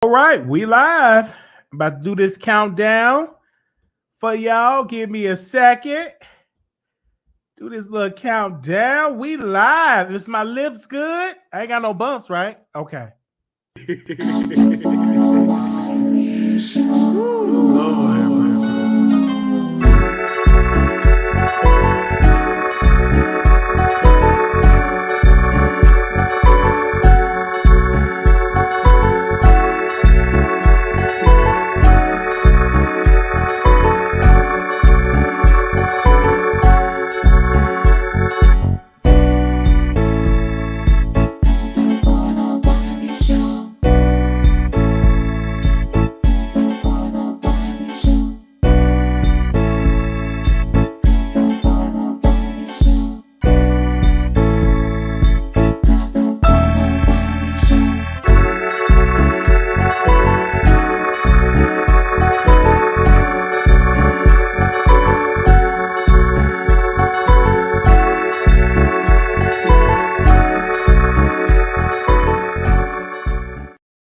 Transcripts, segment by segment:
All right, we live. I'm about to do this countdown for y'all. Give me a second. Do this little countdown. We live. Is my lips good? I ain't got no bumps, right? Okay.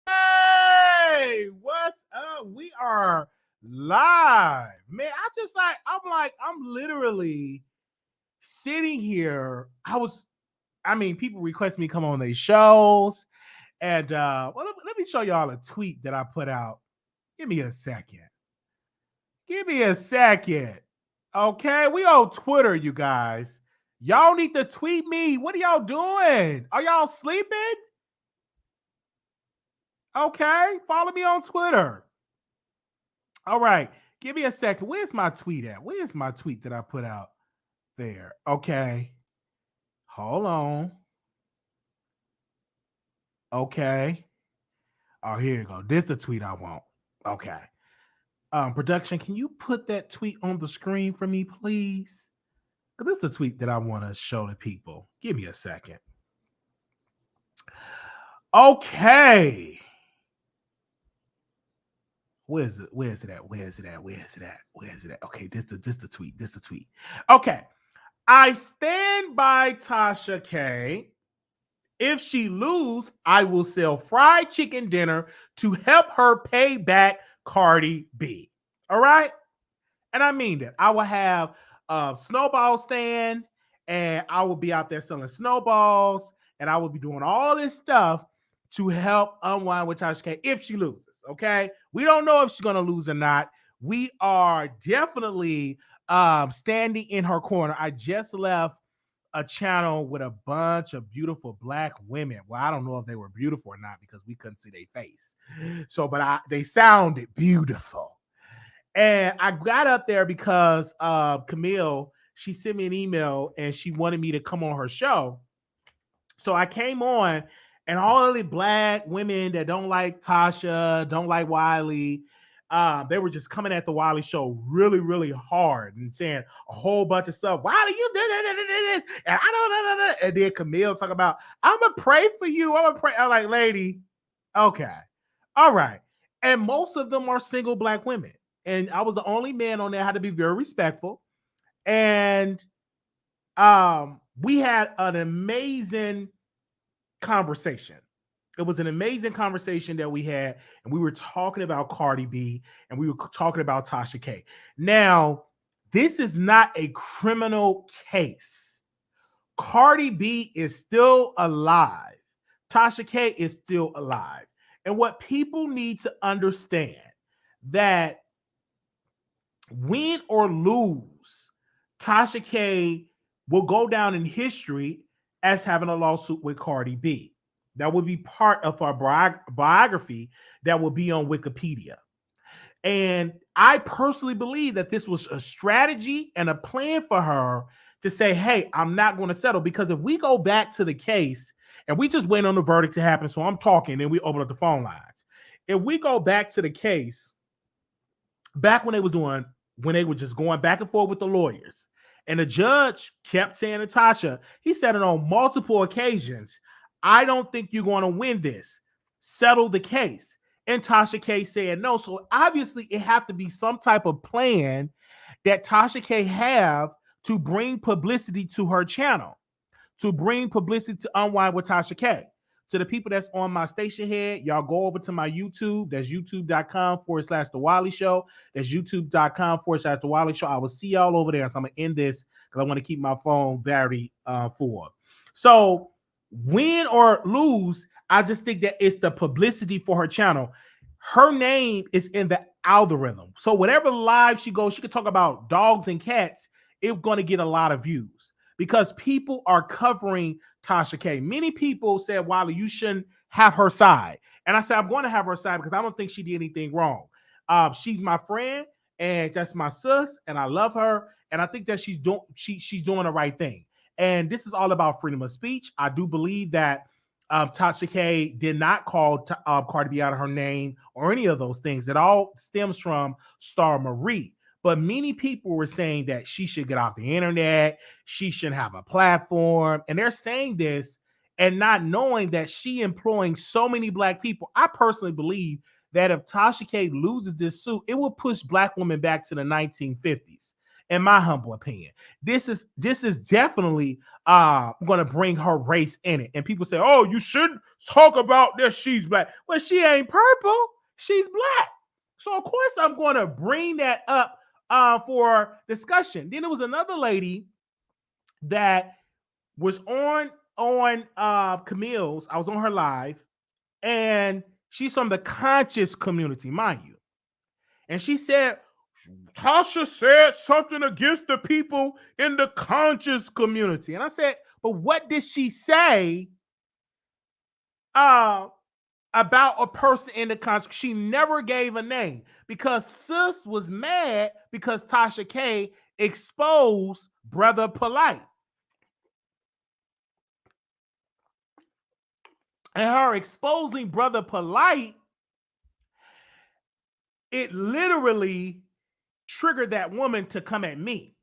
Hey, what's up? We are live. Man, I'm literally sitting here. People request me to come on their shows. And let me show y'all a tweet that I put out. Give me a second. Okay, we on Twitter, you guys. Y'all need to tweet me. What are y'all doing? Are y'all sleeping? Okay, follow me on Twitter. All right, give me a second. Where's my tweet at? Where's my tweet that I put out there? Okay, hold on. Okay. Oh, here you go. This is the tweet I want. Okay. Production, can you put that tweet on the screen for me, please? Because this is the tweet that I want to show the people. Give me a second. Okay. Where's it at? Okay, this the tweet. Okay. I stand by Tasha K. If she lose, I will sell fried chicken dinner to help her pay back Cardi B. All right? And I mean that. I will have a snowball stand and I will be out there selling snowballs and I will be doing all this stuff to help unwind with Tasha K if she loses. Okay. We don't know if she's going to lose or not. We are definitely standing in her corner. I just left a channel with a bunch of beautiful black women. Well, I don't know if they were beautiful or not because we couldn't see their face. So, but they sounded beautiful. And I got up there because Camille, she sent me an email and she wanted me to come on her show. So I came on, and all of the black women that don't like Tasha, don't like Wiley, they were just coming at the Wiley Show really, really hard and saying a whole bunch of stuff. Wiley, you did this, and I don't. And then Camille talking about, I'm gonna pray for you. I'm like, lady, okay, all right. And most of them are single black women. And I was the only man on there. I had to be very respectful. And we had an amazing conversation. It was an amazing conversation that we had. And we were talking about Cardi B and we were talking about Tasha K. Now, this is not a criminal case. Cardi B is still alive. Tasha K is still alive. And what people need to understand that win or lose, Tasha K will go down in history as having a lawsuit with Cardi B. That will be part of our biography that will be on Wikipedia. And I personally believe that this was a strategy and a plan for her to say, hey, I'm not going to settle. Because if we go back to the case and we just wait on the verdict to happen, so I'm talking and we open up the phone lines. If we go back to the case, back when they were just going back and forth with the lawyers, and the judge kept saying to Tasha, he said it on multiple occasions, I don't think you're going to win this. Settle the case. And Tasha K said no. So obviously it have to be some type of plan that Tasha K have to bring publicity to her channel, to bring publicity to Unwind with Tasha K. To the people that's on my station head, y'all go over to my YouTube. That's youtube.com/The Wiley Show. That's youtube.com/The Wiley Show. I will see y'all over there. So I'm going to end this because I want to keep my phone battery full. So win or lose, I just think that it's the publicity for her channel. Her name is in the algorithm. So whatever live she goes, she could talk about dogs and cats. It's going to get a lot of views because people are covering Tasha K. Many people said, Wiley, you shouldn't have her side. And I said, I'm going to have her side because I don't think she did anything wrong. She's my friend and that's my sis and I love her. And I think that she's doing the right thing. And this is all about freedom of speech. I do believe that Tasha K did not call Cardi B out of her name or any of those things. It all stems from Star Marie. But many people were saying that she should get off the internet. She shouldn't have a platform. And they're saying this and not knowing that she employing so many Black people. I personally believe that if Tasha K loses this suit, it will push Black women back to the 1950s. In my humble opinion, this is definitely going to bring her race in it. And people say, oh, you shouldn't talk about that she's Black. Well, she ain't purple. She's Black. So, of course, I'm going to bring that up for discussion. Then there was another lady that was on Camille's. I was on her live, and she's from the conscious community, mind you. And she said, Tasha said something against the people in the conscious community. And I said, but what did she say about a person in the conscious? She never gave a name because sis was mad because Tasha K exposed Brother Polite. And her exposing Brother Polite, it literally triggered that woman to come at me.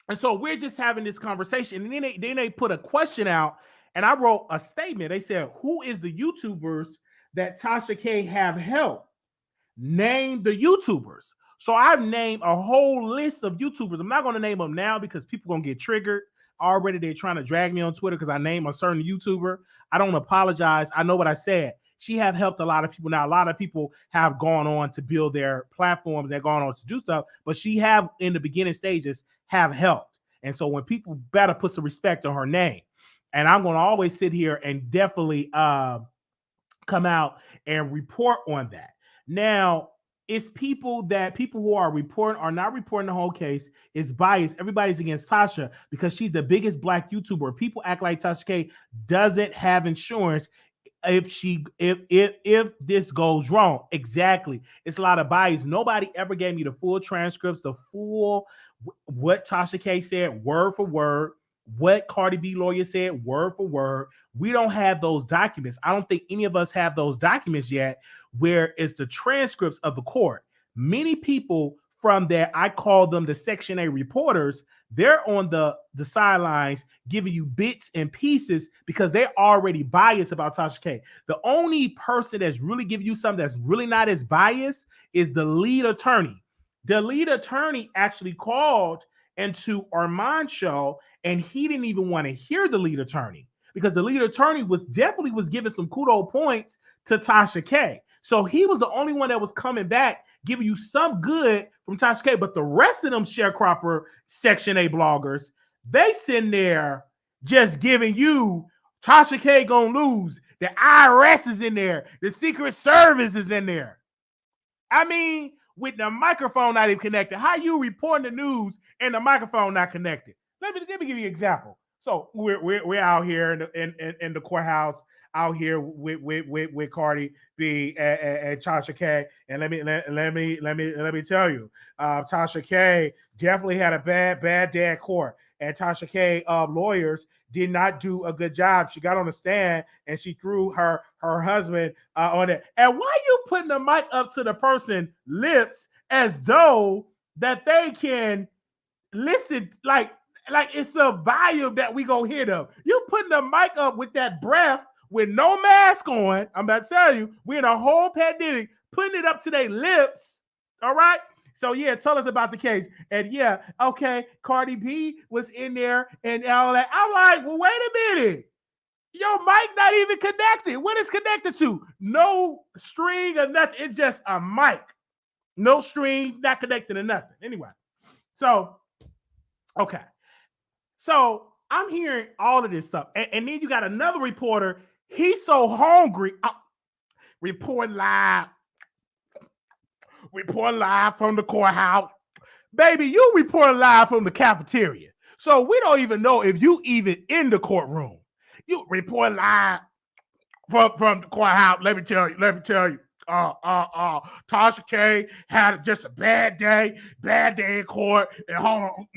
And so we're just having this conversation. And then they put a question out and I wrote a statement. They said, who is the YouTubers that Tasha K have helped? Name the YouTubers. So I've named a whole list of YouTubers. I'm not going to name them now because people are going to get triggered. Already they're trying to drag me on Twitter because I named a certain YouTuber. I don't apologize. I know what I said. She have helped a lot of people. Now, a lot of people have gone on to build their platforms. They're gone on to do stuff, but she have in the beginning stages have helped. And so when people better put some respect on her name, and I'm going to always sit here and definitely come out and report on that. Now, it's people who are reporting are not reporting the whole case. It's biased. Everybody's against Tasha because she's the biggest Black YouTuber. People act like Tasha K doesn't have insurance if this goes wrong. Exactly. It's a lot of bias. Nobody ever gave me the full transcripts, the full what Tasha K said word for word, what Cardi B lawyer said word for word. We don't have those documents. I don't think any of us have those documents yet where it's the transcripts of the court. Many people from there, I call them the Section A reporters, they're on the sidelines giving you bits and pieces because they're already biased about Tasha K. The only person that's really giving you something that's really not as biased is the lead attorney. The lead attorney actually called into Armand's show and he didn't even want to hear the lead attorney because the lead attorney was giving some kudo points to Tasha K. So he was the only one that was coming back, giving you some good from Tasha K. But the rest of them sharecropper Section A bloggers, they sitting there just giving you Tasha K gonna lose. The IRS is in there. The Secret Service is in there. I mean, with the microphone not even connected, how you reporting the news and the microphone not connected? Let me give you an example. So we're out here in the courthouse, out here with Cardi B and Tasha K, and let me tell you, Tasha K definitely had a bad day at court, and Tasha K lawyers did not do a good job. She got on the stand and she threw her husband on it. And why you putting the mic up to the person's lips as though that they can listen like it's a volume that we gonna hear them? You putting the mic up with that breath with no mask on. I'm about to tell you, we're in a whole pandemic, putting it up to their lips. All right. So yeah, tell us about the case. And yeah, okay, Cardi B was in there and all that. I'm like, well, wait a minute. Your mic not even connected. What is connected to? No string or nothing. It's just a mic. No string, not connected to nothing. Anyway, so, okay. So I'm hearing all of this stuff. And then you got another reporter. He's so hungry. Report live from the courthouse. Baby, you report live from the cafeteria. So we don't even know if you even in the courtroom. You report live from the courthouse. Let me tell you. Tasha K had just a bad day in court. And hold on.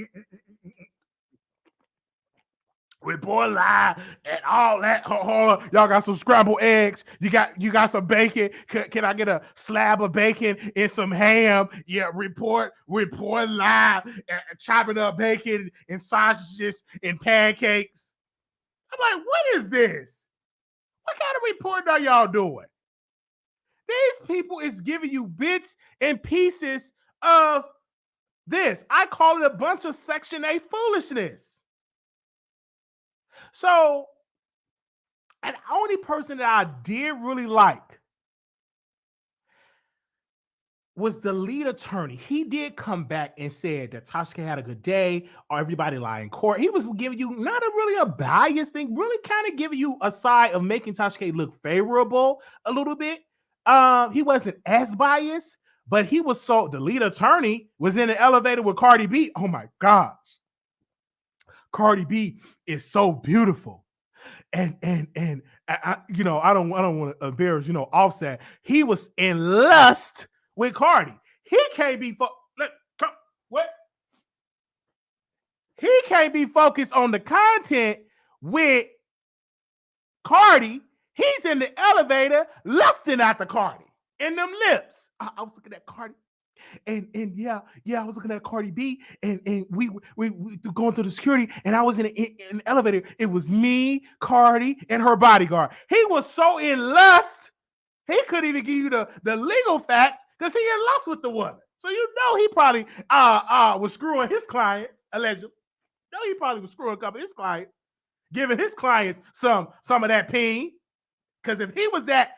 Report live and all that. Hold on. Y'all got some scrambled eggs. You got some bacon. Can I get a slab of bacon and some ham? Yeah, report live and chopping up bacon and sausages and pancakes. I'm like, what is this? What kind of report are y'all doing? These people is giving you bits and pieces of this. I call it a bunch of Section 8 foolishness. So, and the only person that I did really like was the lead attorney. He did come back and said that Tasha K had a good day, or everybody lied in court. He was giving you not really a biased thing, really kind of giving you a side of making Tasha K look favorable a little bit. He wasn't as biased, but he was the lead attorney was in the elevator with Cardi B. Oh my gosh. Cardi B is so beautiful. And I don't want to embarrass, Offset. He was in lust with Cardi. He can't be what? He can't be focused on the content with Cardi. He's in the elevator lusting after Cardi in them lips. I was looking at Cardi. And yeah, I was looking at Cardi B, and we going through the security, and I was in an elevator. It was me, Cardi, and her bodyguard. He was so in lust, he couldn't even give you the legal facts because he in lust with the woman. So he probably was screwing his clients, allegedly. No, he probably was screwing a couple of his clients, giving his clients some of that peen. Because if he was that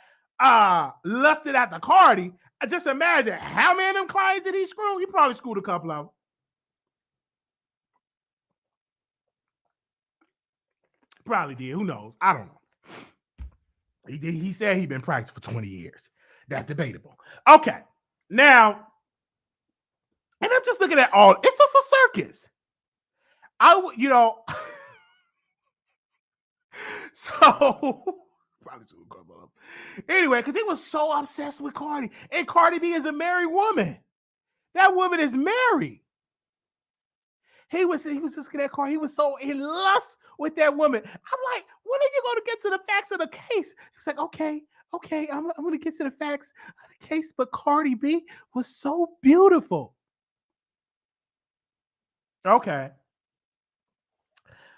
lusted after Cardi, just imagine how many of them clients did he screw? He probably screwed a couple of them. Probably did. Who knows? I don't know. He said he'd been practicing for 20 years. That's debatable. Okay. Now, and I'm just looking at it's just a circus. So probably should come up. Anyway, because he was so obsessed with Cardi. And Cardi B is a married woman. That woman is married. He was just looking at Cardi. He was so in lust with that woman. I'm like, when are you going to get to the facts of the case? He was like, okay, I'm going to get to the facts of the case. But Cardi B was so beautiful. Okay.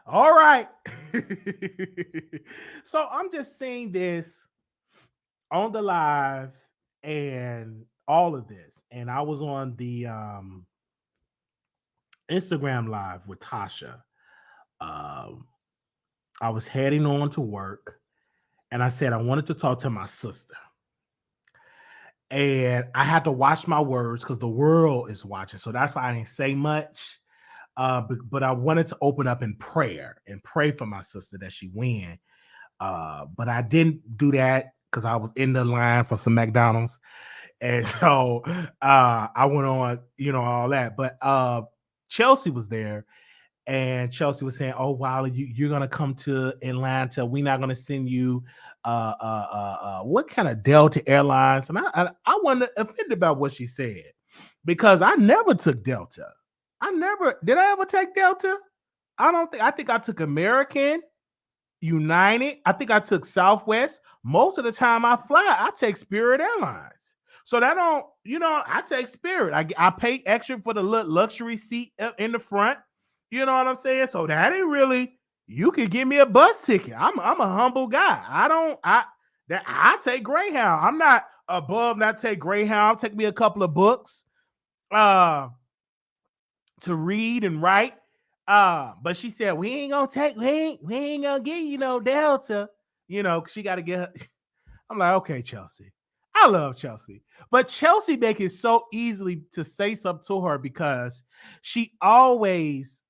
All right. So I'm just saying this on the live and all of this. And I was on the Instagram live with Tasha. I was heading on to work, and I said I wanted to talk to my sister. And I had to watch my words because the world is watching. So that's why I didn't say much. But I wanted to open up in prayer and pray for my sister that she win. But I didn't do that because I was in the line for some McDonald's. And so I went on, all that. But Chelsea was there, and Chelsea was saying, "Oh, Wiley, you're gonna come to Atlanta. We're not gonna send you what kind of Delta Airlines?" And I wasn't offended about what she said because I never took Delta. Did I ever take Delta? I think I took American, United. I think I took Southwest. Most of the time I fly, I take Spirit Airlines. So that I take Spirit. I pay extra for the luxury seat in the front. You know what I'm saying? So that ain't really, you could give me a bus ticket. I'm a humble guy. I take Greyhound. I'm not above not take Greyhound. Take me a couple of books to read and write. But she said, we ain't gonna give you no Delta. She got to get her. I'm like, okay, Chelsea. I love Chelsea. But Chelsea make it so easily to say something to her because she always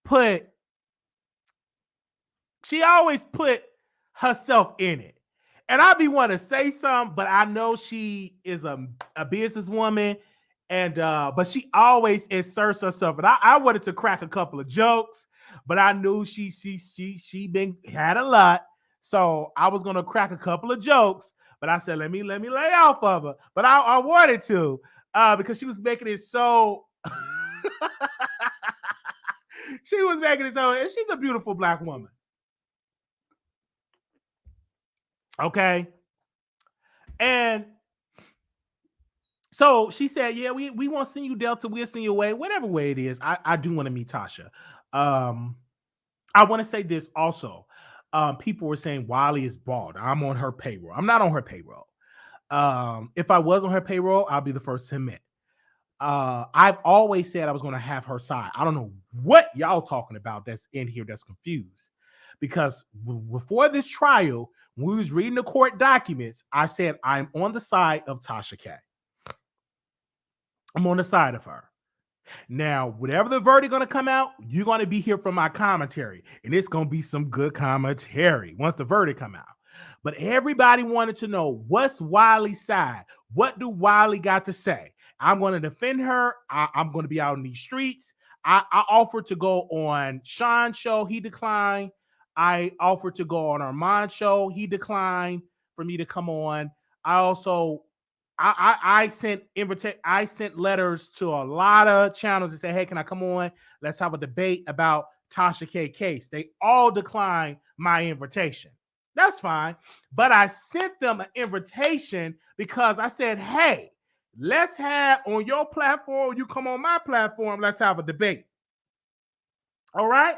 put herself in it. And I be wanting to say something, but I know she is a businesswoman, and but she always inserts herself. And I wanted to crack a couple of jokes, but I knew she had a lot, so I was gonna crack a couple of jokes. But I said, let me lay off of her. But I wanted to because she was making it so. She was making it so, and she's a beautiful Black woman. Okay. And so she said, yeah, we won't send you Delta, we'll send you away, whatever way it is. I do want to meet Tasha. I want to say this also. People were saying Wiley is bald. I'm on her payroll. I'm not on her payroll. If I was on her payroll, I'll be the first to admit. I've always said I was going to have her side. I don't know what y'all talking about that's in here that's confused. Because before this trial, when we was reading the court documents, I said I'm on the side of Tasha K. I'm on the side of her. Now, whatever the verdict going to come out, you're going to be here for my commentary. And it's going to be some good commentary once the verdict come out. But everybody wanted to know, what's Wiley's side? What do Wiley got to say? I'm going to defend her. I'm going to be out in these streets. I offered to go on Sean's show. He declined. I offered to go on Armand's show. He declined for me to come on. I also, I sent letters to a lot of channels and said, hey, can I come on? Let's have a debate about Tasha K case. They all declined my invitation. That's fine. But I sent them an invitation because I said, hey, let's have on your platform, you come on my platform, let's have a debate. All right?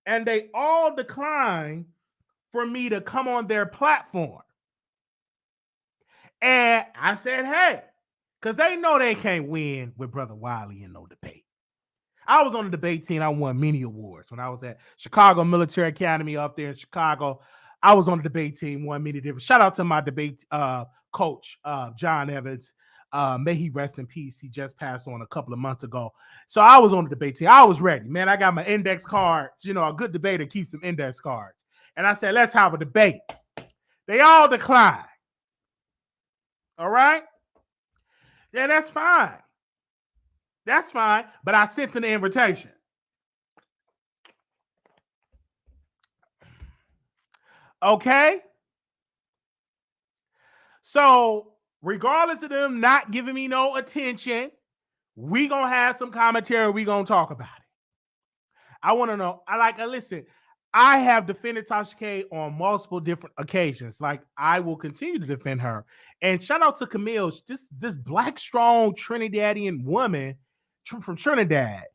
And they all declined for me to come on their platform. And I said, hey, because they know they can't win with Brother Wiley in no debate. I was on the debate team. I won many awards when I was at Chicago Military Academy up there in Chicago. I was on the debate team, won many different. Shout out to my debate coach, John Evans. May he rest in peace. He just passed on a couple of months ago. So I was on the debate team. I was ready, man. I got my index cards. A good debater keeps some index cards. And I said, let's have a debate. They all declined. All right? Yeah, that's fine. That's fine. But I sent them the invitation. Okay? So, regardless of them not giving me no attention, we gonna have some commentary. We gonna talk about it. I want to know. Listen. I have defended Tasha K on multiple different occasions. Like, I will continue to defend her. And shout out to Camille, this Black strong Trinidadian woman from Trinidad,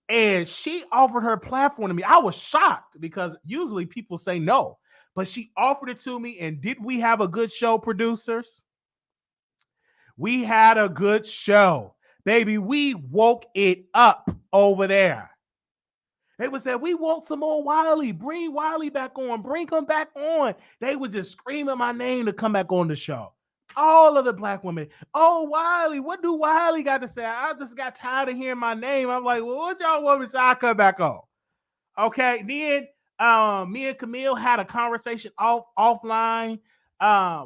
and she offered her platform to me. I was shocked because usually people say no, but she offered it to me. And did we have a good show, producers? We had a good show, baby. We woke it up over there. They would say, we want some more Wiley. Bring Wiley back on. Bring him back on. They would just screaming my name to come back on the show. All of the Black women. Oh, Wiley. What do Wiley got to say? I just got tired of hearing my name. I'm like, well, what y'all want me to say? I come back on. Okay. Then me and Camille had a conversation offline.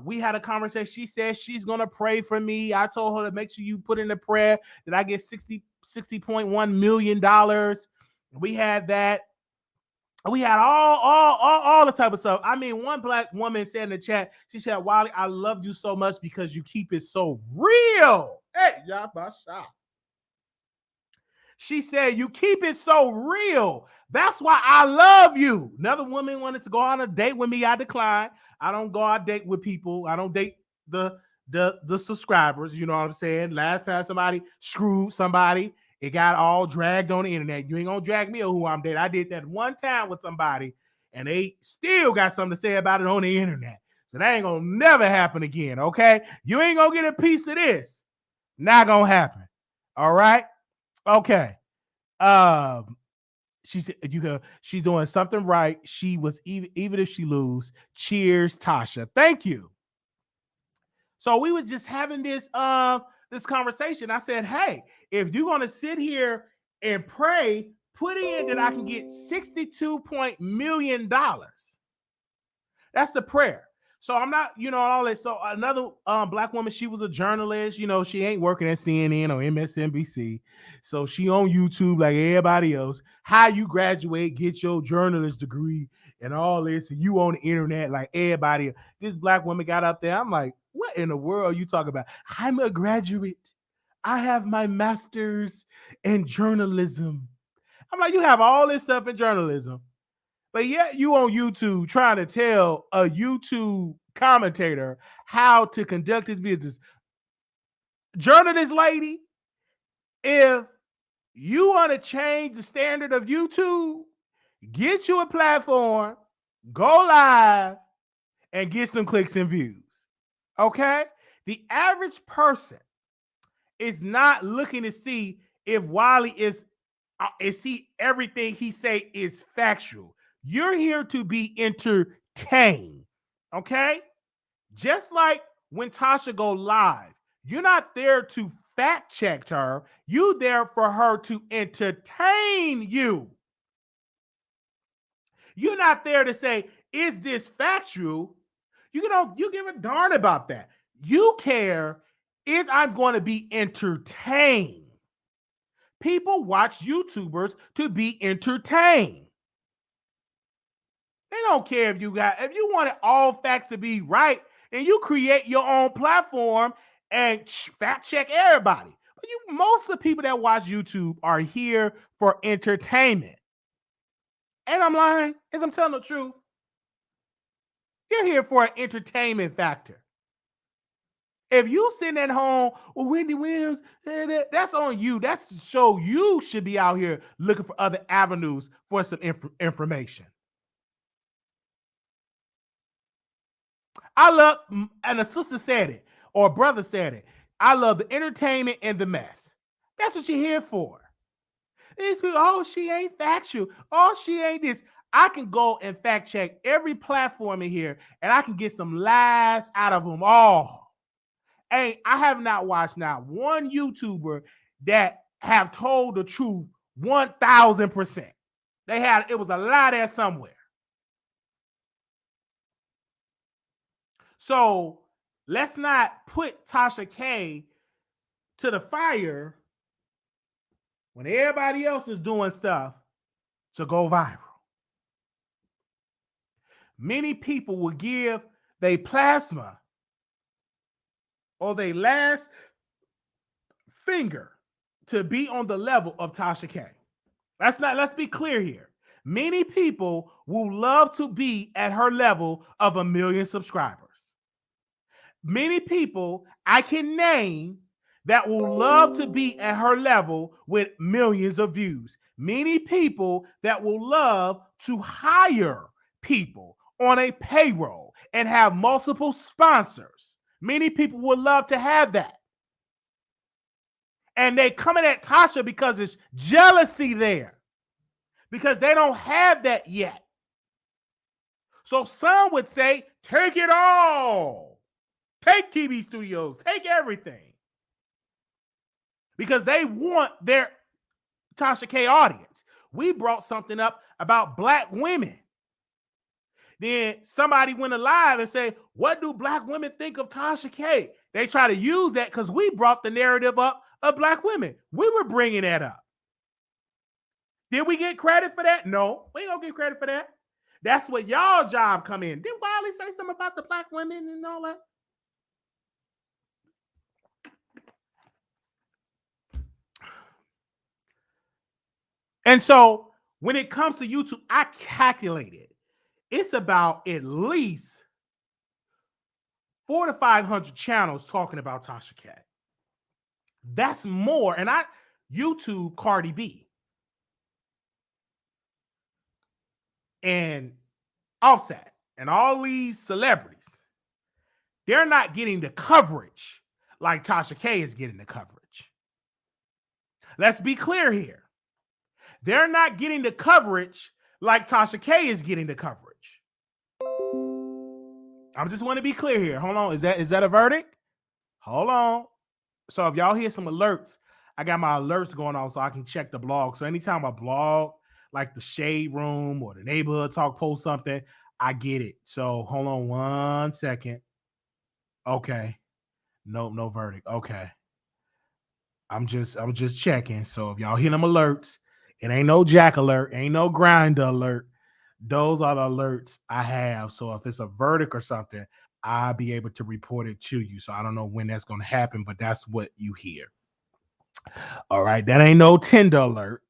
We had a conversation. She said she's going to pray for me. I told her to make sure you put in a prayer that I get $60.1 million. We had that. We had all the type of stuff. I mean, one Black woman said in the chat, she said, Wiley, I love you so much because you keep it so real. Hey, Yabasha. She said, you keep it so real. That's why I love you. Another woman wanted to go on a date with me. I declined. I don't go on a date with people. I don't date the subscribers. You know what I'm saying? Last time somebody screwed somebody, it got all dragged on the internet. You ain't gonna drag me or who I'm dating. I did that one time with somebody, and they still got something to say about it on the internet. So that ain't gonna never happen again, okay? You ain't gonna get a piece of this. Not gonna happen. All right? Okay. she's doing something right. She was even if she lose. Cheers, Tasha. Thank you. So we was just having this conversation. I said, hey, if you're gonna sit here and pray, put in that I can get $62 million. That's the prayer. So I'm not, all that. So another black woman, she was a journalist. She ain't working at CNN or MSNBC. So she on YouTube like everybody else. How you graduate, get your journalist degree and all this, and you on the internet like everybody. This black woman got up there. I'm like, what in the world are you talking about? I'm a graduate. I have my master's in journalism. I'm like, you have all this stuff in journalism. But yet you on YouTube trying to tell a YouTube commentator how to conduct his business. Journalist lady, if you want to change the standard of YouTube, get you a platform, go live, and get some clicks and views. Okay? The average person is not looking to see if Wiley is everything he say is factual. You're here to be entertained, okay? Just like when Tasha go live, you're not there to fact check her. You're there for her to entertain you. You're not there to say, is this factual? You give a darn about that. You care if I'm going to be entertained. People watch YouTubers to be entertained. They don't care if you wanted all facts to be right, then you create your own platform and fact check everybody. But most of the people that watch YouTube are here for entertainment. And I'm lying, as I'm telling the truth. You're here for an entertainment factor. If you sitting at home with Wendy Williams, that's on you. That's to show you should be out here looking for other avenues for some information. I love, and a sister said it, or a brother said it. I love the entertainment and the mess. That's what you're here for. These people, oh, she ain't factual. Oh, she ain't this. I can go and fact check every platform in here, and I can get some lies out of them all. And I have not watched now one YouTuber that have told the truth 1,000%. It was a lie there somewhere. So let's not put Tasha K to the fire when everybody else is doing stuff to go viral. Many people will give their plasma or their last finger to be on the level of Tasha K. Let's be clear here. Many people will love to be at her level of 1 million subscribers. Many people I can name that will love to be at her level with millions of views. Many people that will love to hire people on a payroll and have multiple sponsors. Many people would love to have that. And they coming at Tasha because it's jealousy there. Because they don't have that yet. So some would say, take it all. Take TV studios. Take everything. Because they want their Tasha K audience. We brought something up about black women. Then somebody went alive and said, what do black women think of Tasha K? They try to use that because we brought the narrative up of black women. We were bringing that up. Did we get credit for that? No, we don't get credit for that. That's what y'all job come in. Did Wiley say something about the black women and all that? And so when it comes to YouTube, I calculated it's about at least 400 to 500 channels talking about Tasha K. That's more. And YouTube Cardi B and Offset and all these celebrities. They're not getting the coverage like Tasha K is getting the coverage. Let's be clear here. they're not getting the coverage like Tasha K is getting the coverage. I just want to be clear here. Hold on. Is that a verdict? Hold on. So if y'all hear some alerts, I got my alerts going on so I can check the blog. So anytime I blog, like the Shade Room or the Neighborhood Talk post something, I get it. So hold on 1 second. Okay. Nope, no verdict. Okay. I'm just checking. So if y'all hear them alerts, it ain't no jack alert, ain't no grind alert. Those are the alerts I have. So if it's a verdict or something, I'll be able to report it to you. So I don't know when that's going to happen, but that's what you hear. All right, that ain't no Tinder alert.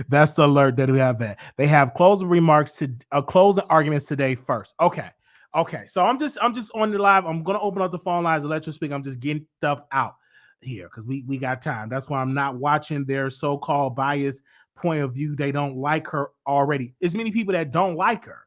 That's the alert that we have. That they have closing remarks to closing arguments today first. Okay. So I'm just on the live. I'm gonna open up the phone lines and let you speak. I'm just getting stuff out here because we got time. That's why I'm not watching their so-called biased point of view. They don't like her already. There's many people that don't like her.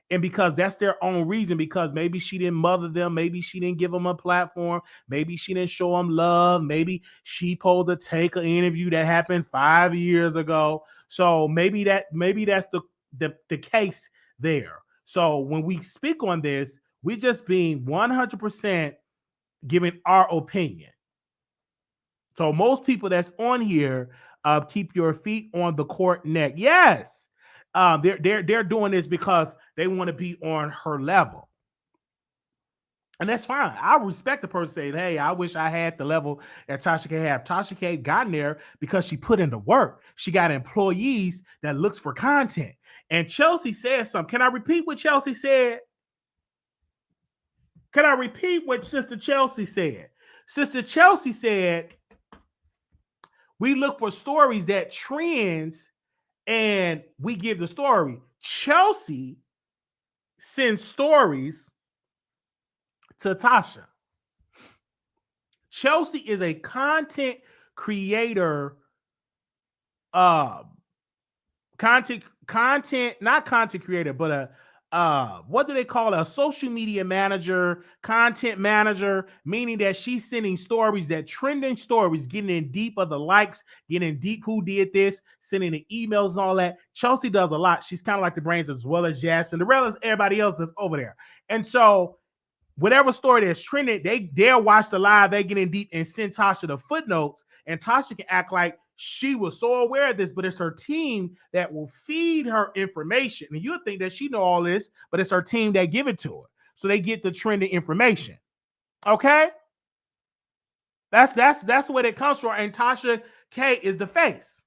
And because that's their own reason, because maybe she didn't mother them, maybe she didn't give them a platform, maybe she didn't show them love, maybe she pulled to take an interview that happened 5 years ago. So maybe that's the case there. So when we speak on this, we're just being 100% giving our opinion. So most people that's on here, keep your feet on the court neck. Yes. They're doing this because they want to be on her level. And that's fine. I respect the person saying, hey, I wish I had the level that Tasha K have. Tasha K gotten there because she put in the work. She got employees that looks for content. And Chelsea said something. Can I repeat what Chelsea said? Can I repeat what Sister Chelsea said? Sister Chelsea said, we look for stories that trends and we give the story. Chelsea sends stories to Tasha. Chelsea is a content creator, not content creator, but what do they call it? A social media manager, content manager, meaning that she's sending stories, that trending stories, getting in deep of the likes, getting in deep who did this, sending the emails and all that. Chelsea does a lot. She's kind of like the brains as well as Jasmine, as well as everybody else that's over there. And so whatever story that's trending, they'll watch the live, they get in deep and send Tasha the footnotes, and Tasha can act like she was so aware of this, but it's her team that will feed her information. And you'll think that she know all this, but it's her team that give it to her. So they get the trending information. Okay? That's where it comes from. And Tasha K is the face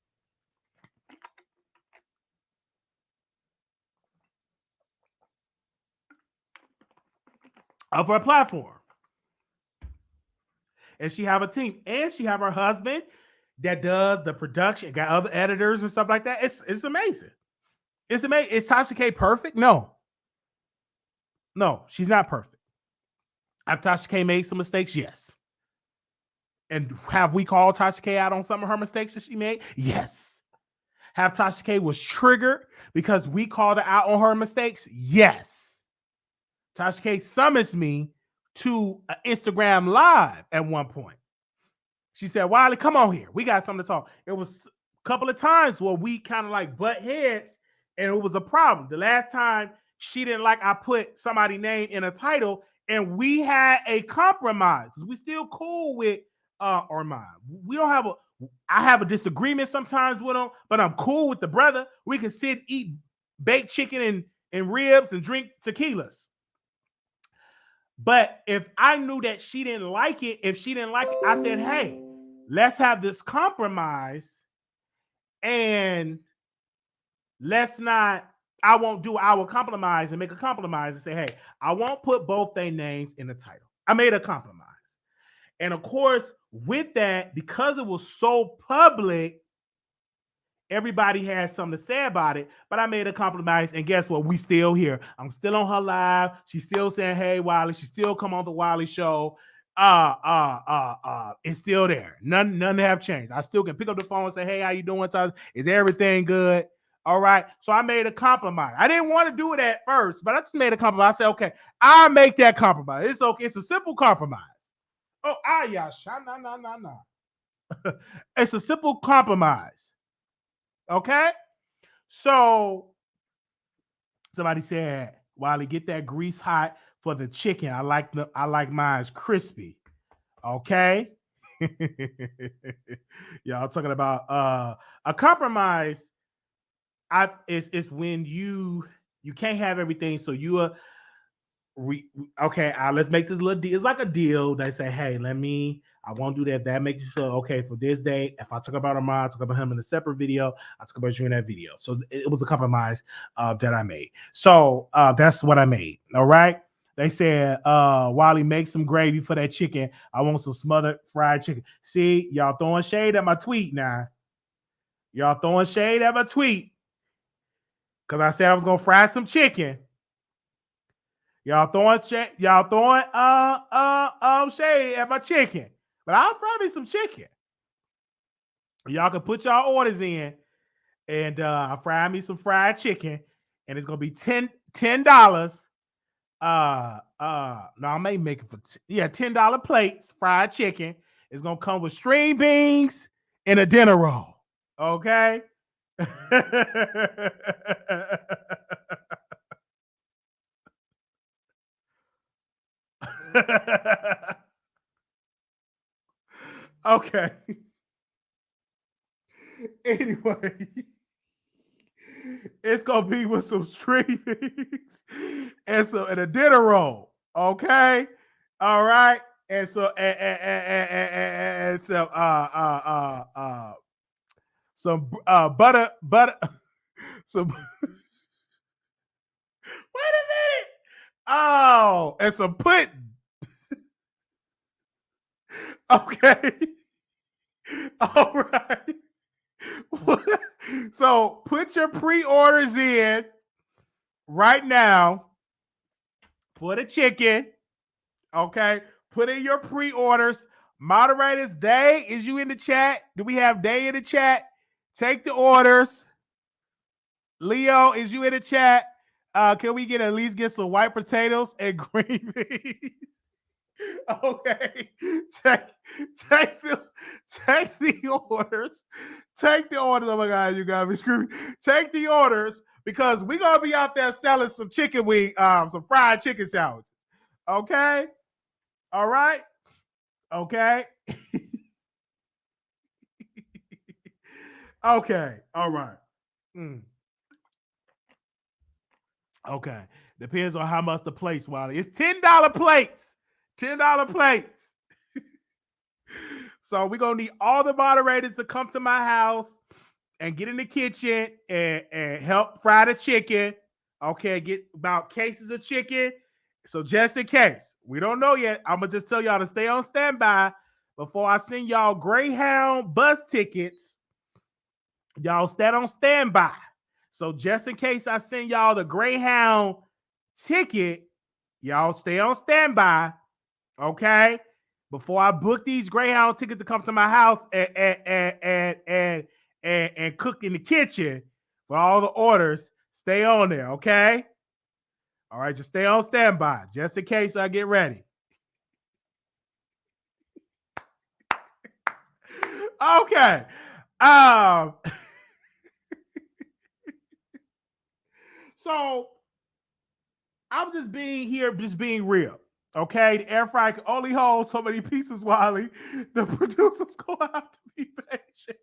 of her platform. And she have a team, and she have her husband that does the production, got other editors and stuff like that. It's amazing. It's amazing. Is Tasha K perfect? No, she's not perfect. Have Tasha K made some mistakes? Yes. And have we called Tasha K out on some of her mistakes that she made? Yes. Have Tasha K was triggered because we called her out on her mistakes? Yes. Tasha K summons me to an Instagram live at one point. She said, Wiley, come on here. We got something to talk. It was a couple of times where we kind of like butt heads, and it was a problem. The last time she didn't like I put somebody's name in a title, and we had a compromise. We still cool with Armand. We don't have I have a disagreement sometimes with him, but I'm cool with the brother. We can sit, eat baked chicken and ribs and drink tequilas. But if I knew that she didn't like it, I said, hey, let's have this compromise, and I will compromise and make a compromise and say, hey, I won't put both their names in the title. I made a compromise. And of course, with that, because it was so public, everybody had something to say about it, but I made a compromise, and guess what? We still here. I'm still on her live. She's still saying, hey, Wiley. She still come on the Wiley Show. It's still there. None have changed. I still can pick up the phone and say, hey, how you doing, Tyler? Is everything good? All right. So I made a compromise. I didn't want to do it at first, but I just made a compromise. I said, okay, I'll make that compromise. It's okay. It's a simple compromise. Oh, yeah. It's a simple compromise. Okay? So somebody said, Wiley, get that grease hot for the chicken. I like mine's crispy. Okay. Y'all talking about a compromise. It's when you can't have everything, so you okay, let's make this little deal. It's like a deal. They say, hey, I won't do that. That makes you feel okay for this day. If I talk about Armand, I talk about him in a separate video, I talk about you in that video. So it was a compromise that I made. So that's what I made. All right. They said, Wiley, make some gravy for that chicken. I want some smothered fried chicken. See, y'all throwing shade at my tweet now. Y'all throwing shade at my tweet. Because I said I was going to fry some chicken. Y'all throwing shade at my chicken. But I'll fry me some chicken. Y'all can put y'all orders in. And I'll fry me some fried chicken. And it's gonna be $10. No, I may make it for $10 plates, fried chicken. It's gonna come with string beans and a dinner roll. Okay. Okay. Anyway, it's gonna be with some string beans and a dinner roll. Okay. All right. And so and some butter some wait a minute. Oh, and some pudding. Okay. All right. So put your pre-orders in right now for the chicken. Okay. Put in your pre-orders. Moderators, Day, is you in the chat? Do we have Day in the chat? Take the orders. Leo, is you in the chat? Can we at least get some white potatoes and green beans? Okay. Take the orders. Take the orders. Oh my God, you got me screwed. Take the orders because we're gonna be out there selling some chicken wing, some fried chicken sandwiches. Okay. All right. Okay. Okay. All right. Okay. Depends on how much the plates, Wiley. It's $10 plates. $10 plates. So we're gonna need all the moderators to come to my house and get in the kitchen and help fry the chicken. Okay, get about cases of chicken. So just in case, we don't know yet, I'm gonna just tell y'all to stay on standby before I send y'all Greyhound bus tickets. Y'all stand on standby. So just in case I send y'all the Greyhound ticket, y'all stay on standby. Okay, before I book these Greyhound tickets to come to my house and cook in the kitchen for all the orders, stay on there, okay? All right, just stay on standby just in case I get ready. Okay. So I'm just being real. Okay, the air fryer can only hold so many pieces, Wiley. The producers gonna have to be patient.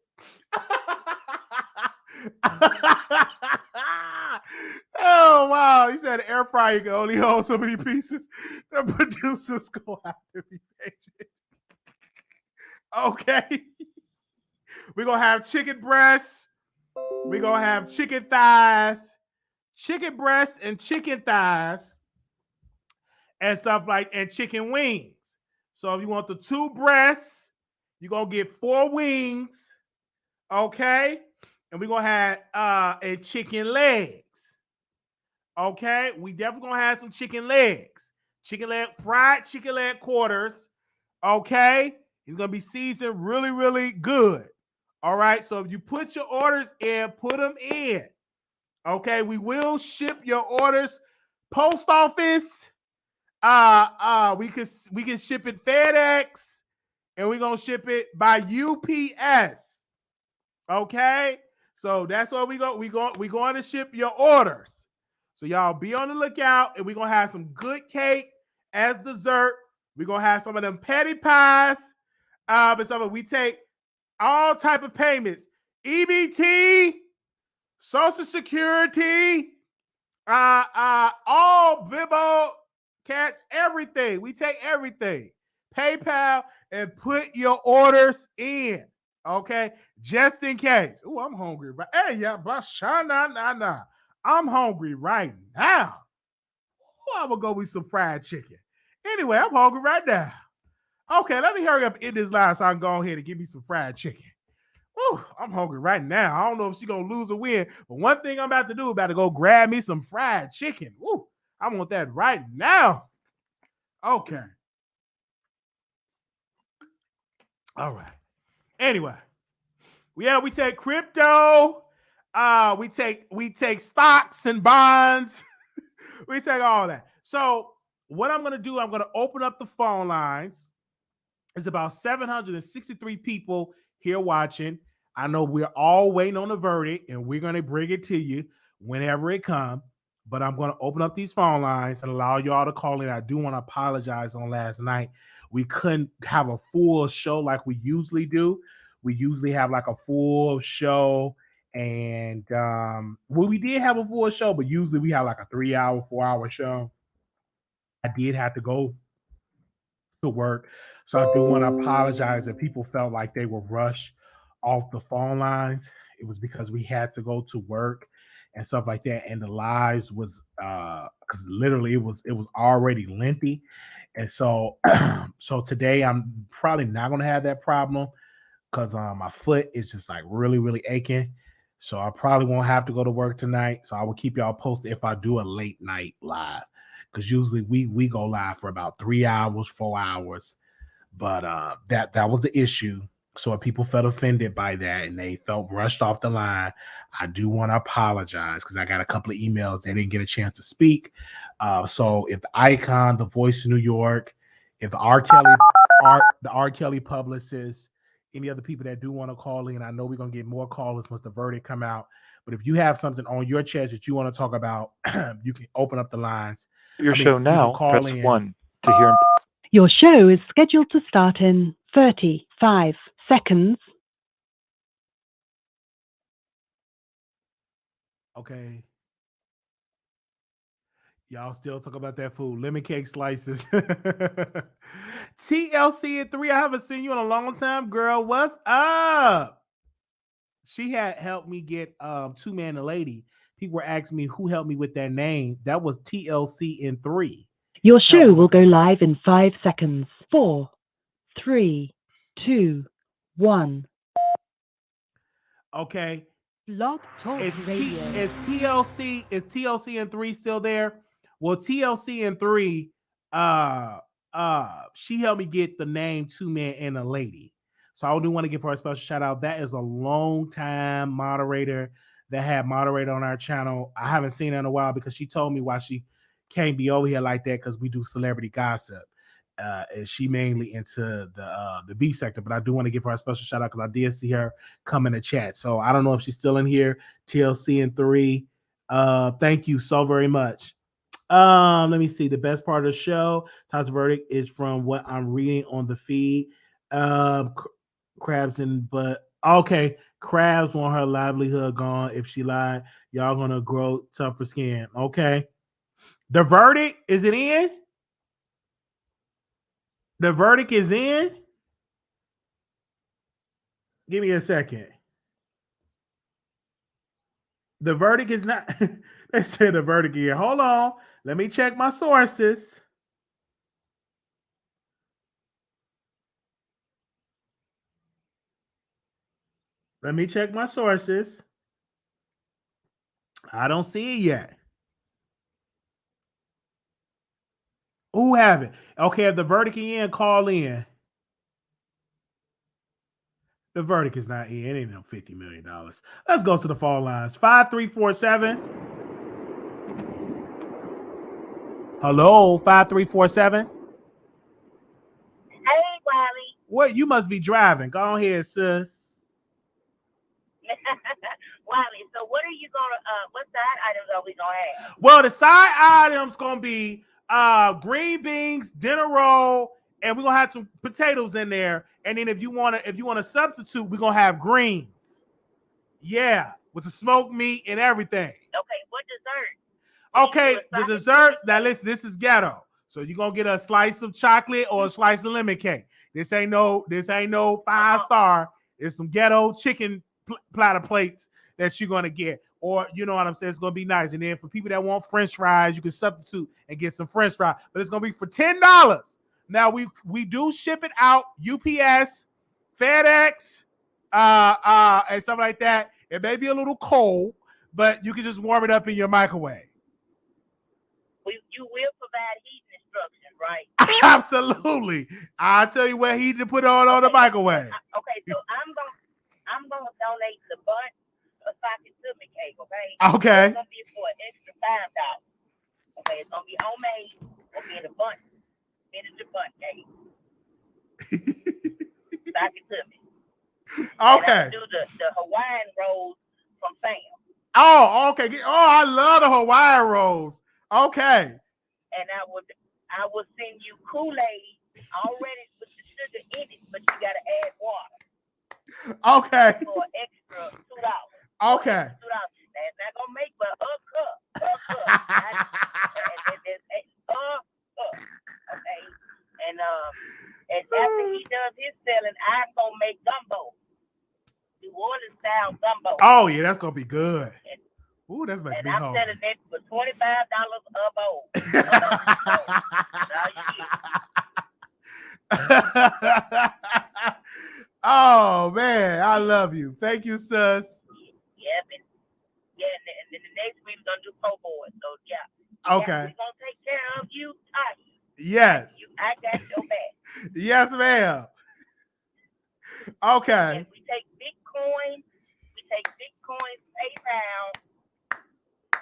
Oh wow, he said the air fryer can only hold so many pieces. The producers gonna have to be patient. Okay. We're gonna have chicken breasts, we're gonna have chicken thighs, chicken breasts and chicken thighs. And stuff and chicken wings. So if you want the 2 breasts, you're gonna get 4 wings, okay? And we're gonna have a chicken legs. Okay, we definitely gonna have some chicken legs, fried chicken leg quarters. Okay, it's gonna be seasoned really, really good. All right, so if you put your orders in, put them in. Okay, we will ship your orders post office. We can ship it FedEx, and we're gonna ship it by UPS. Okay, So that's what we go. We going to ship your orders. So y'all be on the lookout, and we're gonna have some good cake as dessert. We're gonna have some of them petty pies. And some of we take all type of payments. EBT, Social Security, all Vivo, cash, everything. We take everything. PayPal and put your orders in. Okay, just in case. Oh, I'm hungry. Right? Hey, yeah, but nah. I'm hungry right now. Well, I'm gonna go with some fried chicken. Anyway, I'm hungry right now. Okay, let me hurry up in this line so I can go ahead and give me some fried chicken. Whew, I'm hungry right now. I don't know if she's gonna lose or win, but one thing I'm about to do, about to go grab me some fried chicken. Woo, I want that right now. Okay. All right. Anyway, we take crypto. We take stocks and bonds. We take all that. So what I'm gonna do, I'm gonna open up the phone lines. It's about 763 people here watching. I know we're all waiting on the verdict, and we're gonna bring it to you whenever it comes. But I'm gonna open up these phone lines and allow y'all to call in. I do want to apologize on last night. We couldn't have a full show like we usually do. We usually have like a full show, and well, we did have a full show, but usually we have like a 3-hour, 4-hour show. I did have to go to work. So I do want to apologize if people felt like they were rushed off the phone lines. It was because we had to go to work and stuff like that. And the lives was because literally it was already lengthy. And so so today I'm probably not gonna have that problem because my foot is just like really, really aching. So I probably won't have to go to work tonight. So I will keep y'all posted if I do a late night live. Because usually we go live for about 3 hours, 4 hours. But that was the issue. So if people felt offended by that and they felt rushed off the line, I do want to apologize because I got a couple of emails they didn't get a chance to speak. So if the Icon, the Voice of New York, if the R. Kelly publicist, any other people that do want to call in, I know we're gonna get more callers once the verdict come out. But if you have something on your chest that you want to talk about, you can open up the lines. Your show now, press 1 to hear. Your show is scheduled to start in 35 seconds. Okay. Y'all still talk about that food. Lemon cake slices. TLC at 3. I haven't seen you in a long time, girl. What's up? She had helped me get Two Man and Lady. People were asking me who helped me with that name. That was TLC in 3. Your show will go live in 5 seconds. 4, 3, 2, 1. Okay. Blog Talk Radio. Is TLC in 3 still there? Well, TLC in 3, she helped me get the name Two Man and a Lady. So I do want to give her a special shout out. That is a long time moderator that had moderated on our channel. I haven't seen her in a while because she told me why she can't be over here like that because we do celebrity gossip. And she mainly into the B sector, but I do want to give her a special shout out because I did see her come in the chat. So I don't know if she's still in here. TLC in 3. Thank you so very much. Let me see. The best part of the show, Tasha verdict, is from what I'm reading on the feed. Crabs and but okay, Crabs want her livelihood gone if she lied. Y'all gonna grow tougher skin. Okay. The verdict, is it in? The verdict is in. Give me a second. The verdict is not. They said the verdict here. Hold on. Let me check my sources. Let me check my sources. I don't see it yet. Who have it? Okay, if the verdict is in, call in. The verdict is not in. It ain't no $50 million. Let's go to the phone lines. 5347. Hello, 5347. Hey, Wiley. What? You must be driving. Go ahead, sis. Wiley, so what are you gonna? What side items are we gonna have? Well, the side items gonna be green beans, dinner roll, and we're gonna have some potatoes in there. And then if you wanna substitute, we're gonna have greens. Yeah, with the smoked meat and everything. Okay, what dessert? Okay, the desserts. Now this is ghetto. So you're gonna get a slice of chocolate or a slice of lemon cake. This ain't no 5-star. It's some ghetto chicken platter plates that you're gonna get. Or you know what I'm saying? It's gonna be nice. And then for people that want French fries, you can substitute and get some French fries. But it's gonna be for $10. Now we do ship it out, UPS, FedEx, and stuff like that. It may be a little cold, but you can just warm it up in your microwave. You will provide heating instructions, right? Absolutely. I'll tell you what heat to put on the microwave. Okay, so I'm gonna donate the bunch of socket to me cake, okay? Okay. It's gonna be for an extra $5. Okay, it's gonna be homemade. It'll be in a bunch, miniature bunch cake. Socket to me. Okay. And I do the Hawaiian rolls from Sam. Oh, okay. Oh, I love the Hawaiian rolls. Okay. And I will send you Kool-Aid already with the sugar in it, but you gotta add water. Okay. For an extra $2. Okay. $2. That's not gonna make but a cup. Okay. And after he does his selling, I'm gonna make gumbo. New Orleans style gumbo. Oh yeah, that's gonna be good. Ooh, that's my big And I'm home. selling it for $25 a bowl. Oh man, I love you. Thank you, sis. Yeah, and then the next week we're gonna do po' boys. So yeah. Okay. We're gonna take care of you, Tasha. Yes. I got your back. Yes, ma'am. Okay. And we take Bitcoin, PayPal,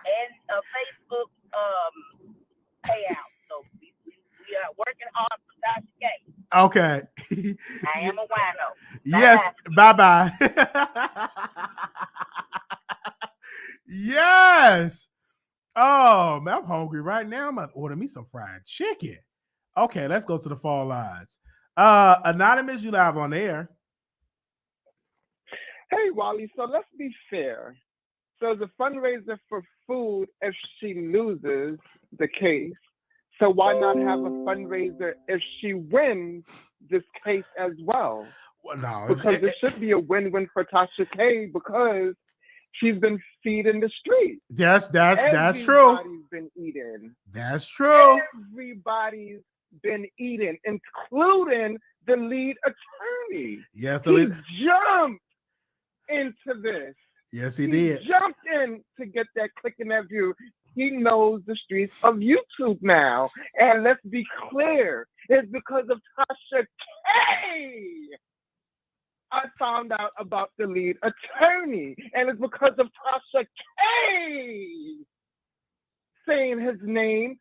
and a Facebook payout. So we are working hard for Tasha K. Okay. I am a wino. Yes. Bye-bye. Yes. Oh, man, I'm hungry right now. I'm going to order me some fried chicken. Okay, let's go to the phone lines. Anonymous, you live on air. Hey, Wally, so let's be fair. So the fundraiser for food if she loses the case. So why not have a fundraiser if she wins this case as well? Well, no, because it should be a win-win for Tasha K because she's been feeding the street. That's true. Everybody's been eating. That's true. Everybody's been eating, including the lead attorney. Yes, so he jumped into this. Yes, he did. Jumped in to get that click and that view. He knows the streets of YouTube now. And let's be clear, it's because of Tasha K. I found out about the lead attorney. And it's because of Tasha K saying his name,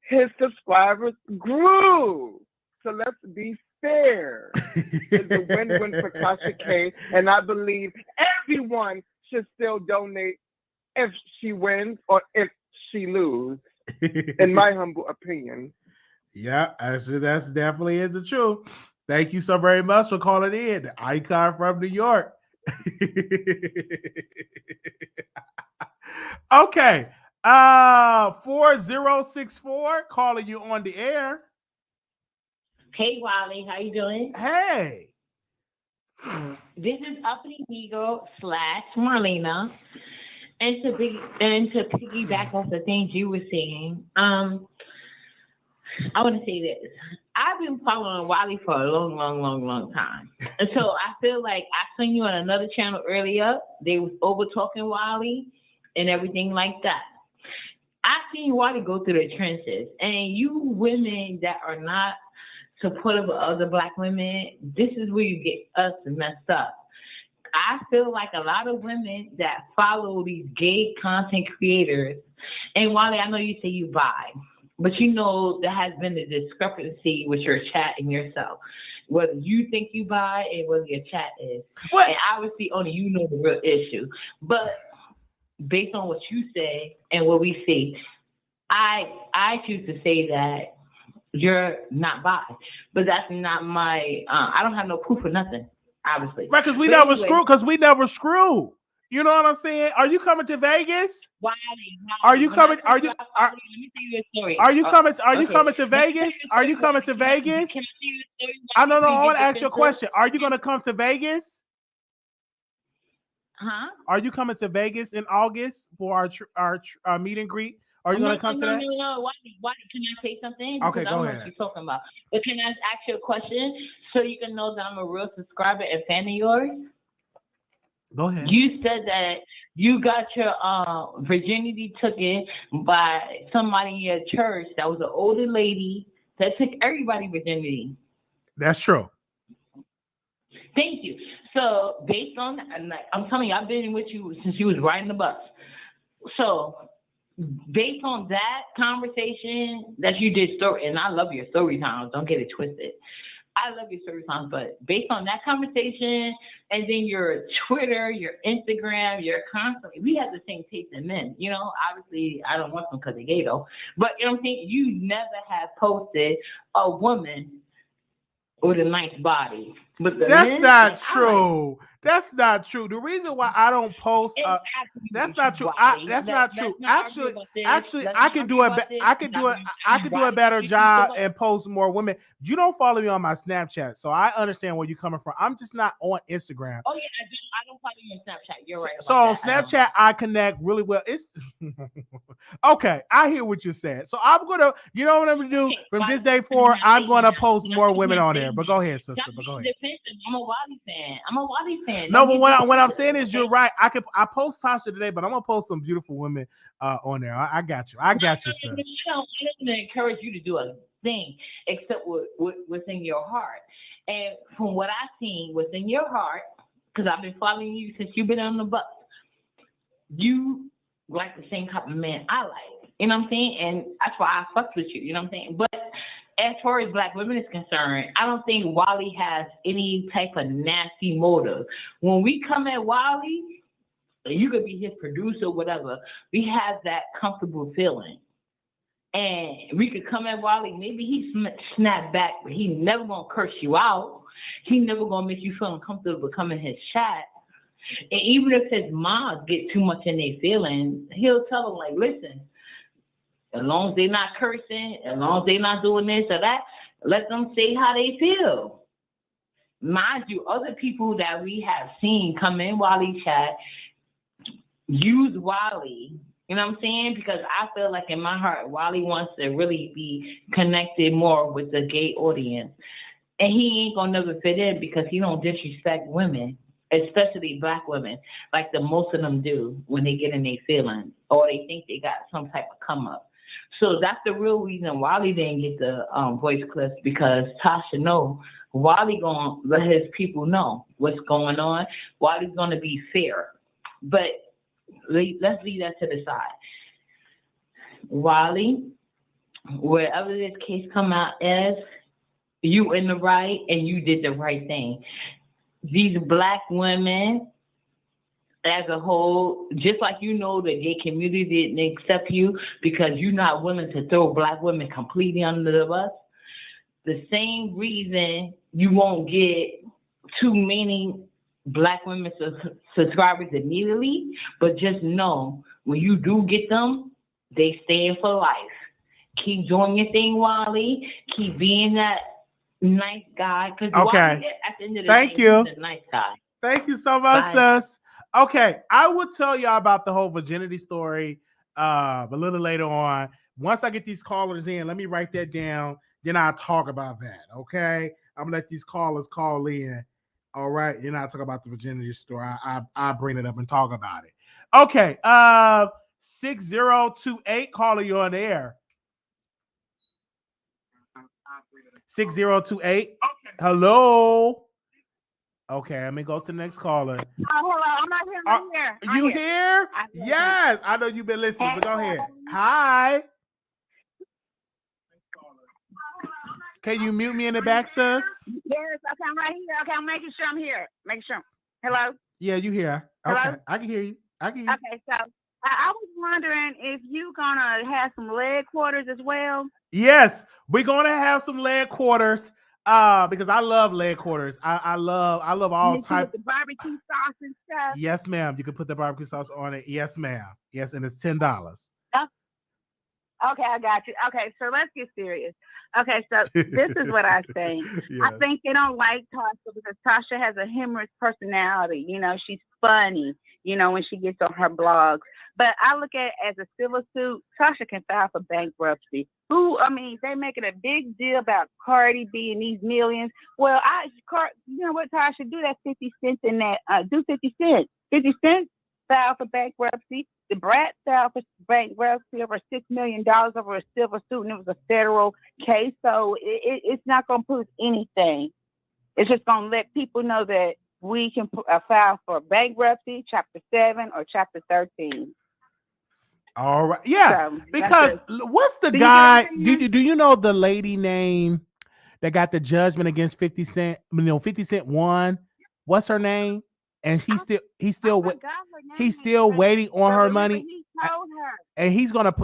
his subscribers grew. So let's be fair. It's a win-win for Tasha K. And I believe everyone should still donate if she wins or if she loses, in my humble opinion. Yeah, that's definitely is the truth. Thank you so very much for calling in. The icon from New York. Okay. 4064 calling you on the air. Hey, Wiley, how you doing? Hey. This is Optimism / Marlena. And to piggyback off the things you were saying, I want to say this. I've been following Wiley for a long time. And so I feel like I seen you on another channel earlier. They was over talking Wiley and everything like that. I seen Wiley go through the trenches. And you women that are not supportive of other Black women, this is where you get us messed up. I feel like a lot of women that follow these gay content creators, and Wiley, I know you say you buy, but you know there has been a discrepancy with your chat and yourself. whether you think you bi and whether your chat is. What? And obviously, only you know the real issue. But based on what you say and what we see, I choose to say that you're not bi. But that's not my. I don't have no proof or nothing. Obviously, Right? Because we But never anyway, screw. Because we never screw. You know what I'm saying? Are you coming to Vegas? Wiley, Are you when I coming? tell Are you? about Cardi, let me tell you a story. Are you coming? Are you Okay. coming to Let me tell Vegas? you a Are you story. coming to Vegas? Can I tell you a story? I don't know. You I want to get ask you a defensive? question. Are you going to come to Vegas? Huh? Are you coming to Vegas in August for our meet and greet? Are you going to come to that? No. Why? Can I say something? Okay, Because I go don't know ahead. what you're talking about. But can I ask you a question so you can know that I'm a real subscriber and fan of yours? Go ahead. You said that you got your virginity taken by somebody in your church that was an older lady that took everybody's virginity. That's true. Thank you. So based on, I'm telling you, I've been with you since you was riding the bus. So based on that conversation that you did, story, and I love your story times. Don't get it twisted. I love your story times, but based on that conversation, and then your Twitter, your Instagram, you're constantly, we have the same taste in men. You know, obviously, I don't want them because they're gay though. But you know what I'm saying? You never have posted a woman with a nice body. But the That's men, not like, true. That's not true. The reason why I don't post, that's not true. That's not true. Actually, I can do it. I can do a better job and post more women. You don't follow me on my Snapchat, so I understand where you're coming from. I'm just not on Instagram. Oh yeah, I don't follow you on Snapchat. You're right. So on Snapchat, I connect really well. It's okay. I hear what you're saying. So I'm gonna, you know what I'm gonna do from this day forward. I'm gonna post more women on there. But go ahead, sister. But go ahead. I'm a Wiley fan. No, but what I'm saying is you're right. I post Tasha today, but I'm gonna post some beautiful women on there. I got you. I got you, sis. I don't encourage you to do a thing except within your heart. And from what I've seen within your heart, because I've been following you since you've been on the bus, you like the same type of man I like. You know what I'm saying? And that's why I fucked with you. You know what I'm saying? But as far as black women is concerned, I don't think Wiley has any type of nasty motive. When we come at Wiley, you could be his producer, whatever, we have that comfortable feeling. And we could come at Wiley, maybe he snap back, but he never gonna curse you out. He never gonna make you feel uncomfortable coming his chat. And even if his moms get too much in their feelings, he'll tell them, like, listen, as long as they're not cursing, as long as they're not doing this or that, let them say how they feel. Mind you, other people that we have seen come in Wiley chat use Wiley, you know what I'm saying? Because I feel like in my heart, Wiley wants to really be connected more with the gay audience. And he ain't gonna never fit in because he don't disrespect women, especially black women, like the most of them do when they get in their feelings or they think they got some type of come up. So that's the real reason Wiley didn't get the voice clips, because Tasha know Wiley gonna let his people know what's going on. Wiley's gonna be fair, but let's leave that to the side. Wiley, wherever this case come out as, you in the right and you did the right thing. These black women as a whole, just like you know the gay community didn't accept you because you're not willing to throw black women completely under the bus, the same reason you won't get too many black women subscribers immediately, but just know when you do get them, they stay in for life. Keep doing your thing, Wiley. Keep being that nice guy. Okay. Wiley, at the end of the day, he's a nice guy. Thank you so much, sis. Okay, I will tell y'all about the whole virginity story a little later on. Once I get these callers in, let me write that down. Then I'll talk about that, okay? I'm going to let these callers call in, all right? Then I'll talk about the virginity story. I'll bring it up and talk about it. Okay, 6028, caller, you on the air. 6028. Hello. Okay, let me go to the next caller. Oh, hello. I'm not here. I'm here. You here? Yes. I know you've been listening, but go ahead. Hi. Can you mute me in the back, sis? Yes, okay, I'm right here. Okay, I'm making sure I'm here. Making sure. Hello? Yeah, you here. Hello? Okay, I can hear you. Okay, so I was wondering if you gonna have some leg quarters as well. Yes, we're gonna have some leg quarters. Because I love leg quarters. I love all Mix it type. with the barbecue sauce and stuff. Yes, ma'am. You can put the barbecue sauce on it. Yes, ma'am. Yes, and it's $10. Okay, I got you. Okay, so let's get serious. Okay, so this is what I think. I Yes. think they don't like Tasha because Tasha has a humorous personality. You know, she's funny, you know, when she gets on her blogs. But I look at it as a civil suit. Tasha can file for bankruptcy. They making a big deal about Cardi being these millions. Well, you know what Tasha do? That 50 cents in that. Do 50 cents. 50 cents file for bankruptcy. The Brat filed for bankruptcy over $6 million over a civil suit, and it was a federal case. So it's not going to prove anything. It's just going to let people know that we can file for bankruptcy, Chapter 7 or Chapter 13. All right. Yeah. So, Because what's the Do you get guy? what I'm saying? Do you know the lady name that got the judgment against 50 Cent? 50 Cent won. What's her name? And he's still waiting on her money. He told her. And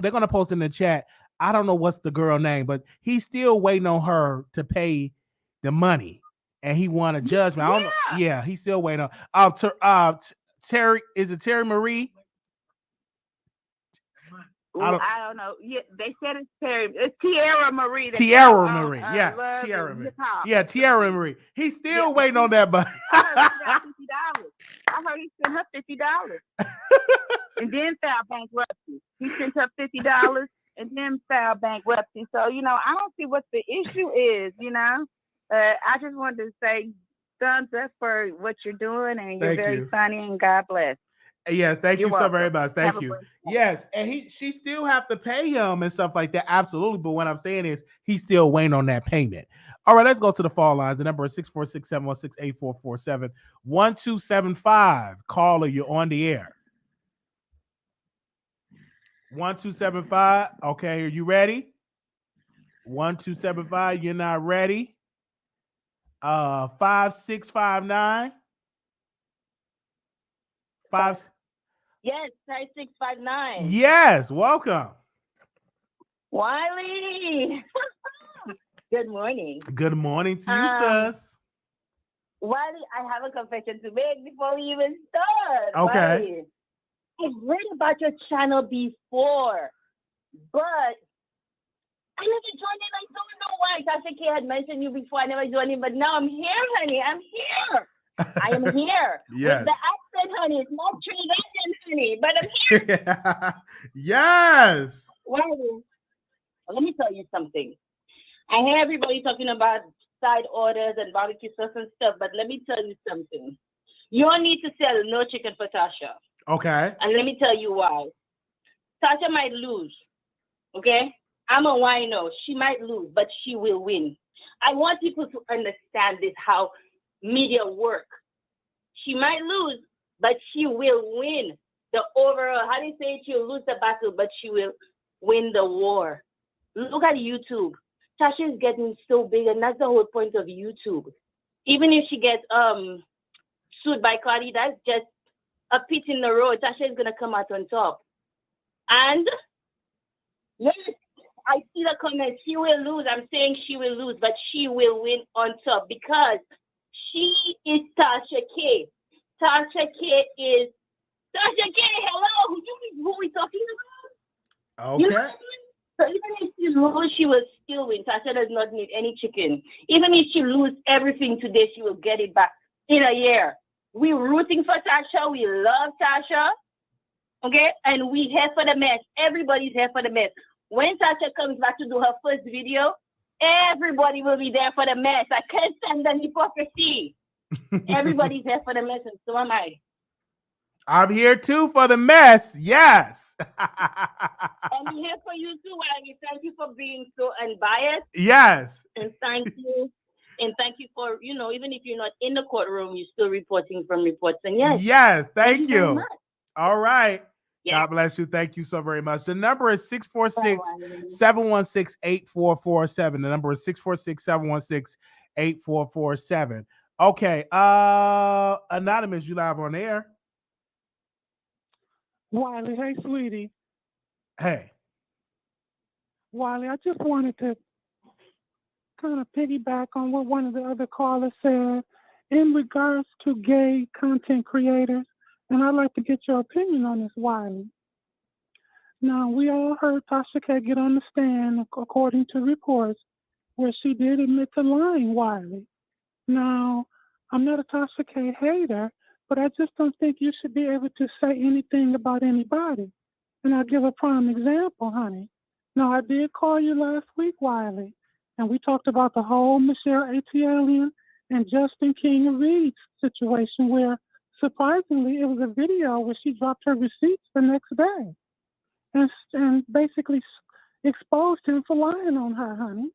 they're gonna post in the chat. I don't know what's the girl name, but he's still waiting on her to pay the money. And he won a judgment. I don't know. Yeah, he's still waiting on. Terry, is it Terry Marie? I don't know. Yeah, they said it's Terry. It's Tiara Marie. Tiara Marie. Yes, Tiara Marie. Yeah, Tiara Marie. He's still waiting on that money. I heard he sent her $50 and then filed bankruptcy. He sent her $50 and then filed bankruptcy. So, you know, I don't see what the issue is, you know. I just wanted to say thumbs up for what you're doing, and you're very funny, and God bless. Yes, thank you so very much. Thank Have a you. great day. Yes, and she still have to pay him and stuff like that. Absolutely. But what I'm saying is he's still waiting on that payment. All right, let's go to the phone lines. The number is 646-716-8447. 1275. Caller, you're on the air. 1275. Okay, are you ready? 1275. You're not ready. 5659. Yes, 5659. Yes, welcome. Wiley. Good morning. Good morning to you, sis. Wiley, I have a confession to make before we even start. Okay. Wiley, I've read about your channel before, but I never joined it. I don't know why. Tasha K had mentioned you before. I never joined it, but now I'm here, honey. I'm here. I am here. Yes. With the accent, honey. It's not Trinidadian, honey, but I'm here. Yes. Wiley, let me tell you something. I hear everybody talking about side orders and barbecue sauce and stuff, but let me tell you something. You don't need to sell no chicken for Tasha. Okay. And let me tell you why. Tasha might lose, okay? I'm a wino. She might lose, but she will win. I want people to understand this, how media work. She might lose, but she will win the overall. How do you say it? She'll lose the battle, but she will win the war. Look at YouTube. Tasha is getting so big, and that's the whole point of YouTube. Even if she gets sued by Cardi, that's just a pit in the road. Tasha is gonna come out on top. And yes, I see the comments. She will lose. I'm saying she will lose, but she will win on top because she is Tasha K. Tasha K is Tasha K. Hello, who we talking about? Okay. You know, so even if she loses, she will still win. Tasha does not need any chicken. Even if she loses everything today, she will get it back in a year. We're rooting for Tasha. We love Tasha. Okay? And we here for the mess. Everybody's here for the mess. When Tasha comes back to do her first video, everybody will be there for the mess. I can't stand the hypocrisy. Everybody's here for the mess, and so am I. I'm here too for the mess. Yes. I'm here for you too, Wiley. Thank you for being so unbiased. Yes. And thank you. And thank you for, you know, even if you're not in the courtroom, you're still reporting from reports. And yes. Yes. Thank very you. much. All right. God bless you. Thank you so very much. The number is 646-716-8447. The number is 646-716-8447. Okay. Anonymous, you live on air. Wiley, hey, sweetie. Hey. Wiley, I just wanted to kind of piggyback on what one of the other callers said in regards to gay content creators, and I'd like to get your opinion on this, Wiley. Now, we all heard Tasha K get on the stand, according to reports, where she did admit to lying, Wiley. Now, I'm not a Tasha K hater, but I just don't think you should be able to say anything about anybody. And I'll give a prime example, honey. Now, I did call you last week, Wiley, and we talked about the whole Michelle Atialian and Justin King Reed's situation where, surprisingly, it was a video where she dropped her receipts the next day and basically exposed him for lying on her, honey.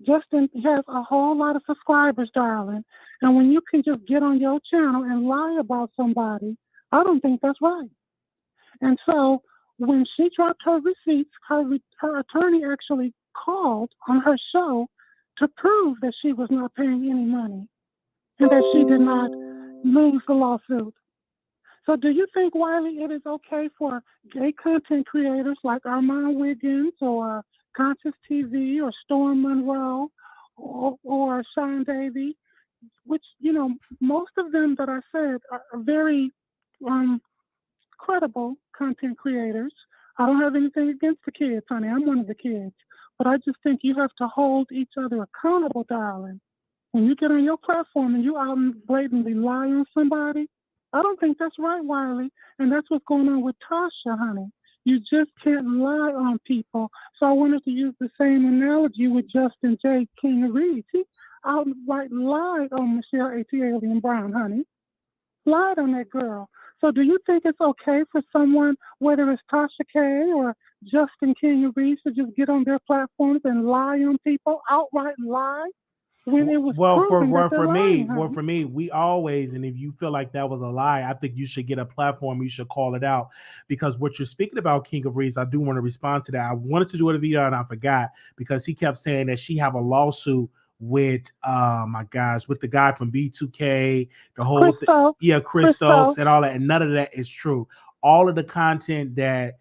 Justin has a whole lot of subscribers, darling, and when you can just get on your channel and lie about somebody, I don't think that's right. And so when she dropped her receipts, her attorney actually called on her show to prove that she was not paying any money and that she did not lose the lawsuit. So do you think, Wiley, it is okay for gay content creators like Armand Wiggins or Conscious TV or Storm Monroe or Sean Davey, which, you know, most of them that I said are very credible content creators. I don't have anything against the kids, honey. I'm one of the kids. But I just think you have to hold each other accountable, darling. When you get on your platform and you out and blatantly lie on somebody, I don't think that's right, Wiley. And that's what's going on with Tasha, honey. You just can't lie on people. So I wanted to use the same analogy with Justin J. King Reed. He outright lied on Michelle Atialian Brown, honey. Lied on that girl. So do you think it's okay for someone, whether it's Tasha K or Justin King Reed, to just get on their platforms and lie on people, outright lie? When it was for me, we always, and if you feel like that was a lie, I think you should get a platform. You should call it out, because what you're speaking about, King of Reeds, I do want to respond to that. I wanted to do a video and I forgot, because he kept saying that she have a lawsuit with with the guy from B2K, the whole Chris Stokes and all that, and none of that is true. All of the content that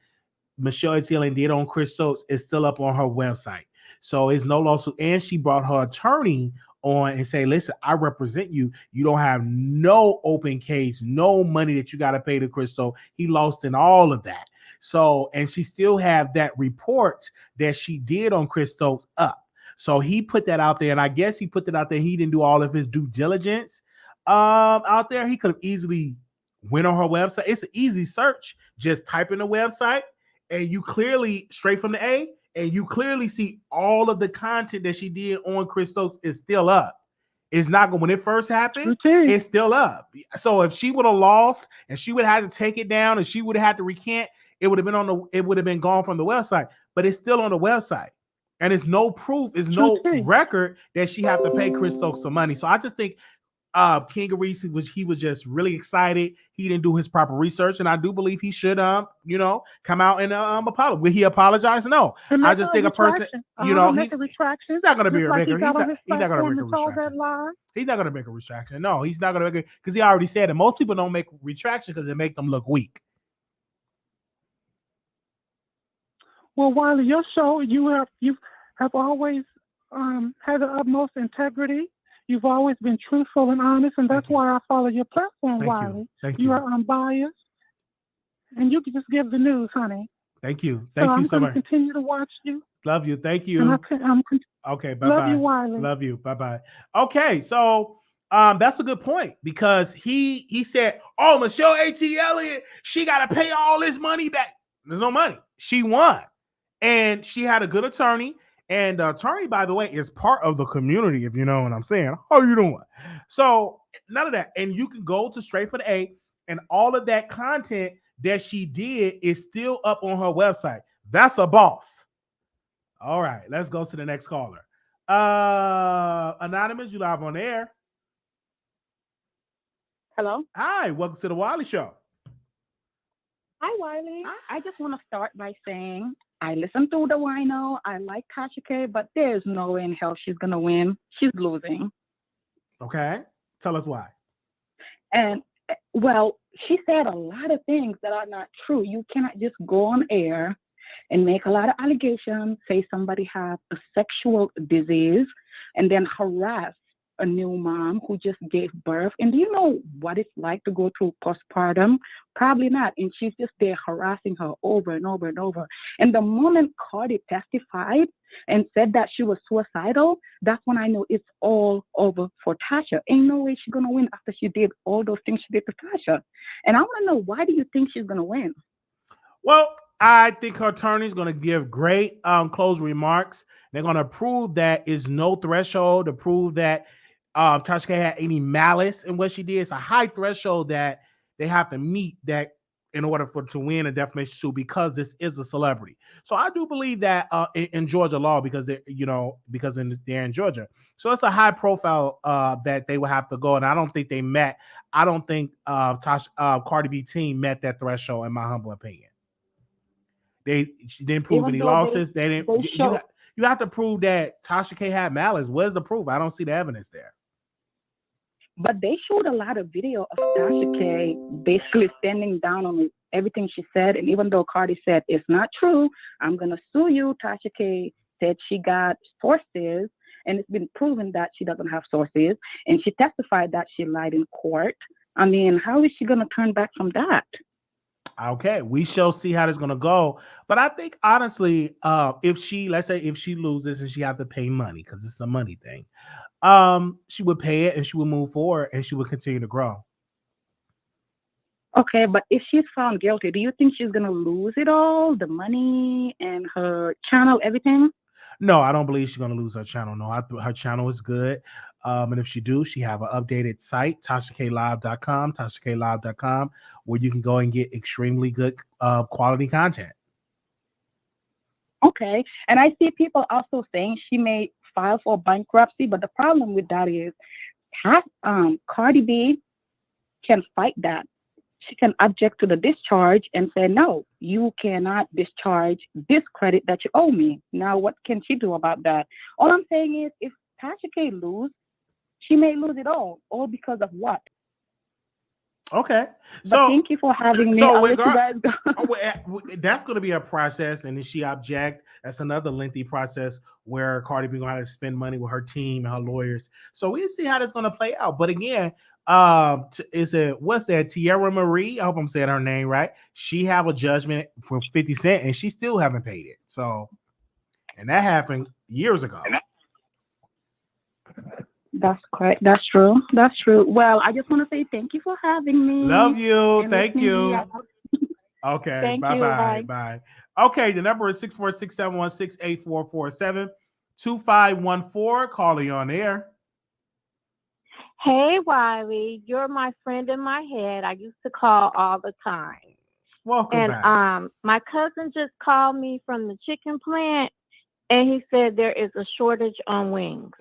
Michelle Atialian did on Chris Stokes is still up on her website. So it's no lawsuit. And she brought her attorney on and say, listen, I represent you. You don't have no open case, no money that you got to pay to Chris Stokes. He lost in all of that. So, and she still have that report that she did on Chris Stokes up. So he put that out there, and I guess he put that out there. He didn't do all of his due diligence out there. He could have easily went on her website. It's an easy search. Just type in the website, and you clearly, straight from the A, and you clearly see all of the content that she did on Chris Stokes is still up. It's not going, when it first happened, it's still up. So if she would have lost and she would have had to take it down and she would have had to recant, it would have been gone from the website, but it's still on the website. And it's no proof, it's no record that she had to pay Chris Stokes some money. So I just think King of Reese he was just really excited. He didn't do his proper research, and I do believe he should come out and apologize. Will he apologize? No. I just think a person, he's not going to be a maker. He's not going to make a retraction. He's not going to make a retraction. No, he's not going to make it, because he already said it. Most people don't make retraction because it make them look weak. Well, Wiley, your show, you have always had the utmost integrity. You've always been truthful and honest, and that's why I follow your platform, Wiley. Thank you. You are unbiased, and you can just give the news, honey. Thank you. Thank you so much. I'm going to continue to watch you. Love you. Thank you. Okay, bye-bye. Love you, Wiley. Love you. Bye-bye. Okay, so that's a good point, because he said, oh, Michelle Atialian, she got to pay all this money back. There's no money. She won. And she had a good attorney. And the attorney, by the way, is part of the community, if you know what I'm saying. How you doing? So none of that. And you can go to Straight for the A, and all of that content that she did is still up on her website. That's a boss. All right, let's go to the next caller. Anonymous, you live on the air. Hello. Hi, welcome to the Wiley Show. Hi, Wiley. I just want to start by saying I listened to the wino. I like Tasha K, but there's no way in hell she's going to win. She's losing. Okay. Tell us why. And, well, she said a lot of things that are not true. You cannot just go on air and make a lot of allegations, say somebody has a sexual disease, and then harass a new mom who just gave birth. And do you know what it's like to go through postpartum? Probably not. And she's just there harassing her over and over and over. And the moment Cardi testified and said that she was suicidal, that's when I know it's all over for Tasha. Ain't no way she's going to win after she did all those things she did to Tasha. And I want to know, why do you think she's going to win? Well, I think her attorney is going to give great closing remarks. They're going to prove that is no threshold to prove that Tasha K had any malice in what she did. It's a high threshold that they have to meet that in order to win a defamation suit, because this is a celebrity. So I do believe that in Georgia law, because they're in Georgia. So it's a high profile that they will have to go, and I don't think they met. I don't think Cardi B team met that threshold, in my humble opinion. She didn't prove any losses. They didn't. You have to prove that Tasha K had malice. Where's the proof? I don't see the evidence there. But they showed a lot of video of Tasha K basically standing down on everything she said. And even though Cardi said it's not true, I'm going to sue you, Tasha K said she got sources, and it's been proven that she doesn't have sources. And she testified that she lied in court. I mean, how is she going to turn back from that? Okay, we shall see how this is going to go. But I think, honestly, if she loses and she has to pay money, because it's a money thing, she would pay it and she would move forward and she would continue to grow. Okay, but if she's found guilty, do you think she's going to lose it all, the money and her channel, everything? No, I don't believe she's going to lose her channel. No, her channel is good. And if she have an updated site, TashaKLive.com, where you can go and get extremely good quality content. Okay. And I see people also saying she may file for bankruptcy, but the problem with that is Cardi B can fight that. She can object to the discharge and say, no, you cannot discharge this credit that you owe me. Now, what can she do about that? All I'm saying is, if Tasha K lose, she may lose it all because of what? Okay. But thank you for having me. So I'll let you guys go. That's going to be a process, and if she object, that's another lengthy process where Cardi B going to have to spend money with her team and her lawyers. So we'll see how that's going to play out. But again, what's that? Tierra Marie? I hope I'm saying her name right. She have a judgment for 50 Cent, and she still haven't paid it. So, and that happened years ago. That's correct. That's true. That's true. Well, I just want to say thank you for having me. Love you. Thank you. Okay. Bye. Bye. Okay. The number is 646-716-8447. 2514. Calling on air. Hey, Wiley, you're my friend in my head. I used to call all the time. Welcome back. My cousin just called me from the chicken plant, and he said there is a shortage on wings.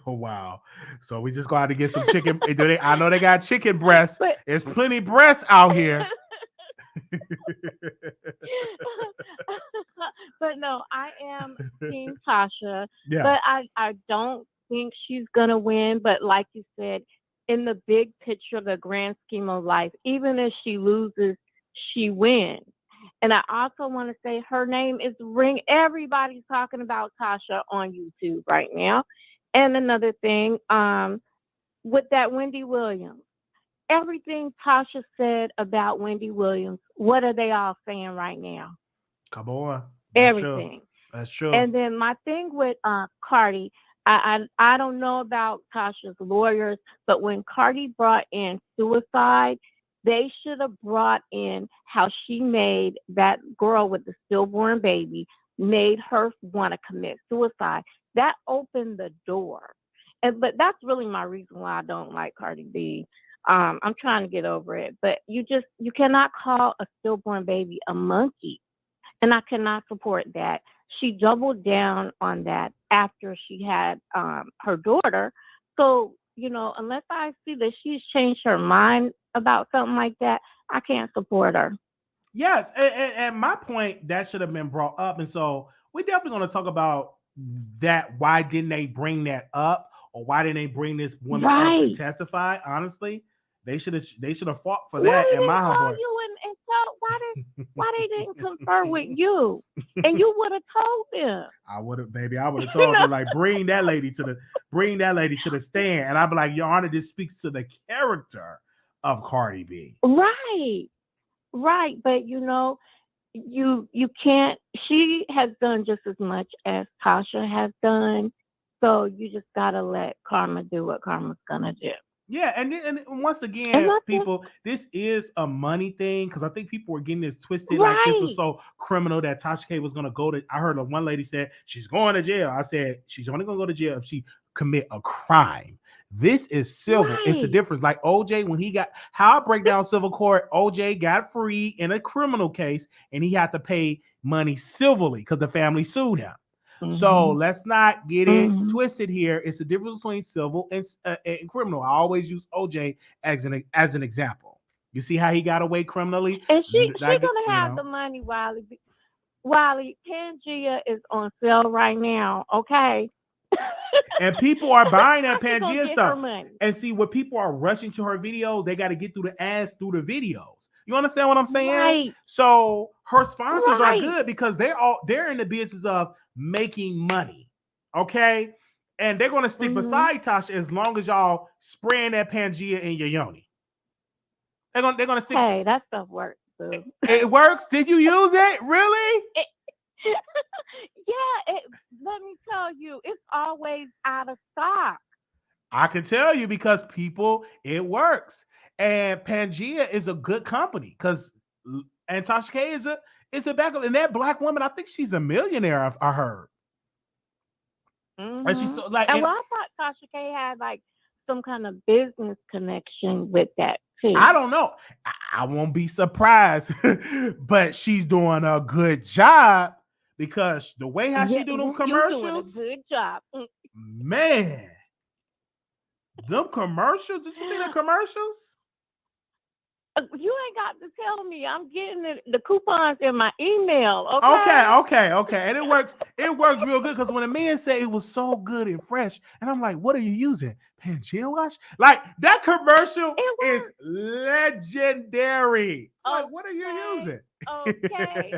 Oh, wow. So we just got to get some chicken. I know they got chicken breasts. There's plenty breasts out here. But no, I am Team Tasha. Yes. But I don't think she's going to win. But like you said, in the big picture, the grand scheme of life, even if she loses, she wins. And I also want to say her name is ring. Everybody's talking about Tasha on YouTube right now. And another thing, with that Wendy Williams, everything Tasha said about Wendy Williams, what are they all saying right now? Come on. Everything. That's true. And then my thing with Cardi, I don't know about Tasha's lawyers, but when Cardi brought in suicide, they should have brought in how she made that girl with the stillborn baby, made her want to commit suicide. That opened the door. But that's really my reason why I don't like Cardi B. I'm trying to get over it. But you cannot call a stillborn baby a monkey. And I cannot support that. She doubled down on that after she had her daughter. So, unless I see that she's changed her mind about something like that, I can't support her. Yes, and my point that should have been brought up, and so we're definitely going to talk about that. Why didn't they bring that up, or why didn't they bring this woman up to testify? Honestly, they should have fought for that. Why And my didn't call humble, you and tell why they didn't confer with you, and you would have told them. I would have told them, like, bring that lady to the stand, and I'd be like, Your Honor, this speaks to the character of Cardi B. Right, but you can't. She has done just as much as Tasha has done, so you just gotta let karma do what karma's gonna do. Yeah, and once again, people, this is a money thing, because I think people were getting this twisted, like this was so criminal that Tasha K was gonna go to. I heard one lady said she's going to jail. I said she's only gonna go to jail if she commit a crime. This is civil. It's a difference. Like OJ, when he got, how I break down civil court, OJ got free in a criminal case, and he had to pay money civilly because the family sued him. So let's not get it twisted here. It's the difference between civil and criminal. I always use OJ as an example. You see how he got away criminally? And she's gonna have the money, Wiley. Wiley, Pangea is on sale right now, okay? And people are buying that Pangea stuff. And see, when people are rushing to her videos, they got to get through the ads through the videos. You understand what I'm saying? Right. So her sponsors are good because they're in the business of making money. Okay. And they're gonna stick beside Tasha as long as y'all spraying that Pangea in your yoni. They're gonna stick. Hey, that stuff works, dude. It works. Did you use it? Really? Yeah, let me tell you, it's always out of stock. I can tell you because it works. And Pangea is a good company and Tasha K is a backup. And that black woman, I think she's a millionaire, I heard. And she's so, like, and I thought Tasha K had like some kind of business connection with that too. I don't know. I won't be surprised, but she's doing a good job. Because the way how she do them commercials, you're doing a good job. Man. Them commercials, did you see the commercials? You ain't got to tell me. I'm getting the coupons in my email. Okay. And it works real good because when a man said it was so good and fresh, and I'm like, what are you using? Pangea wash? Like, that commercial is legendary. Like, what are you using? Okay.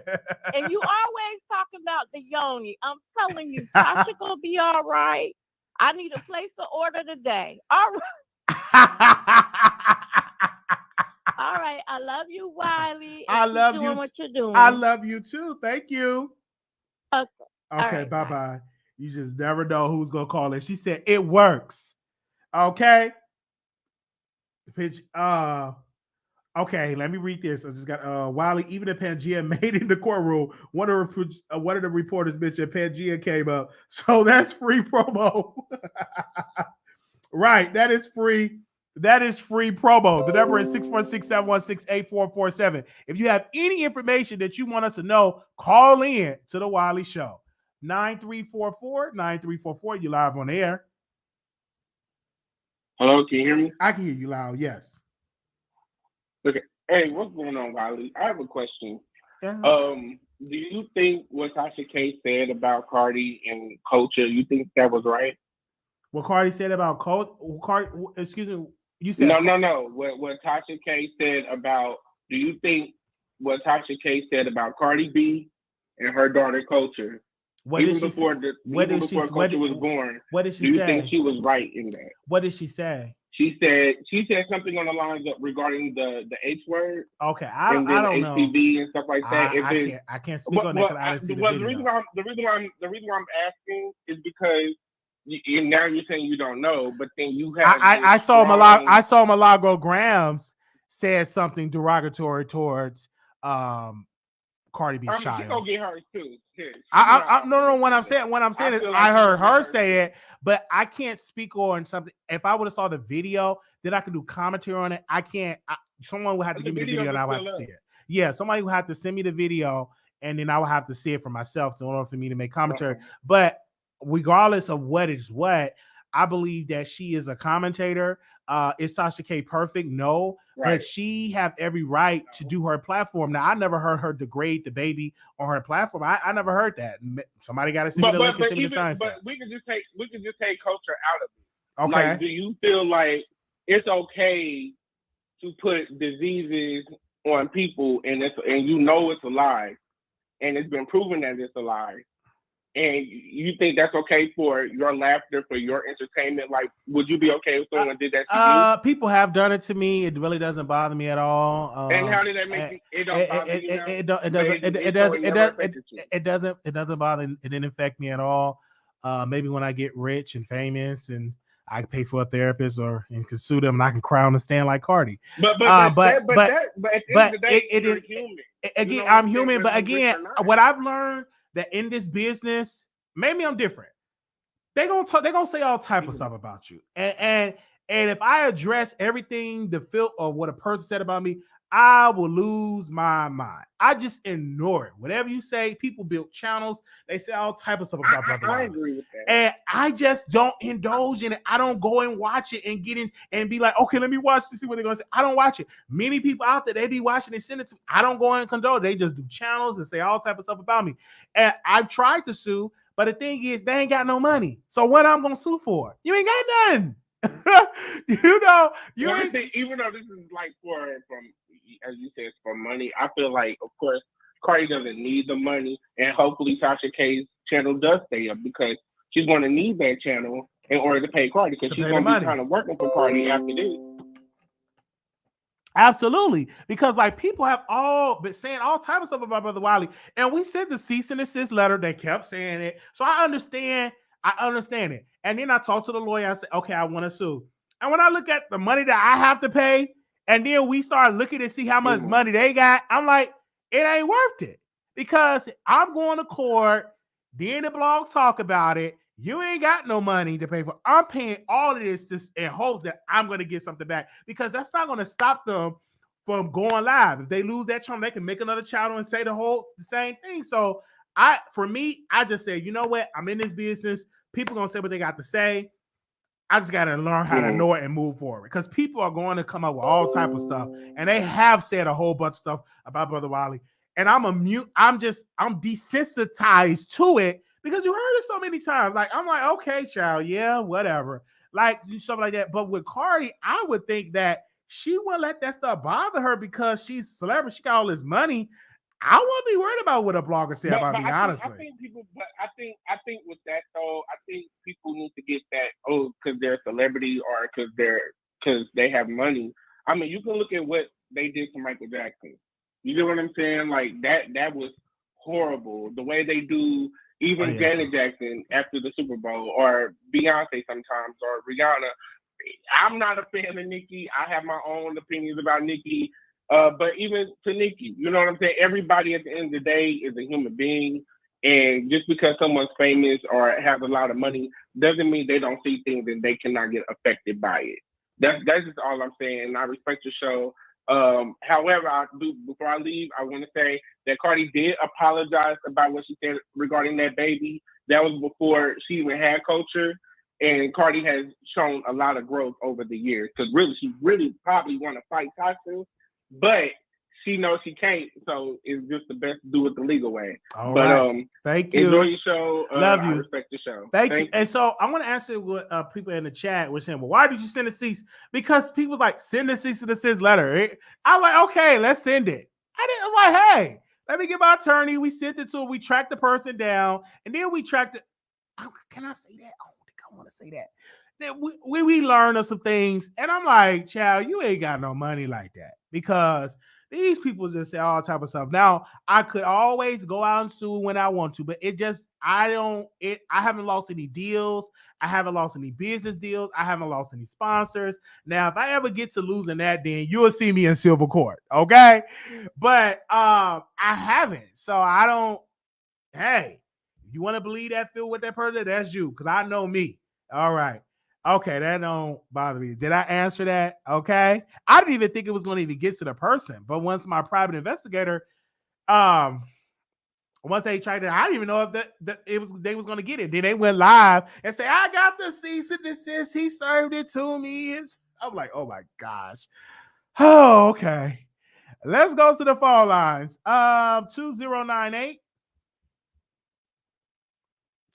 And you always talk about the yoni. I'm telling you, Tasha gonna be all right. I need to place the order today. All right. All right. I love you, Wiley. I love you. What you're doing. I love you too. Thank you. Okay. Okay. Bye bye. You just never know who's gonna call it. She said it works. Okay. Okay, let me read this. I just got Wiley. Even if Pangea made it in the courtroom, one of the reporters mentioned Pangea came up, so that's free promo. Right, that is free. That is free promo. The number is 646-716-8447. If you have any information that you want us to know, call in to the Wiley Show. 9344-9344. You live on the air. Hello, can you hear me? I can hear you loud. Yes. Okay. Hey, what's going on, Wiley? I have a question. Yeah. Do you think what Tasha K said about Cardi and culture, you think that was right? What Cardi said about Cardi, excuse me, you said no. What Tasha K said about, do you think what Tasha K said about Cardi B and her daughter Culture, before Culture was born, what did she do you say? think she was right in that? What did she say? She said something on the lines of regarding the H word. Okay, I don't know. HPV and stuff like that. I can't speak on that because I didn't see the video. The reason why I'm asking is because now you're saying you don't know, but then you have. I saw Milagro Grams said something derogatory towards Cardi B's child. She's gonna get hers too. No. What I'm saying is I heard her say it, but I can't speak on something. If I would have saw the video, then I could do commentary on it. I can't. Someone would have to give me the video, and I would have to see it. Yeah, somebody would have to send me the video, and then I would have to see it for myself in order for me to make commentary. Right. But regardless of what is what, I believe that she is a commentator. is Tasha K perfect? No, but she have every right to do her platform. Now, I never heard her degrade the baby on her platform. I never heard that. Somebody got to send me the link and send me the timestamp. But we can just take culture out of it. Okay. Like, do you feel like it's okay to put diseases on people, and you know it's a lie, and it's been proven that it's a lie, and you think that's okay for your laughter, for your entertainment? Like, would you be okay if someone did that to you? People have done it to me. It really doesn't bother me at all. And how did that make you? It don't bother you now? It doesn't bother. It didn't affect me at all. Maybe when I get rich and famous and I can pay for a therapist and can sue them and I can cry on the stand like Cardi. But at the end of the day, you're human. Again, you know, I'm human, but again, what I've learned that in this business, maybe I'm different. They're gonna say all type of stuff about you. And if I address everything the filth of what a person said about me, I will lose my mind. I just ignore it. Whatever you say, people build channels. They say all type of stuff about Brother Wiley. I agree with that. And I just don't indulge in it. I don't go and watch it and get in and be like, okay, let me watch to see what they're going to say. I don't watch it. Many people out there, they be watching and send it to me. I don't go and condone. They just do channels and say all type of stuff about me. And I've tried to sue, but the thing is, they ain't got no money. So what I'm going to sue for? You ain't got nothing. Even though this is like from as you said, for money, I feel like, of course, Cardi doesn't need the money, and hopefully Tasha K's channel does stay up because she's going to need that channel in order to pay Cardi because she's going to be kind of working for Cardi after this. Absolutely, because like people have all been saying all types of stuff about Brother Wiley, and we sent the cease and desist letter. They kept saying it, so I understand it. And then I talked to the lawyer. I said, okay, I want to sue. And when I look at the money that I have to pay, and then we start looking to see how much money they got, I'm like, it ain't worth it because I'm going to court. Then the blogs talk about it. You ain't got no money to pay for. I'm paying all of this just in hopes that I'm going to get something back because that's not going to stop them from going live. If they lose that channel, they can make another channel and say the same thing. So for me, I just say, you know what? I'm in this business. People going to say what they got to say. I just got to learn how to know it and move forward because people are going to come up with all type of stuff. And they have said a whole bunch of stuff about Brother Wiley. And I'm desensitized to it because you heard it so many times. Like, I'm like, okay, child, yeah, whatever. Like, stuff like that. But with Cardi, I would think that she wouldn't let that stuff bother her because she's a celebrity. She got all this money. I won't be worried about what a blogger said about me, honestly. I think with that though, I think people need to get that because they're a celebrity or because they have money. I mean, you can look at what they did to Michael Jackson. You know what I'm saying? Like that was horrible. The way they do even Janet Jackson after the Super Bowl or Beyonce sometimes or Rihanna. I'm not a fan of Nicki. I have my own opinions about Nicki. But even to Nicki, you know what I'm saying? Everybody at the end of the day is a human being. And just because someone's famous or has a lot of money doesn't mean they don't see things and they cannot get affected by it. That's just all I'm saying. And I respect the show. However, before I leave, I want to say that Cardi did apologize about what she said regarding that baby. That was before she even had culture. And Cardi has shown a lot of growth over the years because she really probably want to fight Tasha. But she knows she can't, so it's just the best to do it the legal way. All right. Thank you. Enjoy your show. Love you. I respect the show. Thank you. And so I want to answer what people in the chat were saying. Well, why did you send a cease? Because people like send a cease and desist letter. I'm like, okay, let's send it. I'm like, hey, let me get my attorney. We sent it to her. We tracked the person down, and then we tracked it. Can I say that? I don't think I want to say that. We learned of some things, and I'm like, child, you ain't got no money like that because these people just say all type of stuff. Now, I could always go out and sue when I want to, but I haven't lost any deals. I haven't lost any business deals. I haven't lost any sponsors. Now, if I ever get to losing that, then you'll see me in civil court, okay? But I haven't, so I don't. Hey, if you want to believe that, feel with that person, that's you, because I know me. All right. Okay, that don't bother me. Did I answer that? Okay. I didn't even think it was going to even get to the person. But once my private investigator, once they tried it, I didn't even know if they was going to get it. Then they went live and say, I got the cease and desist. He served it to me. I'm like, oh my gosh. Oh, okay. Let's go to the phone lines. 2098.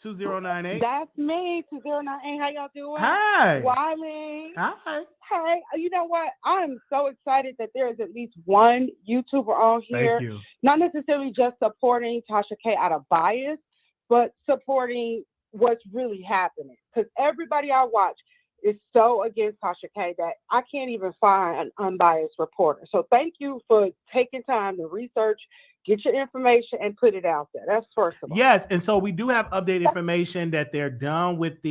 2098. That's me, 2098. How y'all doing? Hi. Wiley. Hi. Hey, you know what? I'm so excited that there is at least one YouTuber on here. Thank you. Not necessarily just supporting Tasha K out of bias, but supporting what's really happening. Because everybody I watch is so against Tasha K that I can't even find an unbiased reporter. So thank you for taking time to research, get your information, and put it out there. That's first of all. Yes, and so we do have updated information that they're done with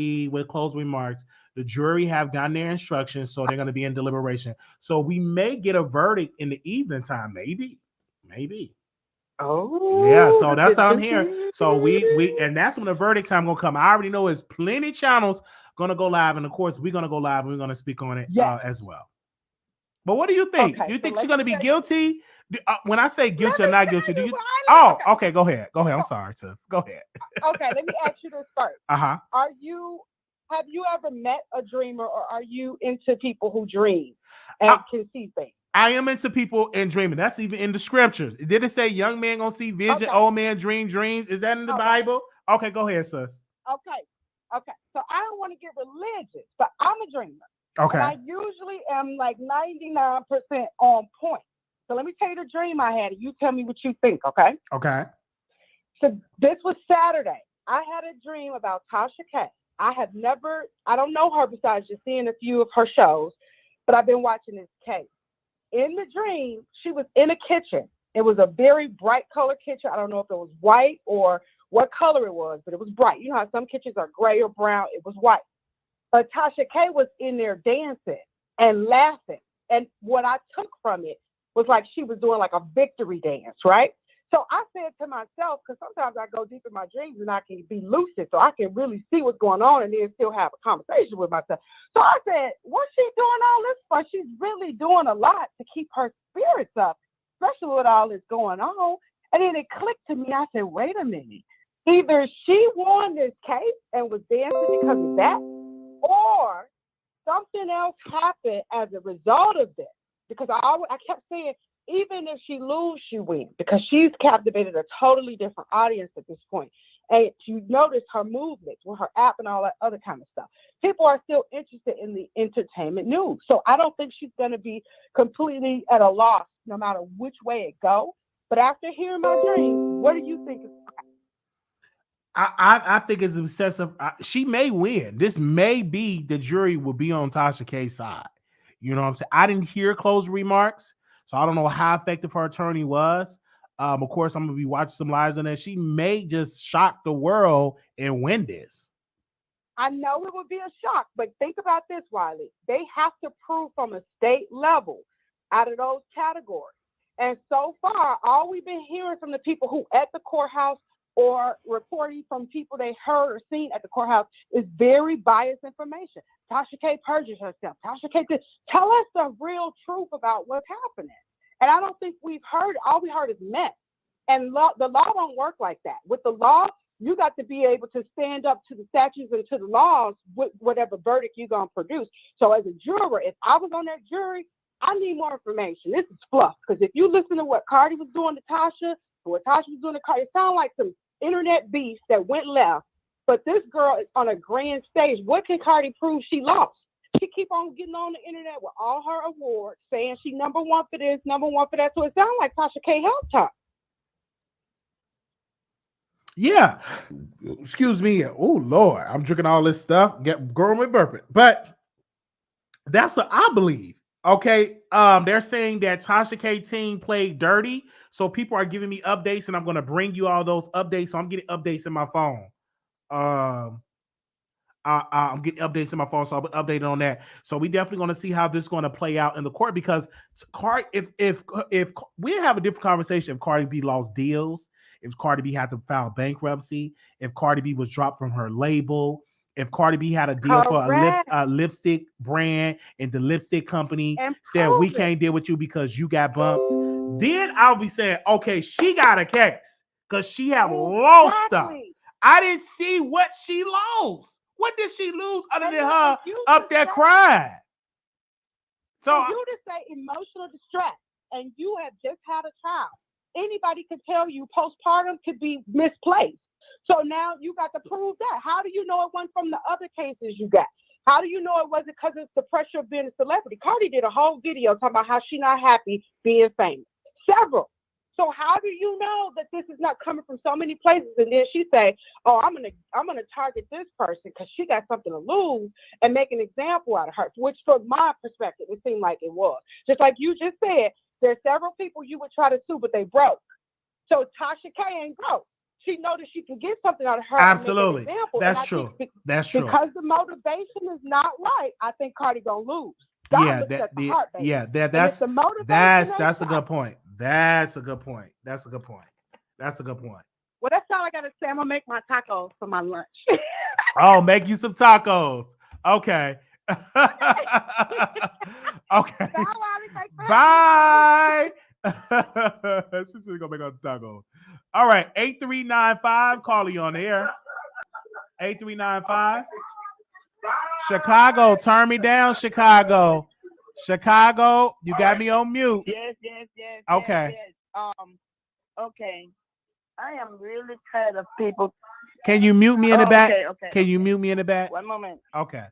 closing remarks. The jury have gotten their instructions, so they're going to be in deliberation. So we may get a verdict in the evening time, maybe. Oh, yeah. So that's what I'm hearing. So we and that's when the verdict time gonna come. I already know there's plenty channels gonna go live, and of course we're gonna go live and we're gonna speak on it as well. But what do you think? Okay, Do you think so she's gonna be guilty? When I say guilty or not guilty, do you? Okay. Okay. Go ahead. I'm sorry, sis. Go ahead. Okay, let me ask you this first. Uh-huh. Have you ever met a dreamer, or are you into people who dream and can see things? I am into people and dreaming. That's even in the scriptures. Did it say young man gonna see vision, old man dream dreams? Is that in the Bible? Okay, go ahead, sis. Okay. So I don't want to get religious, but I'm a dreamer. Okay. And I usually am like 99% on point. So let me tell you the dream I had, and you tell me what you think, okay? Okay. So this was Saturday. I had a dream about Tasha K. I don't know her besides just seeing a few of her shows, but I've been watching this case. In the dream, she was in a kitchen. It was a very bright color kitchen. I don't know if it was white or what color it was, but it was bright. You know how some kitchens are gray or brown? It was white. But Tasha K was in there dancing and laughing. And what I took from it was like she was doing like a victory dance, right? So I said to myself, because sometimes I go deep in my dreams and I can be lucid, so I can really see what's going on and then still have a conversation with myself. So I said, what's she doing all this for? She's really doing a lot to keep her spirits up, especially with all this going on. And then it clicked to me. I said, wait a minute. Either she won this case and was dancing because of that, or something else happened as a result of this. Because I kept saying, even if she loses, she wins, because she's captivated a totally different audience at this point. And you notice her movements with her app and all that other kind of stuff. People are still interested in the entertainment news. So I don't think she's going to be completely at a loss no matter which way it goes. But after hearing my dream, what do you think is I think it's excessive. She may win. This may be the jury will be on Tasha K's side. You know what I'm saying? I didn't hear closed remarks, so I don't know how effective her attorney was. Of course, I'm gonna be watching some lives on that. She may just shock the world and win this. I know it would be a shock, but think about this, Wiley. They have to prove from a state level out of those categories. And so far, all we've been hearing from the people who at the courthouse or reporting from people they heard or seen at the courthouse is very biased information. Tasha K perjures herself. Tasha K, tell us the real truth about what's happening. And I don't think we've heard, all we heard is mess. And the law don't work like that. With the law, you got to be able to stand up to the statutes and to the laws with whatever verdict you're going to produce. So as a juror, if I was on that jury, I need more information. This is fluff. Because if you listen to what Cardi was doing to Tasha, or what Tasha was doing to Cardi, it sounds like some internet beef that went left. But this girl is on a grand stage. What can Cardi prove she lost? She keep on getting on the internet with all her awards, saying she number one for this, number one for that. So it sounds like Tasha K helped her. Yeah. Excuse me. Oh, Lord. I'm drinking all this stuff. Growing with burping. But that's what I believe. Okay. They're saying that Tasha K team played dirty. So people are giving me updates, and I'm going to bring you all those updates. So I'm getting updates in my phone. I'm getting updates in my phone, so I'll be updated on that. So we definitely going to see how this is going to play out in the court, because if we have a different conversation if Cardi B lost deals, if Cardi B had to file bankruptcy, if Cardi B was dropped from her label, if Cardi B had a deal for a lipstick brand and the lipstick company said we can't deal with you because you got bumps, then I'll be saying, okay, she got a case because she have lost stuff. I didn't see what she lost. What did she lose other than her up there crying? So for you to say emotional distress, and you have just had a child, anybody could tell you postpartum could be misplaced. So now you got to prove that. How do you know it wasn't from the other cases you got? How do you know it wasn't because it's the pressure of being a celebrity? Cardi did a whole video talking about how she's not happy being famous. Several. So how do you know that this is not coming from so many places? And then she say, "Oh, I'm gonna target this person because she got something to lose," and make an example out of her. Which, from my perspective, it seemed like it was. Just like you just said, there's several people you would try to sue, but they broke. So Tasha K ain't broke. She know that she can get something out of her. absolutely, and make an example. that's true. That's true. Because the motivation is not right, I think Cardi gonna lose. Yeah, looks that at the heart, baby. yeah, And that's if the motivation that's a ain't good right- point. That's a good point. That's a good point. That's a good point. Well, that's all I gotta say. I'm gonna make my tacos for my lunch. Oh, make you some tacos. Okay. Okay. Bye, Wiley. Thanks for Bye. She's gonna make us tacos. All right, 8395. Carly on the air. 8395. Chicago, turn me down, Chicago. Chicago, you got me on mute. Yes. Okay. Yes. Okay. I am really tired of people. Can you mute me in the back? Okay. Can you mute me in the back? One moment. Okay.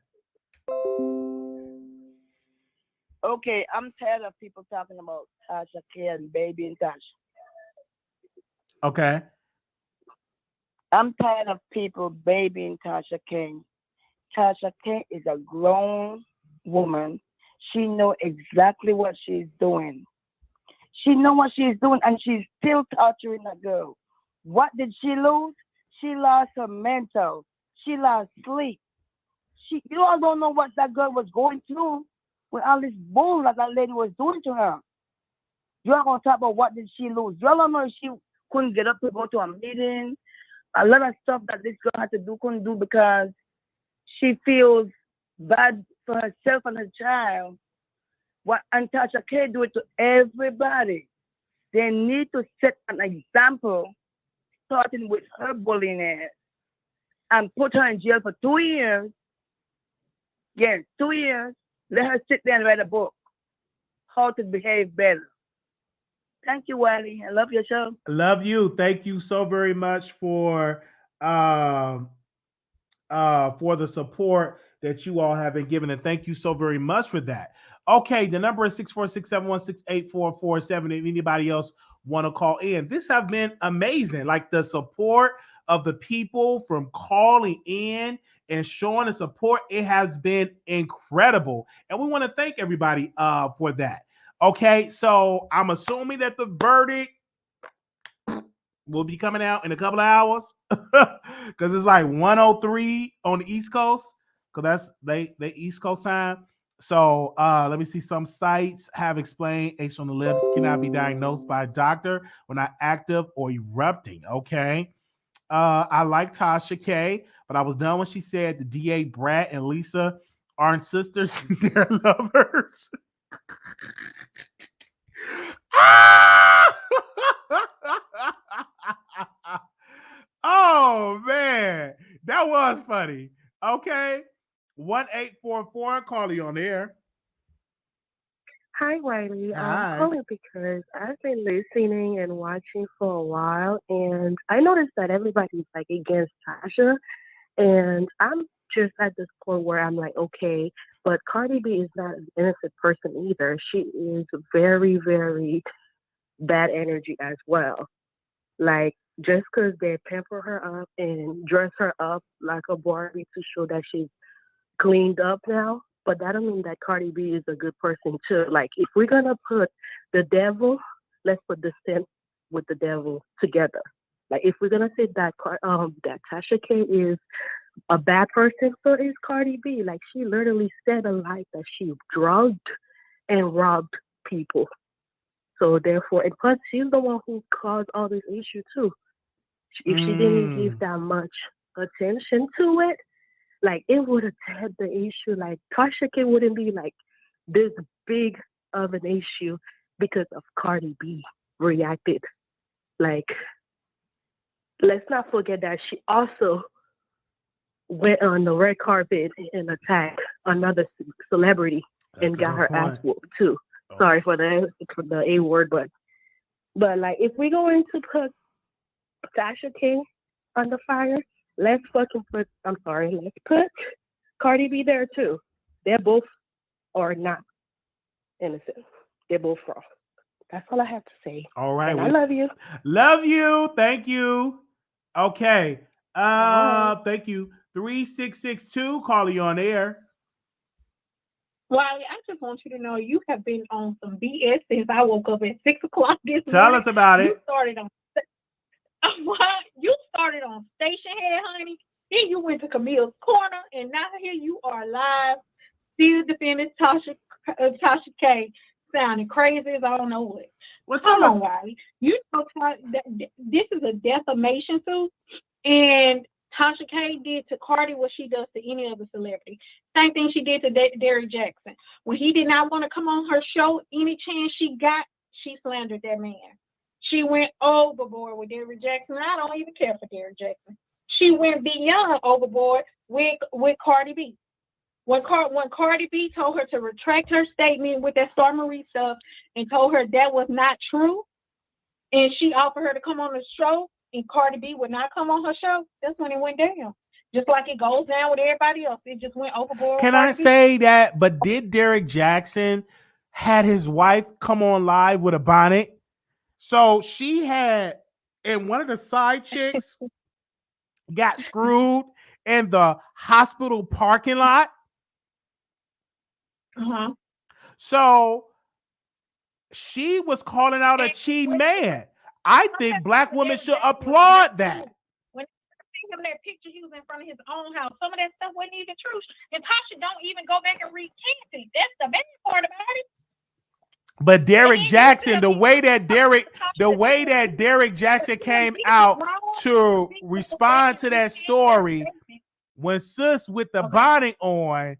Okay, I'm tired of people talking about Tasha K and Baby and Tasha. Okay. I'm tired of people babying Tasha K. Tasha K is a grown woman. She knows exactly what she's doing. She knows what she's doing, and she's still torturing a girl. What did she lose? She lost her mental. She lost sleep. You all don't know what that girl was going through with all this bull that lady was doing to her. You all gonna talk about what did she lose? You all don't know if she couldn't get up to go to a meeting. A lot of stuff that this girl had to do couldn't do because she feels bad for herself and her child. What and Tasha K do it to everybody. They need to set an example, starting with her bullying ass, and put her in jail for 2 years. Yes, 2 years. Let her sit there and write a book, How to Behave Better. Thank you, Wiley. I love your show. Love you. Thank you so very much for the support that you all have been given, and thank you so very much for that. Okay, the number is 646-716-8447. If anybody else want to call in, this have been amazing. Like the support of the people from calling in and showing the support, it has been incredible, and we want to thank everybody for that. Okay, so I'm assuming that the verdict will be coming out in a couple of hours because it's like 1:03 on the East Coast because that's they East Coast time. So let me see. Some sites have explained H on the lips cannot be diagnosed by a doctor when not active or erupting. Okay. I like Tasha K, but I was done when she said the DA Brad and Lisa aren't sisters, they're lovers. Oh man, that was funny. Okay. 1844, Carly on the air. Hi, Wiley. Hi. I'm calling because I've been listening and watching for a while, and I noticed that everybody's like against Tasha, and I'm just at this point where I'm like, okay, but Cardi B is not an innocent person either. She is very, very bad energy as well. Like, just because they pamper her up and dress her up like a Barbie to show that she's cleaned up now, but that don't mean that Cardi B is a good person too. Like, if we're gonna put the devil, let's put the sin with the devil together. Like, if we're gonna say that that Tasha K is a bad person, so is Cardi B. Like, she literally said a lie that she drugged and robbed people. So therefore, and plus she's the one who caused all this issue too. If she didn't give that much attention to it, like, it would have had the issue. Like, Tasha K wouldn't be like this big of an issue because of Cardi B reacted. Like, let's not forget that she also went on the red carpet and attacked another celebrity. and got her ass whooped too. Oh. Sorry for the A word, but like if we're going to put Tasha K on the fire, let's put Cardi B there too. They're both are not innocent. They're both wrong. That's all I have to say. All right. I love you. Love you. Thank you. Okay. Thank you. 3662, call you on air. Wiley, I just want you to know you have been on some BS since I woke up at 6 o'clock this morning. Tell us about it. You started on Station Head, honey. Then you went to Camille's Corner, and now here you are live, still defending Tasha K, sounding crazy as I don't know what. Well, come on, Wiley. You know this is a defamation suit, and Tasha K did to Cardi what she does to any other celebrity. Same thing she did to Derrick Jackson. When he did not want to come on her show, any chance she got, she slandered that man. She went overboard with Derrick Jackson. I don't even care for Derrick Jackson. She went beyond overboard with Cardi B. When Cardi B told her to retract her statement with that Star Marie stuff and told her that was not true, and she offered her to come on the show, and Cardi B would not come on her show, that's when it went down. Just like it goes down with everybody else. It just went overboard. Can I say that? But did Derrick Jackson had his wife come on live with a bonnet? So she had, and one of the side chicks got screwed in the hospital parking lot. Uh-huh. So she was calling out a cheating man. I think black women should applaud that. When I think of that picture, he was in front of his own house. Some of that stuff wasn't even true. And Tasha don't even go back and recant it. That's the bad part about it. But Derrick Jackson, the way that Derrick Jackson came out to respond to that story, when sis with the bonnet on,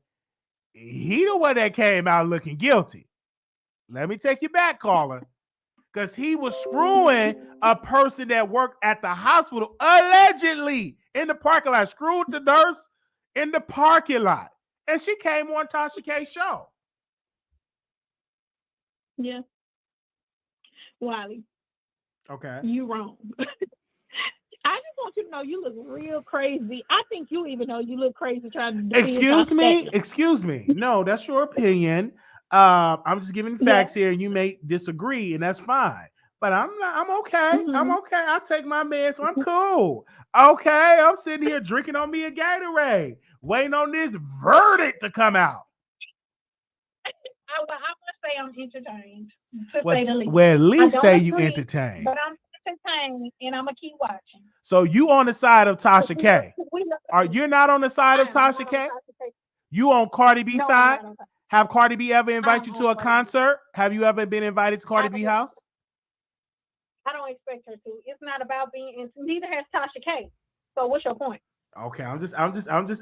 he the one that came out looking guilty. Let me take you back, caller. Because he was screwing a person that worked at the hospital, allegedly, in the parking lot. Screwed the nurse in the parking lot. And she came on Tasha K's show. Yeah. Wiley. Okay. You wrong. I just want you to know you look real crazy. I think you even know you look crazy trying to Excuse me. No, that's your opinion. I'm just giving facts here, and you may disagree, and that's fine. But I'm okay. Mm-hmm. I'm okay. I take my meds, so I'm cool. Okay, I'm sitting here drinking on me a Gatorade, waiting on this verdict to come out. I must say I'm entertained. Well, at least say you entertained. But I'm entertained, and I'm gonna keep watching. So you on the side of Tasha K? Are you not on the side of Tasha K? You on Cardi B side? Have Cardi B ever invited you to a concert? Have you ever been invited to Cardi B house? I don't expect her to. It's not about being, and neither has Tasha K. So what's your point? Okay, I'm just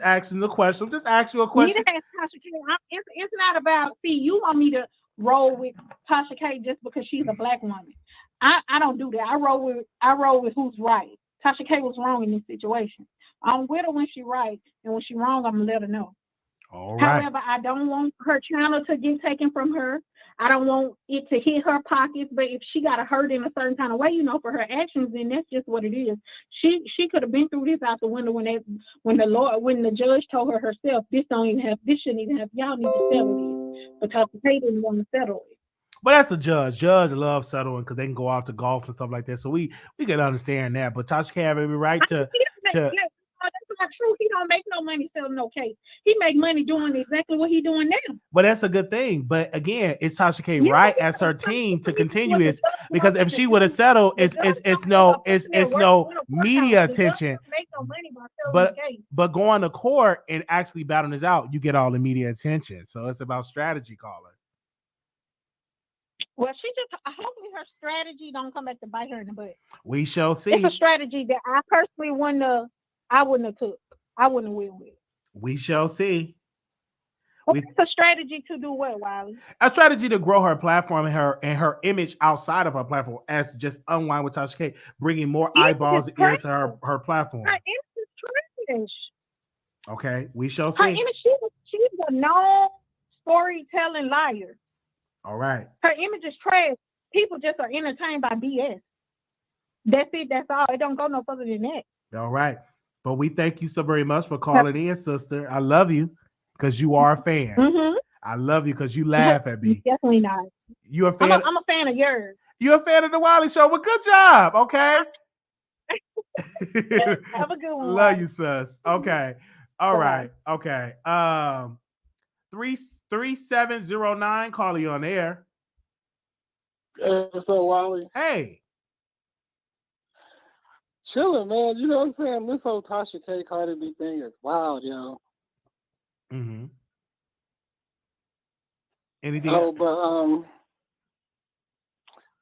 asking the question. I'm just asking you a question. Neither has Tasha K. It's not about. See, you want me to roll with Tasha K just because she's a black woman. I don't do that. I roll with who's right. Tasha K was wrong in this situation. I'm with her when she's right, and when she's wrong, I'm gonna let her know. All right. However, I don't want her channel to get taken from her. I don't want it to hit her pockets. But if she got hurt in a certain kind of way, for her actions, then that's just what it is. She could have been through this out the window when the judge told her herself, this shouldn't even have. Y'all need to settle this. But Tasha K didn't want to settle it. But that's a judge. Judge loves settling because they can go out to golf and stuff like that. So we can understand that. But Tasha K have every right to. That's not true. He don't make no money selling no case. He make money doing exactly what he's doing now. But that's a good thing. But again, it's Tasha K right as her team to continue this, because if she would have settled, it's no media attention. But going to court and actually battling this out, you get all the media attention. So it's about strategy, caller. Well, hopefully her strategy don't come back to bite her in the butt. We shall see. It's a strategy that I personally wouldn't have took. I wouldn't have went with. We shall see. It's a strategy to do what, Wiley? A strategy to grow her platform and her image outside of her platform, as just unwind with Tasha K, bringing more eyeballs and ears to her platform. Her image is trash. Okay, we shall see. Her image, she's a known storytelling liar. All right. Her image is trash. People just are entertained by BS. That's it. That's all. It don't go no further than that. All right. But we thank you so very much for calling in, sister. I love you because you are a fan. Mm-hmm. I love you because you laugh at me. Definitely not. You a fan? I'm a fan of yours. You're a fan of the Wiley Show. Well, good job. Okay. Have a good one. Love you, sis. Okay. All right. Okay. 3709, call you on air. So Wiley. Hey. Chilling, man. You know what I'm saying? This whole Tasha K, Cardi B thing is wild, yo. Mm-hmm. Anything? Oh, but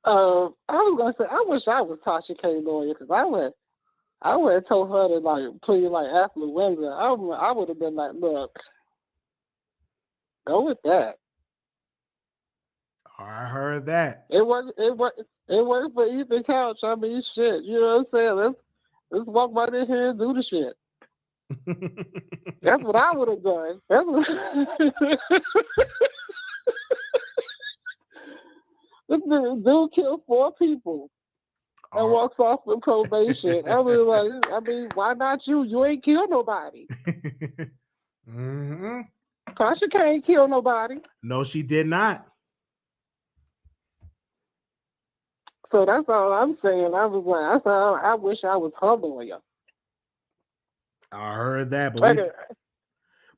I was gonna say I wish I was Tasha K lawyer because I would have told her to like plead like affluenza. I would have been like, look, go with that. I heard that. It worked for Ethan Couch. I mean, shit. You know what I'm saying? Let's walk right in here and do the shit. That's what I would have done. This dude killed 4 people and walks off with probation. I mean, why not you? You ain't killed nobody. Mm-hmm. Tasha K ain't killed nobody. No, she did not. So that's all I'm saying. I wish I was her lawyer. I heard that, but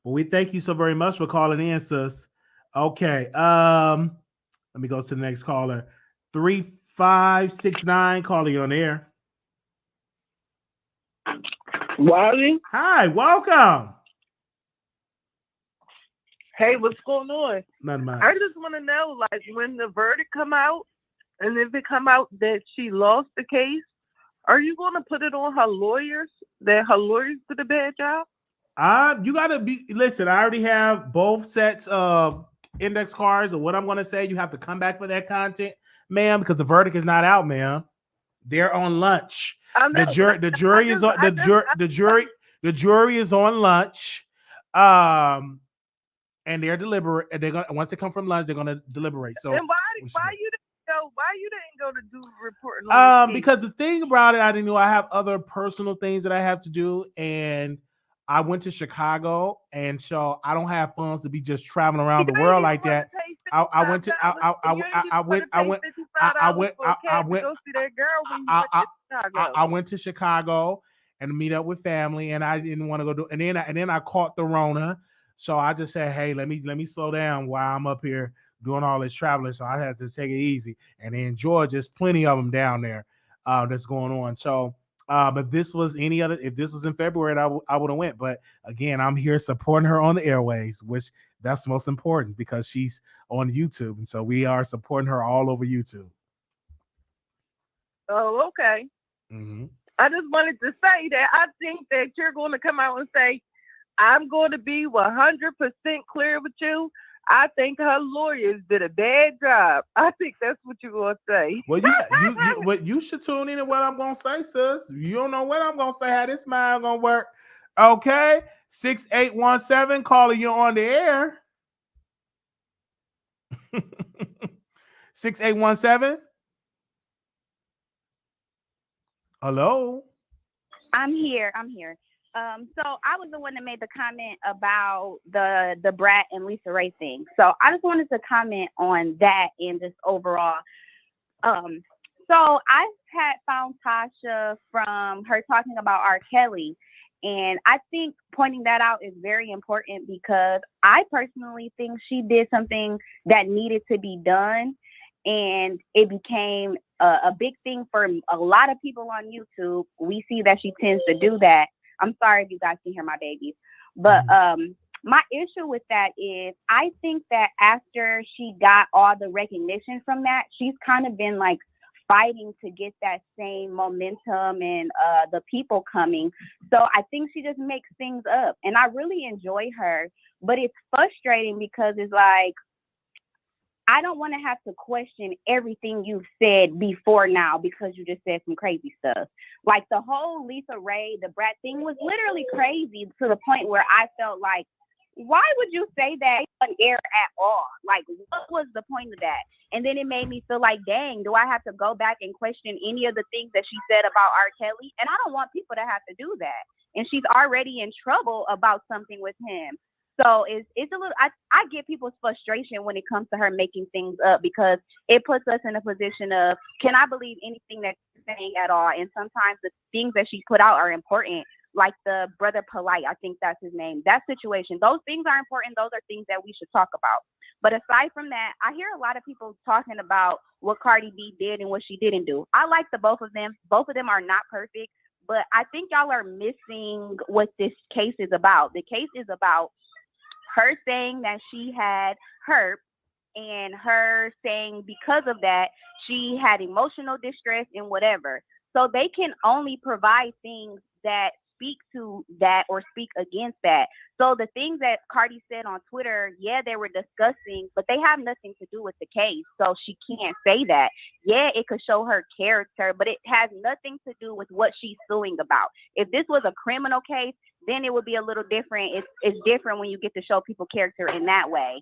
we thank you so very much for calling in, sis. Okay. Let me go to the next caller. 3569, calling you on air. Wiley? Hi, welcome. Hey, what's going on? Nothing much. I just want to know, like, when the verdict come out, and if it come out that she lost the case, are you going to put it on her lawyers, that her lawyers did a bad job? You got to listen, I already have both sets of index cards of what I'm going to say. You have to come back for that content, ma'am, because the verdict is not out, ma'am. They're on lunch. The jury is on lunch. And they're deliberate. And they're gonna, once they come from lunch, they're gonna deliberate. So and why you didn't go to do reporting? Because the thing about it, I didn't know I have other personal things that I have to do, and I went to Chicago, and so I don't have funds to be just traveling around the world like that. I went to Chicago and meet up with family, and I didn't want to go do. And then I caught the Rona. So I just said, hey, let me slow down while I'm up here doing all this traveling. So I had to take it easy. And in Georgia, there's plenty of them down there that's going on. So, but this was if this was in February, I would have went. But again, I'm here supporting her on the airways, which that's most important because she's on YouTube. And so we are supporting her all over YouTube. Oh, okay. Mm-hmm. I just wanted to say that I think that you're going to come out and say, I'm going to be 100% clear with you. I think her lawyers did a bad job. I think that's what you're going to say. Well, you should tune in to what I'm going to say, sis. You don't know what I'm going to say, how this mind going to work. Okay. 6817, calling you on the air. 6817. Hello. I'm here. So I was the one that made the comment about the Brat and Lisa Ray thing. So I just wanted to comment on that and just overall. So I had found Tasha from her talking about R. Kelly. And I think pointing that out is very important because I personally think she did something that needed to be done. And it became a big thing for a lot of people on YouTube. We see that she tends to do that. I'm sorry if you guys can hear my babies. But my issue with that is I think that after she got all the recognition from that, she's kind of been like fighting to get that same momentum and the people coming. So I think she just makes things up. And I really enjoy her. But it's frustrating because it's like, I don't want to have to question everything you've said before now because you just said some crazy stuff. Like the whole Lisa Ray, the Brat thing was literally crazy to the point where I felt like why would you say that on air at all? Like, what was the point of that? And then it made me feel like, dang, do I have to go back and question any of the things that she said about R. Kelly? And I don't want people to have to do that. And she's already in trouble about something with him. So it's a little, I get people's frustration when it comes to her making things up, because it puts us in a position of, can I believe anything that she's saying at all? And sometimes the things that she put out are important, like the brother Polite, I think that's his name, that situation. Those things are important. Those are things that we should talk about. But aside from that, I hear a lot of people talking about what Cardi B did and what she didn't do. I like the both of them. Both of them are not perfect, but I think y'all are missing what this case is about. The case is about her saying that she had herpes, and her saying because of that she had emotional distress and whatever. So they can only provide things that speak to that or speak against that. So the things that Cardi said on Twitter, yeah, they were disgusting, but they have nothing to do with the case. So she can't say that. Yeah, it could show her character, but it has nothing to do with what she's suing about. If this was a criminal case, then it would be a little different. It's different when you get to show people character in that way.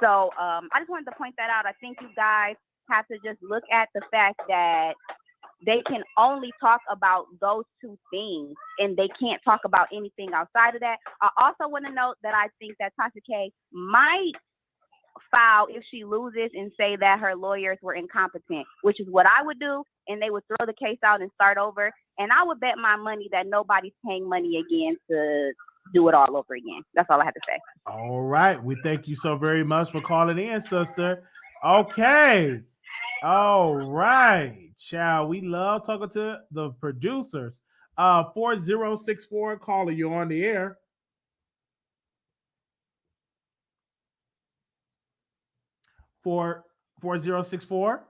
So I just wanted to point that out. I think you guys have to just look at the fact that they can only talk about those two things, and they can't talk about anything outside of that. I also want to note that I think that Tasha K might file if she loses and say that her lawyers were incompetent, which is what I would do, and they would throw the case out and start over. And I would bet my money that nobody's paying money again to do it all over again. That's all I have to say. All right. We thank you so very much for calling in, sister. Okay. All right, child. We love talking to the producers. 4064 caller, you're on the air. 4064.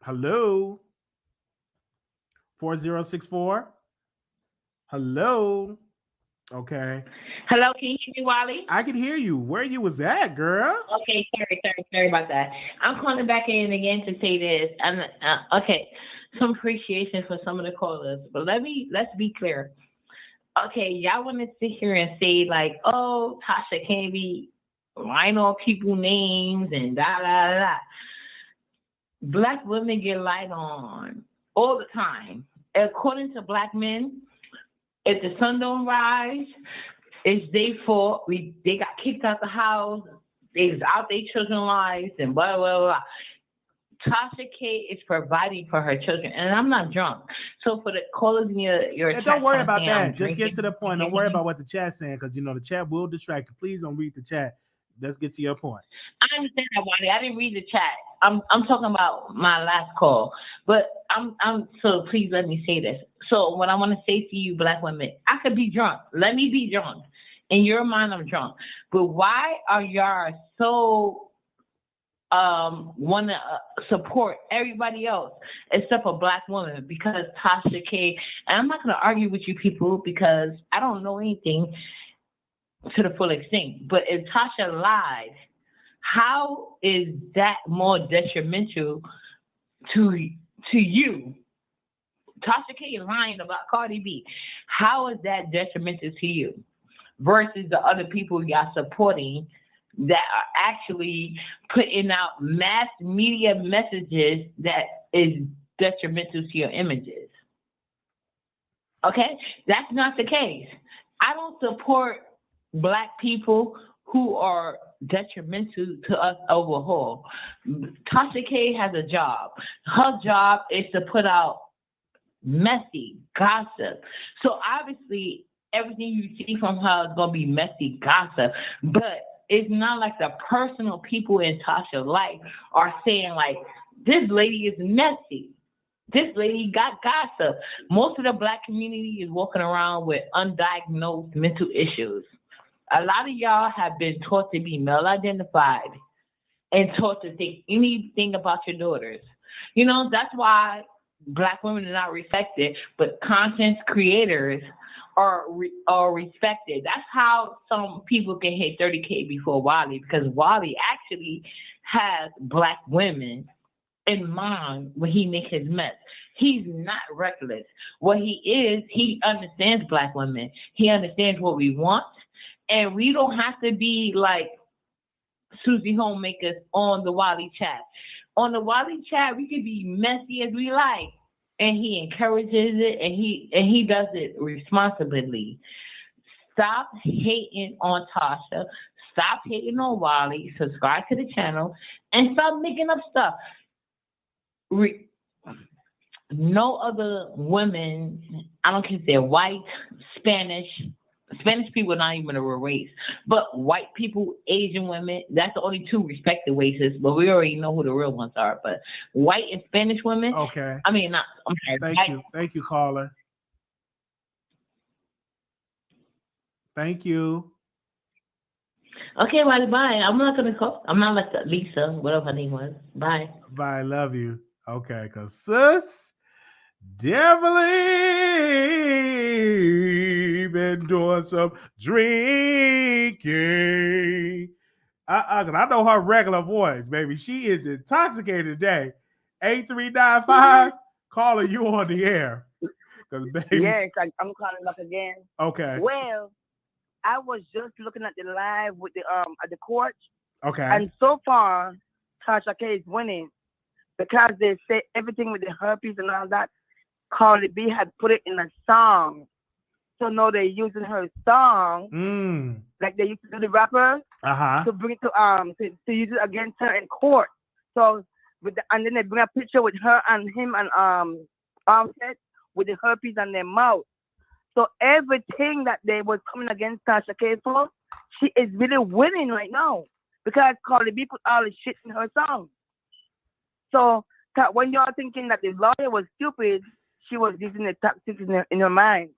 Hello. 4064. Hello. Okay. Hello, can you hear me, Wiley? I can hear you. Where you was at, girl? Okay, sorry about that. I'm calling back in again to say this. And okay, some appreciation for some of the callers, but let's be clear. Okay, y'all want to sit here and say like, oh, Tasha can't be writing off people's names and da da da da. Black women get lied on all the time. According to black men, if the sun don't rise, it's their fault. They got kicked out the house. They was out their children's lives and blah, blah, blah. Tasha K is providing for her children. And I'm not drunk. So for the callers in your chat, don't worry about that. Just get to the point. Don't worry about what the chat's saying, because, the chat will distract you. Please don't read the chat. Let's get to your point. I understand that, Wally. I didn't read the chat. I'm talking about my last call. But so please let me say this. So what I want to say to you, black women, I could be drunk. Let me be drunk. In your mind, I'm drunk. But why are y'all so want to support everybody else except for black women? Because Tasha K, and I'm not going to argue with you people because I don't know anything to the full extent. But if Tasha lied, how is that more detrimental to you? Tasha K is lying about Cardi B. How is that detrimental to you versus the other people y'all supporting that are actually putting out mass media messages that is detrimental to your images? Okay? That's not the case. I don't support black people who are detrimental to us overall. Tasha K has a job. Her job is to put out messy gossip. So obviously everything you see from her is going to be messy gossip, but it's not like the personal people in Tasha's life are saying like, this lady is messy. This lady got gossip. Most of the black community is walking around with undiagnosed mental issues. A lot of y'all have been taught to be male identified and taught to think anything about your daughters. That's why black women are not respected, but content creators are respected. That's how some people can hit 30K before Wiley, because Wiley actually has black women in mind when he makes his mess. He's not reckless. What he is, he understands black women. He understands what we want, And we don't have to be like Susie Homemakers on the Wiley chat. On the Wiley chat, we can be messy as we like. And he encourages it, and he does it responsibly. Stop hating on Tasha. Stop hating on Wiley. Subscribe to the channel, and stop making up stuff. No other women, I don't care if they're white, Spanish people are not even a race, but white people, Asian women, that's the only two respected races, but we already know who the real ones are. But white and Spanish women, okay. I mean, I'm sorry. Thank you, caller. Thank you. Okay, bye. I'm not gonna call. I'm not like Lisa, whatever her name was. Bye. Bye. Love you. Okay, cause sis definitely been doing some drinking. Cause I know her regular voice, baby. She is intoxicated today. 8395, calling you on the air. Cause baby. Yes, I'm calling up again. Okay. Well, I was just looking at the live with the at the court. Okay. And so far, Tasha K is winning because they say everything with the herpes and all that. Cardi B had put it in a song, so now they're using her song, like they used to do the rapper, to bring it to use it against her in court. So and then they bring a picture with her and him and Offset with the herpes on their mouth. So everything that they was coming against Tasha K for, she is really winning right now because Cardi B put all the shit in her song. So when you're thinking that the lawyer was stupid, she was using the tactics in her mind.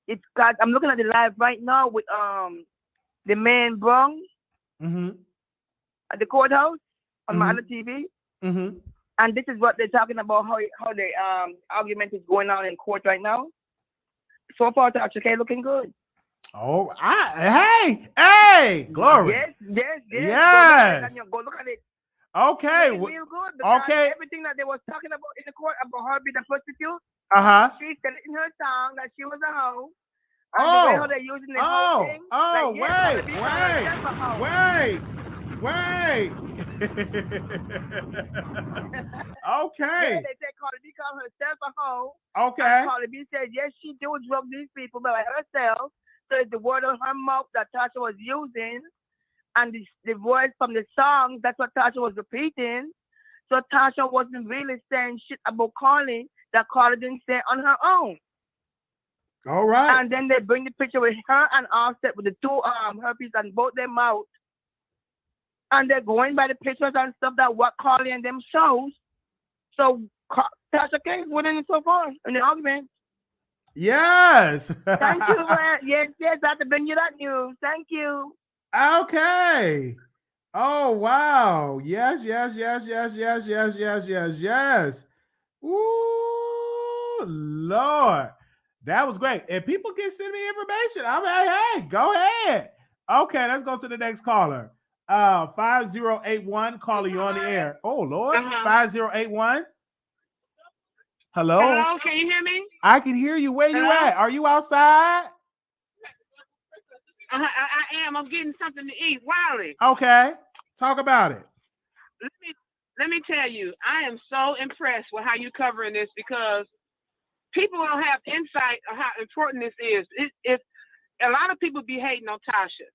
It's got. I'm looking at the live right now with the man Brown at the courthouse on my other TV, and this is what they're talking about how the argument is going on in court right now. So far, Tasha K looking good. Oh, hey, glory. Yes. Go look at it. Okay. Real good because everything that they was talking about in the court about her being a prostitute, she said it in her song that she was a hoe. And the way how they're using the whole thing. Wait. Okay. Yeah, they said Cardi B called herself a hoe. Okay. And Cardi B said, yes, she do drug these people by herself. So it's the word on her mouth that Tasha was using. And the words from the song, that's what Tasha was repeating. So Tasha wasn't really saying shit about Cardi that Cardi didn't say on her own. All right. And then they bring the picture with her and Offset with the two herpes on both their mouths. And they're going by the pictures and stuff that what Cardi and them shows. So Tasha K is winning so far in the argument. Yes. Thank you. Yes, I have to bring you that news. Thank you. Okay. Oh, wow. Yes. Ooh, Lord. That was great. And people can send me information. I'm like, hey, go ahead. Okay, let's go to the next caller. 5081, calling you on the air. Oh, Lord. 5081. Hello? Hello, can you hear me? I can hear you. Where you at? Are you outside? I am. I'm getting something to eat. Wiley. Okay. Talk about it. Let me tell you, I am so impressed with how you're covering this because people don't have insight of how important this is. It's a lot of people be hating on Tasha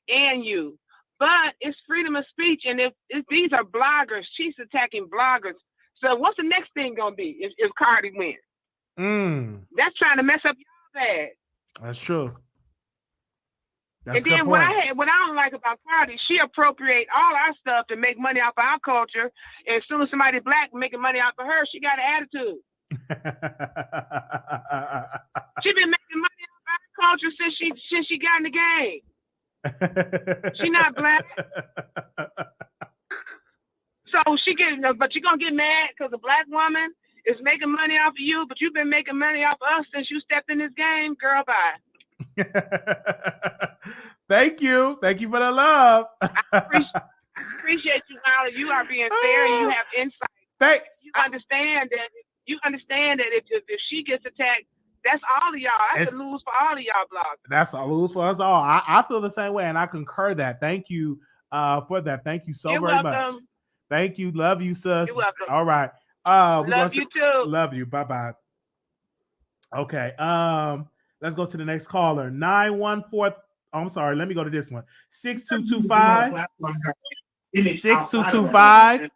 and you, but it's freedom of speech. And if these are bloggers, she's attacking bloggers. So what's the next thing gonna be if Cardi wins? That's trying to mess up your bad. That's true. And then what I don't like about Cardi, she appropriate all our stuff to make money off of our culture. And as soon as somebody black making money off of her, she got an attitude. She been making money off our culture since she got in the game. She not black. So but you're gonna get mad because a black woman is making money off of you, but you've been making money off of us since you stepped in this game, girl. Bye. Thank you for the love. I appreciate you, Wiley. You are being fair and you have insight. You understand that if she gets attacked, That's all of y'all. That's a lose for all of y'all bloggers. That's a lose for us all. I feel the same way, and I concur that. Thank you for that. Thank you so You're very welcome. much. Thank you. Love you, sis. You're welcome. All right. Love you too. Love you. Bye-bye. Okay. Let's go to the next caller. 914. Oh, I'm sorry. Let me go to this one. 6225. 6225.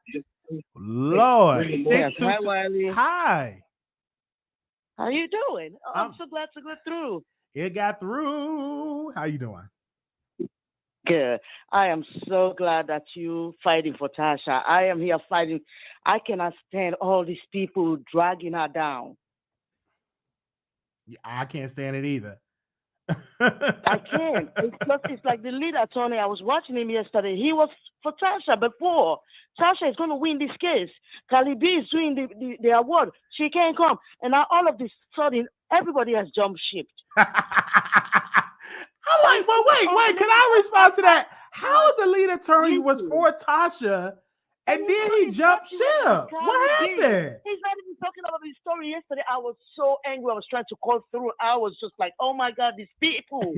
Lord. Yes. Hi, Wiley. Hi. How you doing? Oh, I'm so glad to go through. It got through. How you doing? Good. I am so glad that you fighting for Tasha. I am here fighting. I cannot stand all these people dragging her down. I can't stand it either. I can't. It's like the lead attorney. I was watching him yesterday. He was for Tasha before. Tasha is going to win this case. Cardi B is doing the award. She can't come. And now all of this sudden, everybody has jumped ship. I'm like, well, wait. Can I respond to that? How the lead attorney was for Tasha and then he jumped ship? What happened? He's not even talking about his story yesterday. I was so angry. I was trying to call through. I was just like, oh my God, these people.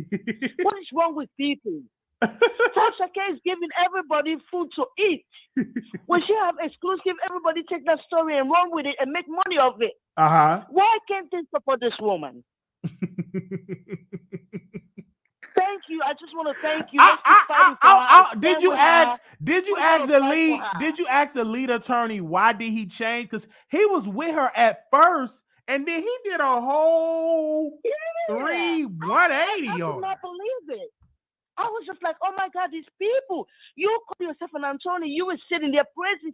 What is wrong with people? Tasha K is giving everybody food to eat. When she have exclusive, everybody take that story and run with it and make money of it. Why can't they support this woman? Thank you. I just want to thank you. Did you ask the lead attorney why did he change? Because he was with her at first, and then he did a whole 180 I could not believe it. I was just like, oh my God, these people. You call yourself an attorney. You were sitting there praising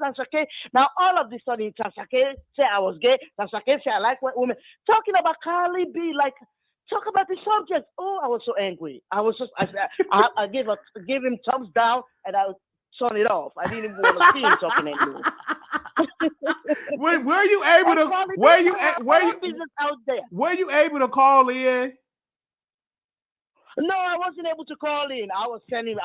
Tasha K. Now all of this sudden, Tasha K say I was gay. Tasha K say I like white women. Talking about Cardi B, like. Talk about the subject. Oh, I was so angry. I gave him thumbs down and I turned it off. I didn't even want to see him talking anymore. Were you able to? Were you able to call in? No, I wasn't able to call in. I was sending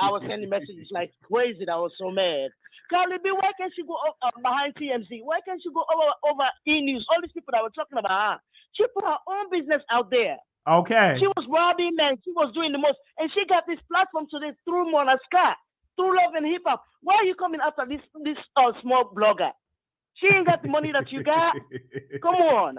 messages like crazy. I was so mad. Cardi B, why can't she go behind TMZ? Why can't she go over E-News? All these people that were talking about her. She put her own business out there. Okay. She was robbing men. She was doing the most. And she got this platform today through Mona Scott, through Love and Hip Hop. Why are you coming after this small blogger? She ain't got the money that you got. Come on.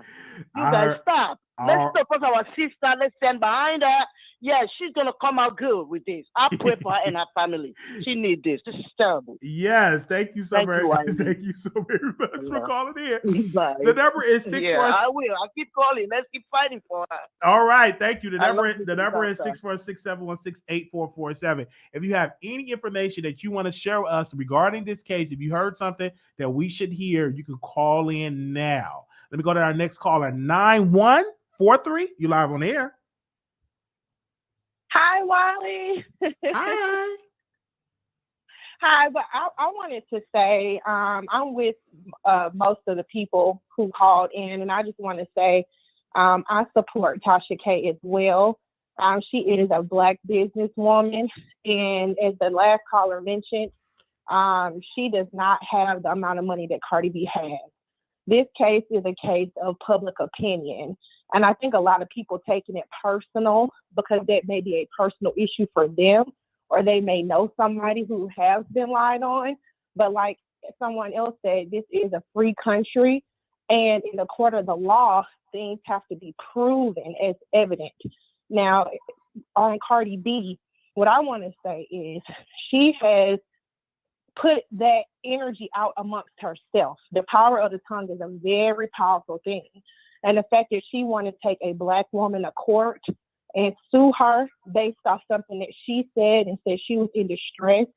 You guys stop. Let's support our sister. Let's stand behind her. Yeah, she's going to come out good with this. I pray for her and her family. She needs this. This is terrible. Yes. Thank you so very much. Thank you so very much for calling in. Bye. The number is 646. Yeah, I will. I keep calling. Let's keep fighting for her. All right. Thank you. The number is 646-716-8447. If you have any information that you want to share with us regarding this case, if you heard something that we should hear, you can call in now. Let me go to our next caller, 9143. You live on the air. Hi, Wiley. Hi. Hi, but I wanted to say I'm with most of the people who called in, and I just want to say I support Tasha K as well. She is a Black businesswoman, and as the last caller mentioned, she does not have the amount of money that Cardi B has. This case is a case of public opinion. And I think a lot of people taking it personal because that may be a personal issue for them, or they may know somebody who has been lied on. But like someone else said, this is a free country. And in the court of the law, things have to be proven as evident. Now, on Cardi B, what I want to say is she has put that energy out amongst herself. The power of the tongue is a very powerful thing. And the fact that she wanted to take a Black woman to court and sue her based off something that she said and said she was in distress,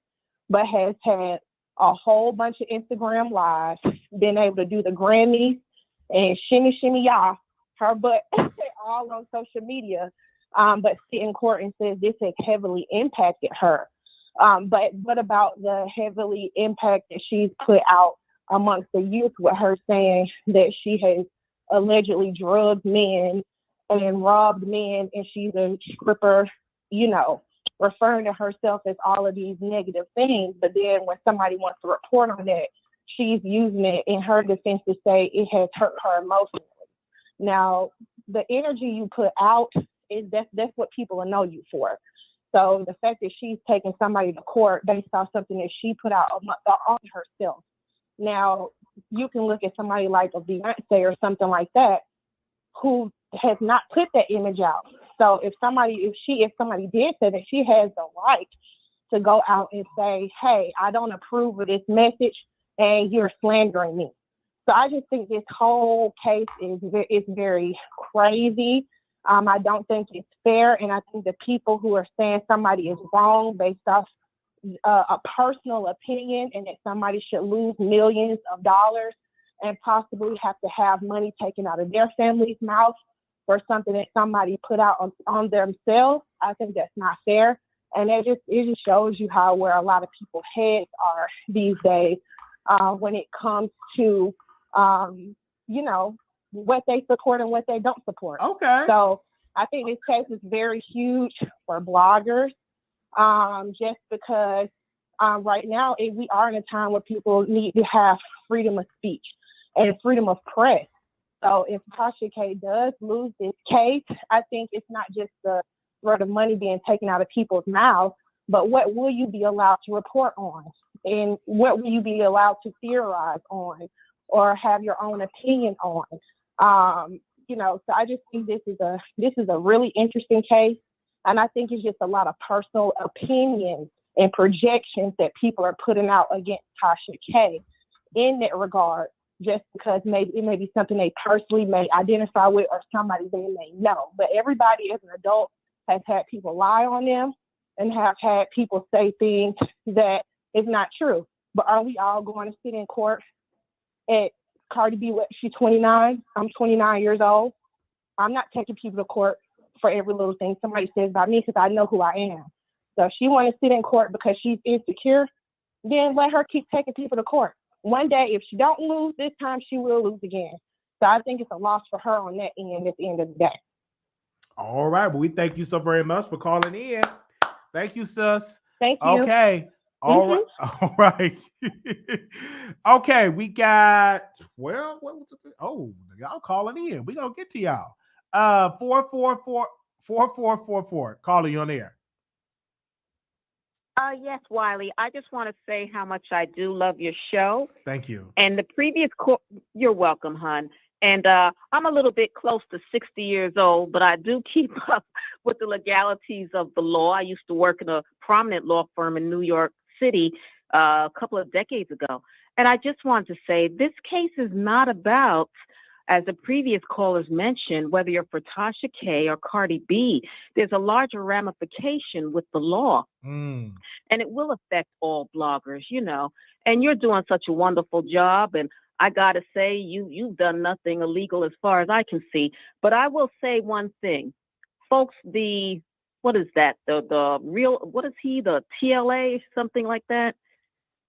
but has had a whole bunch of Instagram lives, been able to do the Grammys and shimmy y'all, her butt all on social media, but sit in court and says this has heavily impacted her. But what about the heavily impact that she's put out amongst the youth with her saying that she has allegedly drugged men and robbed men and she's a stripper, referring to herself as all of these negative things. But then when somebody wants to report on that, she's using it in her defense to say it has hurt her emotionally. Now, the energy you put out is that's what people will know you for. So the fact that she's taking somebody to court based off something that she put out on herself. Now, you can look at somebody like a Beyonce or something like that who has not put that image out. So if somebody did say that, she has the right to go out and say, hey, I don't approve of this message and you're slandering me. So I just think this whole case is very crazy. I don't think it's fair. And I think the people who are saying somebody is wrong based off a personal opinion and that somebody should lose millions of dollars and possibly have to have money taken out of their family's mouth for something that somebody put out on themselves, I think that's not fair. And it just shows you where a lot of people's heads are these days when it comes to, what they support and what they don't support. Okay. So I think this case is very huge for bloggers, just because right now we are in a time where people need to have freedom of speech and freedom of press. So if Tasha K does lose this case, I think it's not just the sort of money being taken out of people's mouths, but what will you be allowed to report on? And what will you be allowed to theorize on or have your own opinion on? So I just think this is a really interesting case. And I think it's just a lot of personal opinions and projections that people are putting out against Tasha K in that regard, just because it may be something they personally may identify with or somebody they may know. But everybody as an adult has had people lie on them and have had people say things that is not true. But are we all going to sit in court at Cardi B? She's 29. I'm 29 years old. I'm not taking people to court for every little thing somebody says about me because I know who I am. So if she want to sit in court because she's insecure, then let her keep taking people to court. One day, if she don't lose this time, she will lose again. So I think it's a loss for her on that end at the end of the day. All right. Well, we thank you so very much for calling in. Thank you, sis. Thank you. Okay. All right. All right. Okay. We got, what was it? Oh, y'all calling in. We're going to get to y'all. 444. Calling you on air. Yes, Wiley. I just want to say how much I do love your show. Thank you. And the previous you're welcome, hon. And I'm a little bit close to 60 years old, but I do keep up with the legalities of the law. I used to work in a prominent law firm in New York City a couple of decades ago. And I just want to say this case is not about, as the previous callers mentioned, whether you're for Tasha K or Cardi B. There's a larger ramification with the law. And it will affect all bloggers, and you're doing such a wonderful job. And I got to say, you've done nothing illegal as far as I can see. But I will say one thing, folks, what is that? The real, what is he, the TLA, something like that?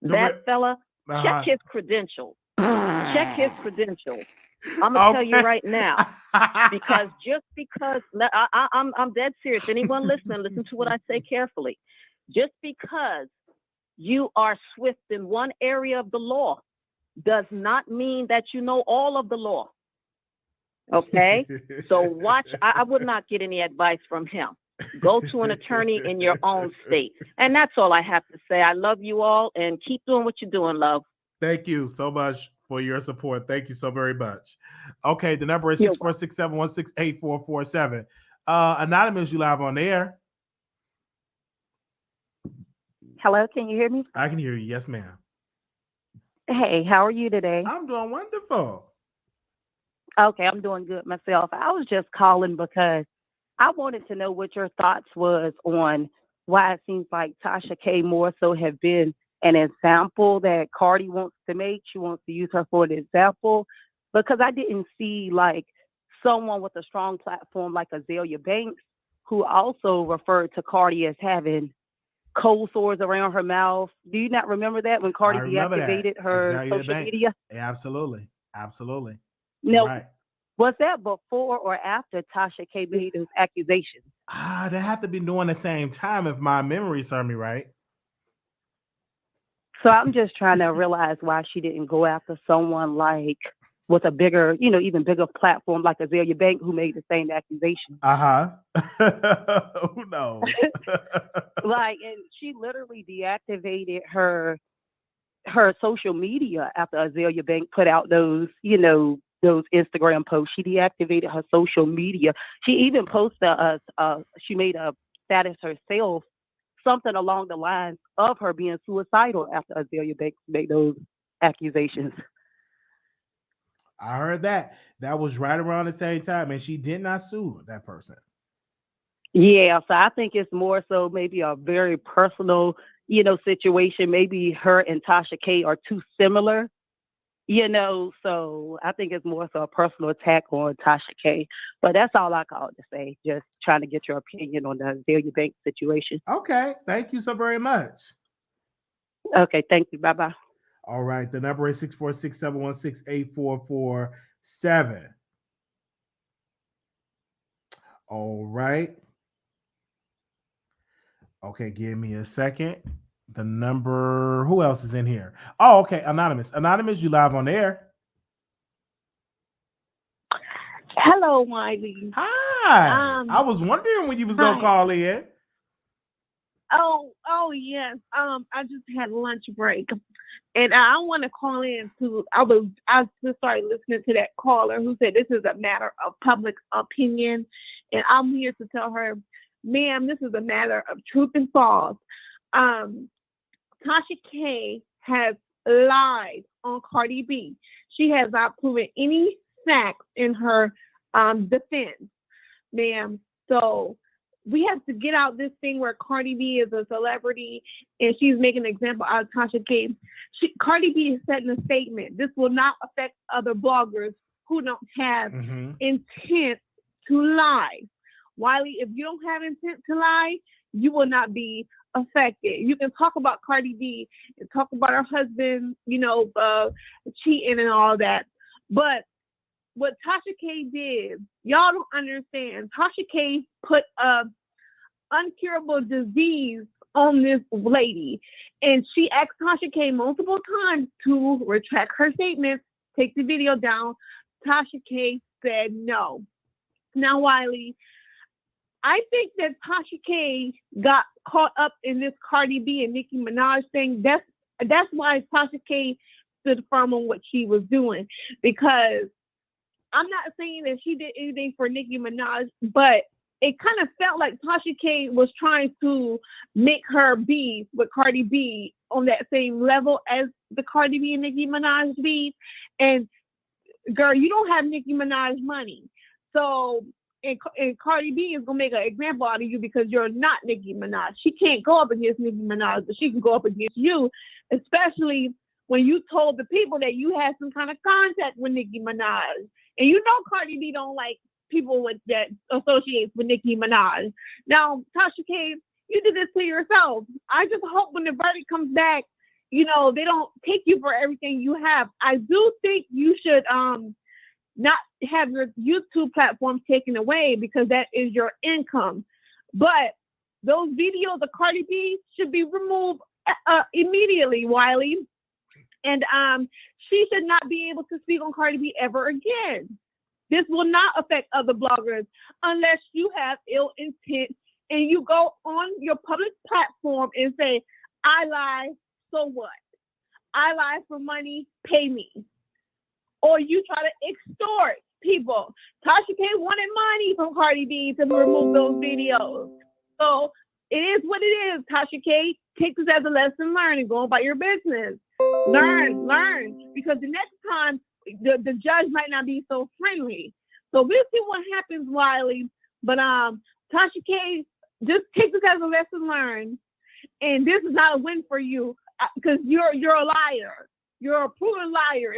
That fella, check his credentials. Check his credentials. I'm going to tell you right now, because I'm dead serious. Anyone listening, listen to what I say carefully. Just because you are swift in one area of the law does not mean that you know all of the law. Okay? So watch. I would not get any advice from him. Go to an attorney in your own state. And that's all I have to say. I love you all and keep doing what you're doing, love. Thank you so much for your support. Thank you so very much. Okay, the number is 646-716-8447. Anonymous, you live on the air. Hello, can you hear me? I can hear you. Yes, ma'am. Hey, how are you today? I'm doing wonderful. Okay, I'm doing good myself. I was just calling because I wanted to know what your thoughts was on why it seems like Tasha K more so have been an example that Cardi wants to make. She wants to use her for an example, because I didn't see like someone with a strong platform like Azalea Banks, who also referred to Cardi as having cold sores around her mouth. Do you not remember that when Cardi deactivated her social media? Absolutely. No. Right. Was that before or after Tasha K made those accusations? They have to be doing the same time if my memory serves me right. So I'm just trying to realize why she didn't go after someone like with a bigger, even bigger platform like Azalea Banks, who made the same accusation. Who knows? And she literally deactivated her social media after Azalea Banks put out those Instagram posts. She deactivated her social media. She even posted she made a status herself, something along the lines of her being suicidal after Azalea Banks made those accusations. I heard that. That was right around the same time, and she did not sue that person. Yeah, so I think it's more so maybe a very personal, situation. Maybe her and Tasha K are too similar, so I think it's more so a personal attack on Tasha K. But that's all I called to say, just trying to get your opinion on the Azalea Banks situation. Okay, thank you so very much. Okay, thank you. Bye-bye. All right, the number is 646-716-8447. All right. Okay, give me a second. The number, who else is in here? Oh, okay, Anonymous. Anonymous, you live on air. Hello, Wiley. Hi. I was wondering when you was going to call in. Oh, yes. I just had lunch break. And I want to call in I just started listening to that caller who said this is a matter of public opinion. And I'm here to tell her, ma'am, this is a matter of truth and false. Tasha K has lied on Cardi B. She has not proven any facts in her defense, ma'am. So we have to get out this thing where Cardi B is a celebrity and she's making an example out of Tasha K. Cardi B is setting a statement. This will not affect other bloggers who don't have intent to lie. Wiley, if you don't have intent to lie, you will not be affected. You can talk about Cardi B and talk about her husband, cheating and all that. But what Tasha K did, y'all don't understand. Tasha K put a uncurable disease on this lady. And she asked Tasha K multiple times to retract her statements, take the video down. Tasha K said no. Now, Wiley, I think that Tasha K got caught up in this Cardi B and Nicki Minaj thing. That's why Tasha K stood firm on what she was doing, because I'm not saying that she did anything for Nicki Minaj, but it kind of felt like Tasha K was trying to make her beef with Cardi B on that same level as the Cardi B and Nicki Minaj beef. And girl, you don't have Nicki Minaj money. So, and Cardi B is going to make an example out of you because you're not Nicki Minaj. She can't go up against Nicki Minaj, but she can go up against you, especially when you told the people that you had some kind of contact with Nicki Minaj. And you know Cardi B don't like people with that associates with Nicki Minaj. Now, Tasha K, you did this to yourself. I just hope when the verdict comes back, they don't take you for everything you have. I do think you should not have your YouTube platform taken away because that is your income. But those videos of Cardi B should be removed immediately, Wiley. And she should not be able to speak on Cardi B ever again. This will not affect other bloggers unless you have ill intent and you go on your public platform and say, I lie, so what? I lie for money, pay me. Or you try to extort people. Tasha K wanted money from Cardi B to remove those videos. So it is what it is, Tasha K. Take this as a lesson learned and go about your business. Learn. Because the next time, the judge might not be so friendly. So we'll see what happens, Wiley. But Tasha K, just take this as a lesson learned. And this is not a win for you because you're a liar. You're a proven liar.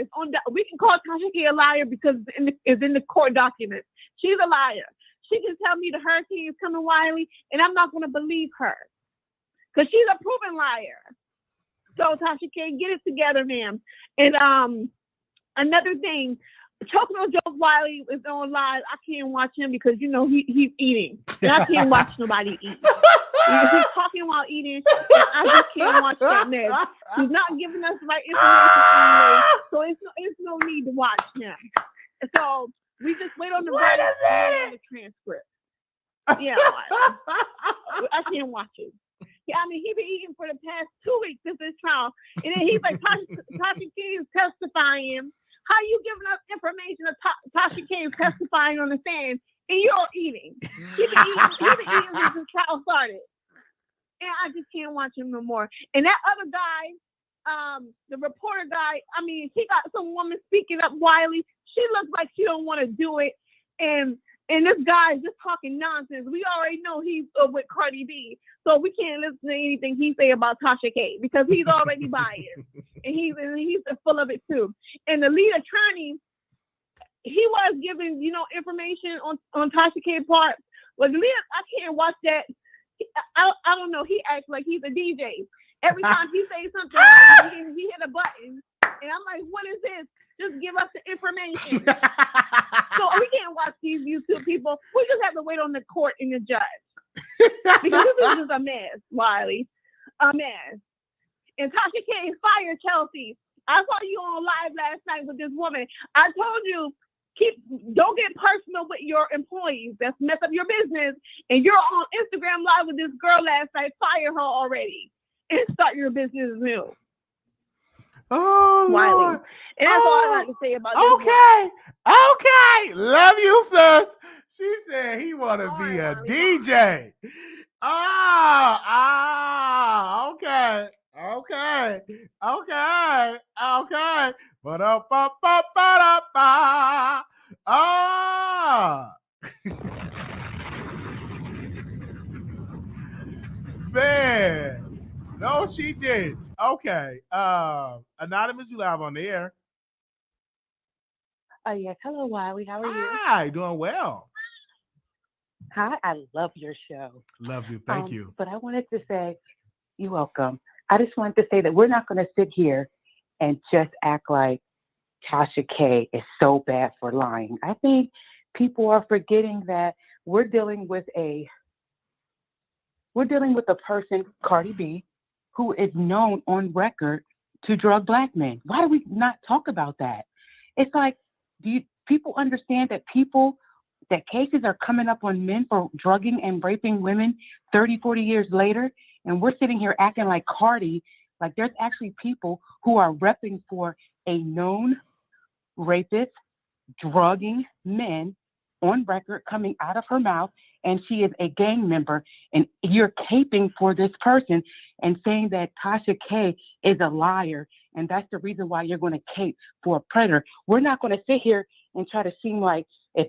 We can call Tasha K a liar because it's in the court documents. She's a liar. She can tell me the hurricane is coming, Wiley, and I'm not going to believe her because she's a proven liar. So Tasha K, get it together, ma'am. And another thing, Choking on Joe Wiley is on live. I can't watch him because he's eating, and I can't watch nobody eat. He's talking while eating, and I just can't watch that mess. He's not giving us the right information anyway, so it's no need to watch him. So we just wait on the verdict and wait on the transcript. Yeah, I can't watch it. Yeah, I mean, he's been eating for the past 2 weeks since this trial, and then he's like, Tasha K is testifying. How are you giving us information of Tasha K is testifying on the stand, and you're eating? He's been eating since the trial started. And I just can't watch him no more. And that other guy, the reporter guy, I mean, he got some woman speaking up, Wiley. She looks like she don't want to do it. And this guy is just talking nonsense. We already know he's with Cardi B. So we can't listen to anything he say about Tasha K because he's already biased. And he's full of it too. And the lead attorney, he was giving, information on Tasha K part. But the lead, I can't watch that. I don't know. He acts like he's a DJ. Every time he says something, he hit a button. And I'm like, what is this? Just give us the information. So we can't watch these YouTube people. We just have to wait on the court and the judge. Because this is just a mess, Wiley. A mess. And Tasha K fired Chelsea. I saw you on live last night with this woman. I told you, don't get personal with your employees. That's mess up your business. And you're on Instagram live with this girl last night. Fire her already and start your business new. Oh, Wiley. Lord. And that's all I got to say about this. Okay. Love you, sis. She said he want to be a DJ. Okay. Ba-da-ba-ba-ba-da-ba. Man. No, she did. Okay. Anonymous, you live on the air. Yes. Hello, Wiley. How are you? Hi, doing well. Hi, I love your show. Love you. Thank you. But I wanted to say, you're welcome. I just wanted to say that we're not going to sit here and just act like Tasha K is so bad for lying. I think people are forgetting that we're dealing with a person, Cardi B, who is known on record to drug black men. Why do we not talk about that? It's like, do people understand that cases are coming up on men for drugging and raping women 30, 40 years later? And we're sitting here acting like Cardi, like there's actually people who are repping for a known rapist, drugging men on record coming out of her mouth, and she is a gang member, and you're caping for this person and saying that Tasha K is a liar, and that's the reason why you're going to cape for a predator. We're not going to sit here and try to seem like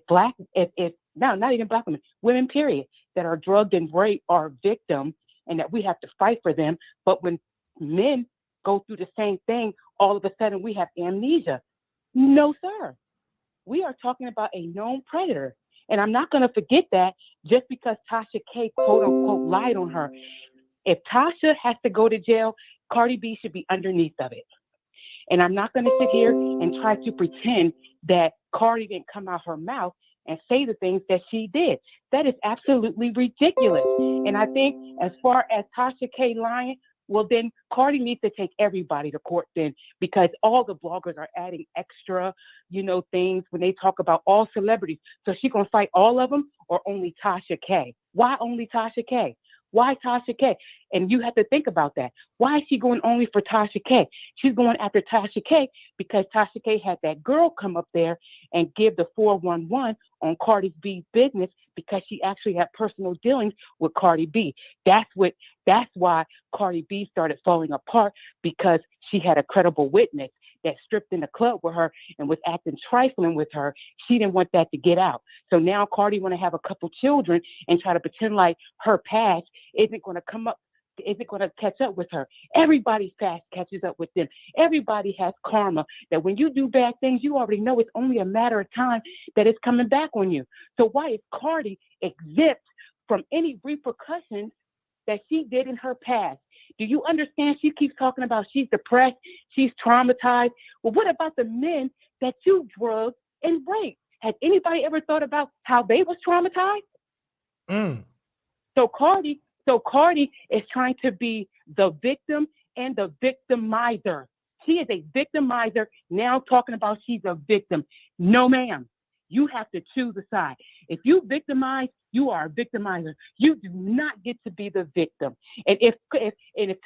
not even black women, period, that are drugged and raped are victims and that we have to fight for them. But when men go through the same thing, all of a sudden we have amnesia. No, sir. We are talking about a known predator. And I'm not going to forget that just because Tasha K, quote unquote, lied on her. If Tasha has to go to jail, Cardi B should be underneath of it. And I'm not going to sit here and try to pretend that Cardi didn't come out her mouth and say the things that she did. That is absolutely ridiculous. And I think as far as Tasha K lying, well, then Cardi needs to take everybody to court then, because all the bloggers are adding extra, things when they talk about all celebrities. So she going to fight all of them or only Tasha K? Why only Tasha K? Why Tasha K? And you have to think about that. Why is she going only for Tasha K? She's going after Tasha K because Tasha K had that girl come up there and give the 411 on Cardi B's business because she actually had personal dealings with Cardi B. That's why Cardi B started falling apart, because she had a credible witness that stripped in the club with her and was acting trifling with her. She didn't want that to get out. So now Cardi want to have a couple children and try to pretend like her past isn't going to catch up with her. Everybody's past catches up with them. Everybody has karma, that when you do bad things, you already know it's only a matter of time that it's coming back on you. So why is Cardi exempt from any repercussions that she did in her past? Do you understand? She keeps talking about she's depressed, she's traumatized. Well, what about the men that you drugged and raped? Had anybody ever thought about how they was traumatized? So Cardi So Cardi is trying to be the victim and the victimizer. She is a victimizer now talking about she's a victim. No, ma'am. You have to choose a side. If you victimize, you are a victimizer. You do not get to be the victim. And if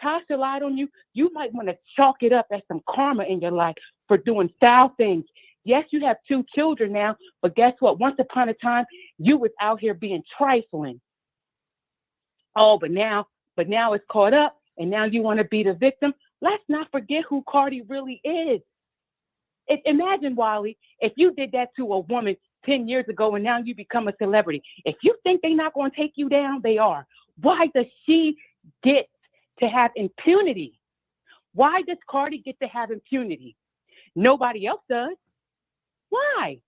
Tasha lied on you, you might want to chalk it up as some karma in your life for doing foul things. Yes, you have 2 children now, but guess what? Once upon a time, you was out here being trifling. Oh, but now it's caught up, and now you want to be the victim. Let's not forget who Cardi really is. Imagine, Wiley, if you did that to a woman 10 years ago and now you become a celebrity. If you think they're not going to take you down, they are. Why does she get to have impunity? Why does Cardi get to have impunity? Nobody else does. Why?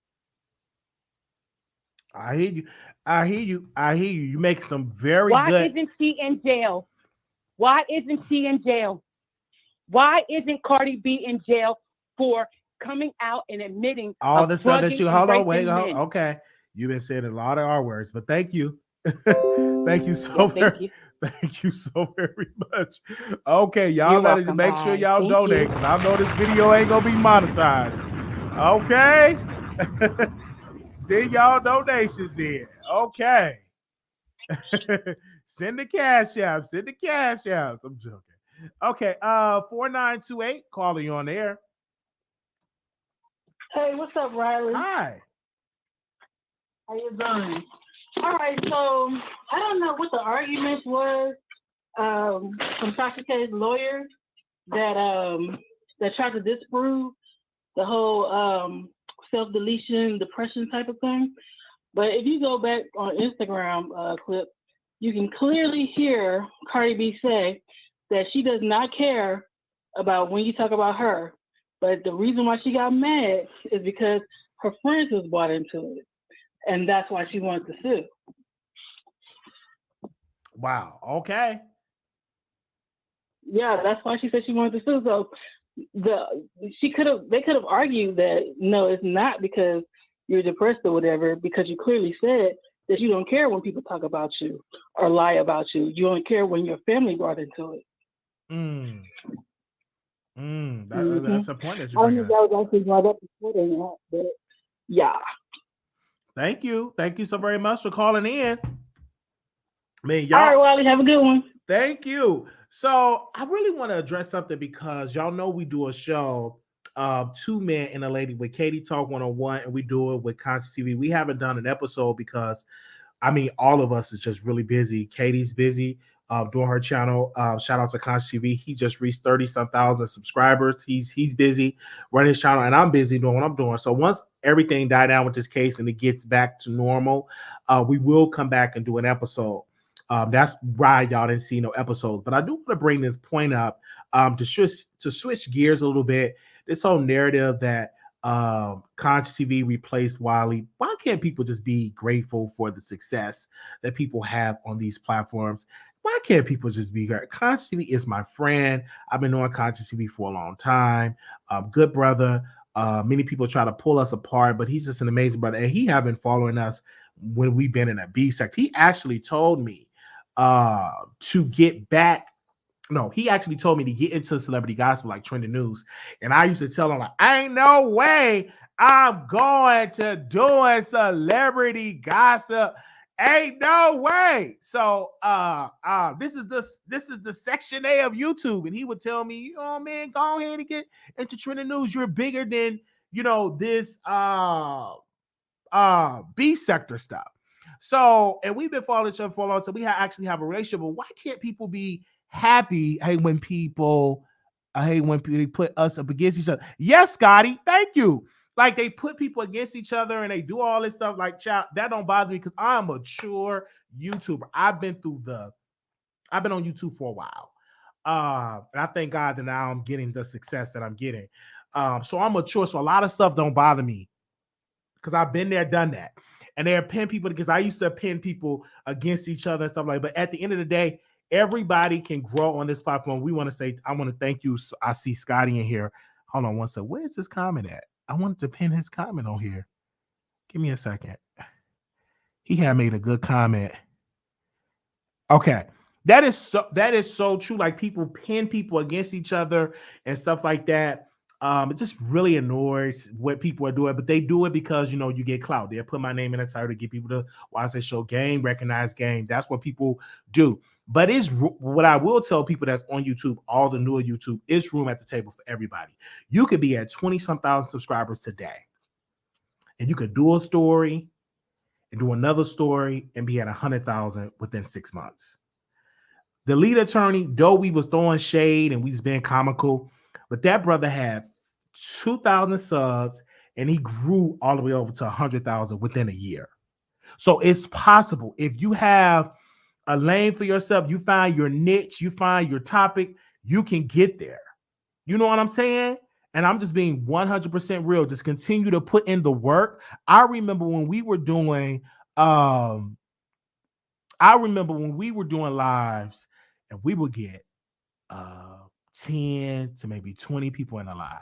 I hear you. You make some very Why good. isn't she in jail? Why isn't she in jail? Why isn't Cardi B in jail for coming out and admitting all the stuff that you hold on, wait, men? Okay. You've been saying a lot of R words, but thank you. Thank you so very Thank you so very much. Okay, y'all better make sure y'all donate because I know this video ain't gonna be monetized. Okay. Send y'all donations in. Okay. Send the cash apps. Send the cash apps. I'm joking. Okay. 4928, calling you on air. Hey, what's up, Riley? Hi. How you doing? All right, so I don't know what the argument was from Tasha K's lawyer that tried to disprove the whole self-deletion, depression type of thing. But if you go back on Instagram clip, you can clearly hear Cardi B say that she does not care about when you talk about her. But the reason why she got mad is because her friends was brought into it. And that's why she wanted to sue. Wow. Okay. Yeah, that's why she said she wanted to sue. So they could have argued that no, it's not because you're depressed or whatever, because you clearly said that you don't care when people talk about you or lie about you. You don't care when your family brought into it. That's a point that you I bring think up. that was actually brought up before that, but yeah. Thank you. Thank you so very much for calling in. Man, y'all. All right, Wally, have a good one. Thank you. So I really want to address something because y'all know we do a show, 2 men and a lady with Katie Talk 101, and we do it with Conscious TV. We haven't done an episode because, I mean, all of us is just really busy. Katie's busy doing her channel. Shout out to Conscious TV. He just reached 30-some thousand subscribers. He's busy running his channel, and I'm busy doing what I'm doing. So once everything died down with this case and it gets back to normal, we will come back and do an episode. That's why y'all didn't see no episodes. But I do want to bring this point up to switch gears a little bit. This whole narrative that Conscious TV replaced Wiley. Why can't people just be grateful for the success that people have on these platforms? Why can't people just be great? Conscious TV is my friend. I've been knowing Conscious TV for a long time. Good brother. Many people try to pull us apart, but he's just an amazing brother. And he have been following us when we've been in a B sect. He actually told me to get back. No, he actually told me to get into celebrity gospel like trending news. And I used to tell him, like, ain't no way I'm going to doing celebrity gossip. Ain't no way. So this is the section A of YouTube. And he would tell me, oh man, go ahead and get into trending news. You're bigger than, this B sector stuff. So, and we've been following each other for a long time. We actually have a relationship. But why can't people be happy? When people put us up against each other. Yes, Scotty, thank you. Like they put people against each other and they do all this stuff. Like, child, that don't bother me because I'm a mature YouTuber. I've been on YouTube for a while. And I thank God that now I'm getting the success that I'm getting. So I'm mature. So a lot of stuff don't bother me because I've been there, done that. And they're pin people because I used to pin people against each other and stuff like that. But at the end of the day, everybody can grow on this platform. We want to say, I want to thank you. I see Scotty in here. Hold on one second. Where's his comment at? I wanted to pin his comment on here. Give me a second. He had made a good comment. Okay. That is so true. Like people pin people against each other and stuff like that. It just really annoys what people are doing, but they do it because you get clout. They'll put my name in the title to get people to watch their show. Game, recognize game. That's what people do. But what I will tell people that's on YouTube, all the newer YouTube, is room at the table for everybody. You could be at 20-some thousand subscribers today, and you could do a story and do another story and be at 100,000 within 6 months. The lead attorney, though we was throwing shade and we was being comical, but that brother had 2,000 subs and he grew all the way over to 100,000 within a year. So it's possible. If you have a lane for yourself, you find your niche, you find your topic, you can get there. You know what I'm saying? And I'm just being 100% real. Just continue to put in the work. I remember when we were doing lives and we would get 10 to maybe 20 people in a live.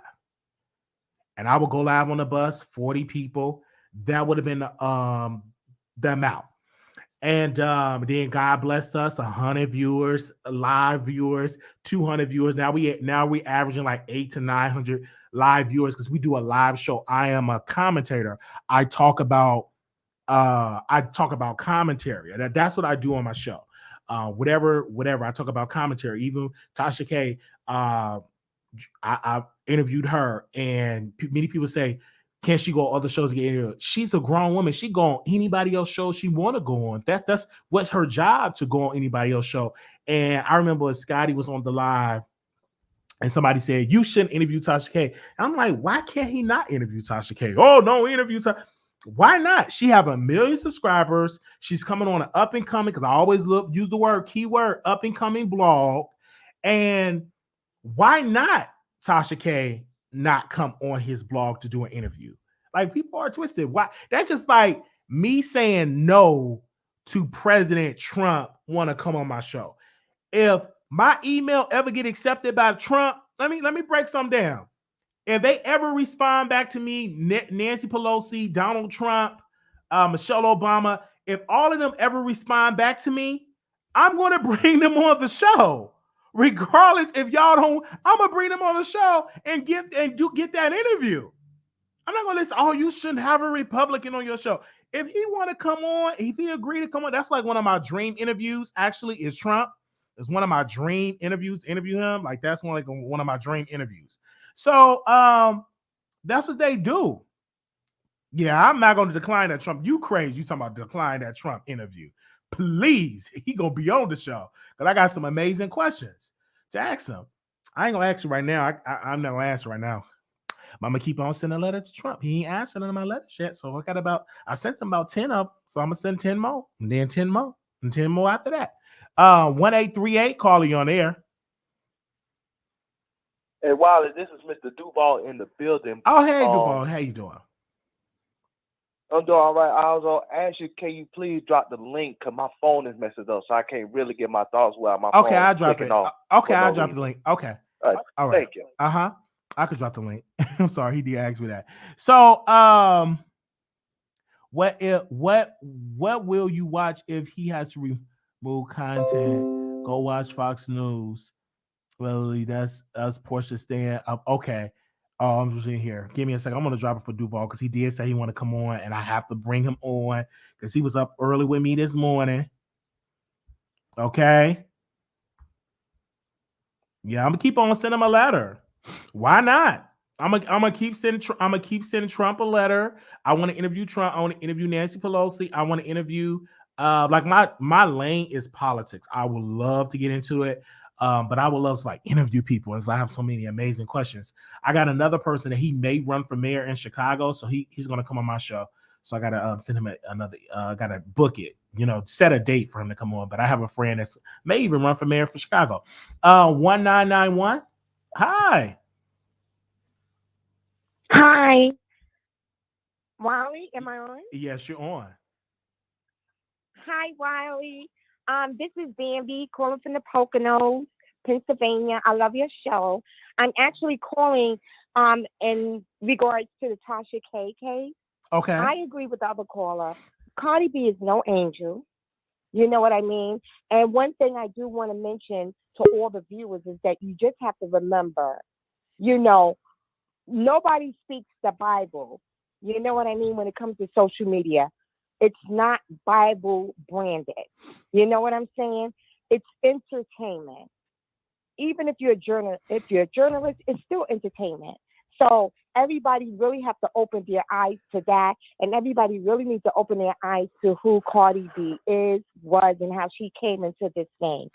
And I would go live on the bus, 40 people. That would have been the amount. And then God blessed us, 100 viewers, live viewers, 200 viewers. Now we averaging like 800 to 900 live viewers because we do a live show. I am a commentator. I talk about commentary. That's what I do on my show. Whatever. I talk about commentary. Even Tasha K, I interviewed her, and many people say, can she go on other shows to get interviewed? She's a grown woman. She go on anybody else's show she want to go on. That's what's her job, to go on anybody else's show. And I remember Scotty was on the live and somebody said, you shouldn't interview Tasha K. And I'm like, why can't he not interview Tasha K? Oh, no, interview Tasha. Why not? She have 1 million subscribers. She's coming on an up and coming, because I always use the keyword up and coming blog. And why not Tasha K not come on his blog to do an interview? Like, people are twisted. Why? That's just like me saying no to President Trump want to come on my show. If my email ever get accepted by Trump, let me break something down. If they ever respond back to me, Nancy Pelosi, Donald Trump, Michelle Obama, if all of them ever respond back to me, I'm going to bring them on the show. Regardless, if y'all don't, I'm gonna bring them on the show and get that interview. I'm not gonna listen. Oh, you shouldn't have a Republican on your show. If he want to come on, if he agree to come on, that's like one of my dream interviews. Actually, is Trump. It's one of my dream interviews. Interview him, like that's one of my dream interviews. So that's what they do. Yeah, I'm not gonna decline that Trump. You crazy? You talking about decline that Trump interview? Please, he gonna be on the show because I got some amazing questions to ask him. I ain't gonna ask you right now. I'm not gonna answer right now. I'm gonna keep on sending a letter to Trump. He ain't answering none of my letters yet, so I sent him about 10 of them, so I'm gonna send 10 more, and then 10 more, and 10 more after that. 1838, call you on air. Hey, Wiley, this is Mr. Duval in the building. Oh, hey, Duval, how you doing? I'm doing all right. I was gonna ask you, can you please drop the link? Cause my phone is messed up, so I can't really get my thoughts while my phone. Okay, I'll drop it. Okay, I'll drop the link. Okay. All right. Thank you. I could drop the link. I'm sorry, he did ask me that. So, what will you watch if he has to remove content? Go watch Fox News. Well, that's us. Portia stand up. Okay. Oh, I'm just in here. Give me a second. I'm gonna drop it for Duval because he did say he want to come on, and I have to bring him on because he was up early with me this morning. Okay. Yeah, I'm gonna keep on sending him a letter. Why not? I'm gonna keep sending Trump a letter. I want to interview Trump. I want to interview Nancy Pelosi. I want to interview like my lane is politics. I would love to get into it. But I would love to like interview people as I have so many amazing questions. I got another person that he may run for mayor in Chicago, so he's gonna come on my show. So I gotta send him another. Gotta book it. Set a date for him to come on. But I have a friend that may even run for mayor for Chicago. 1991. Hi. Hi. Wiley, am I on? Yes, you're on. Hi, Wiley. This is Bambi calling from the Poconos, Pennsylvania. I love your show. I'm actually calling in regards to the Tasha K case. Okay. I agree with the other caller. Cardi B is no angel. You know what I mean? And one thing I do want to mention to all the viewers is that you just have to remember, you know, nobody speaks the Bible. You know what I mean? When it comes to social media, it's not Bible branded. You know what I'm saying? It's entertainment. Even if you're a journalist, it's still entertainment. So everybody really have to open their eyes to that, and everybody really needs to open their eyes to who Cardi B was, and how she came into this game.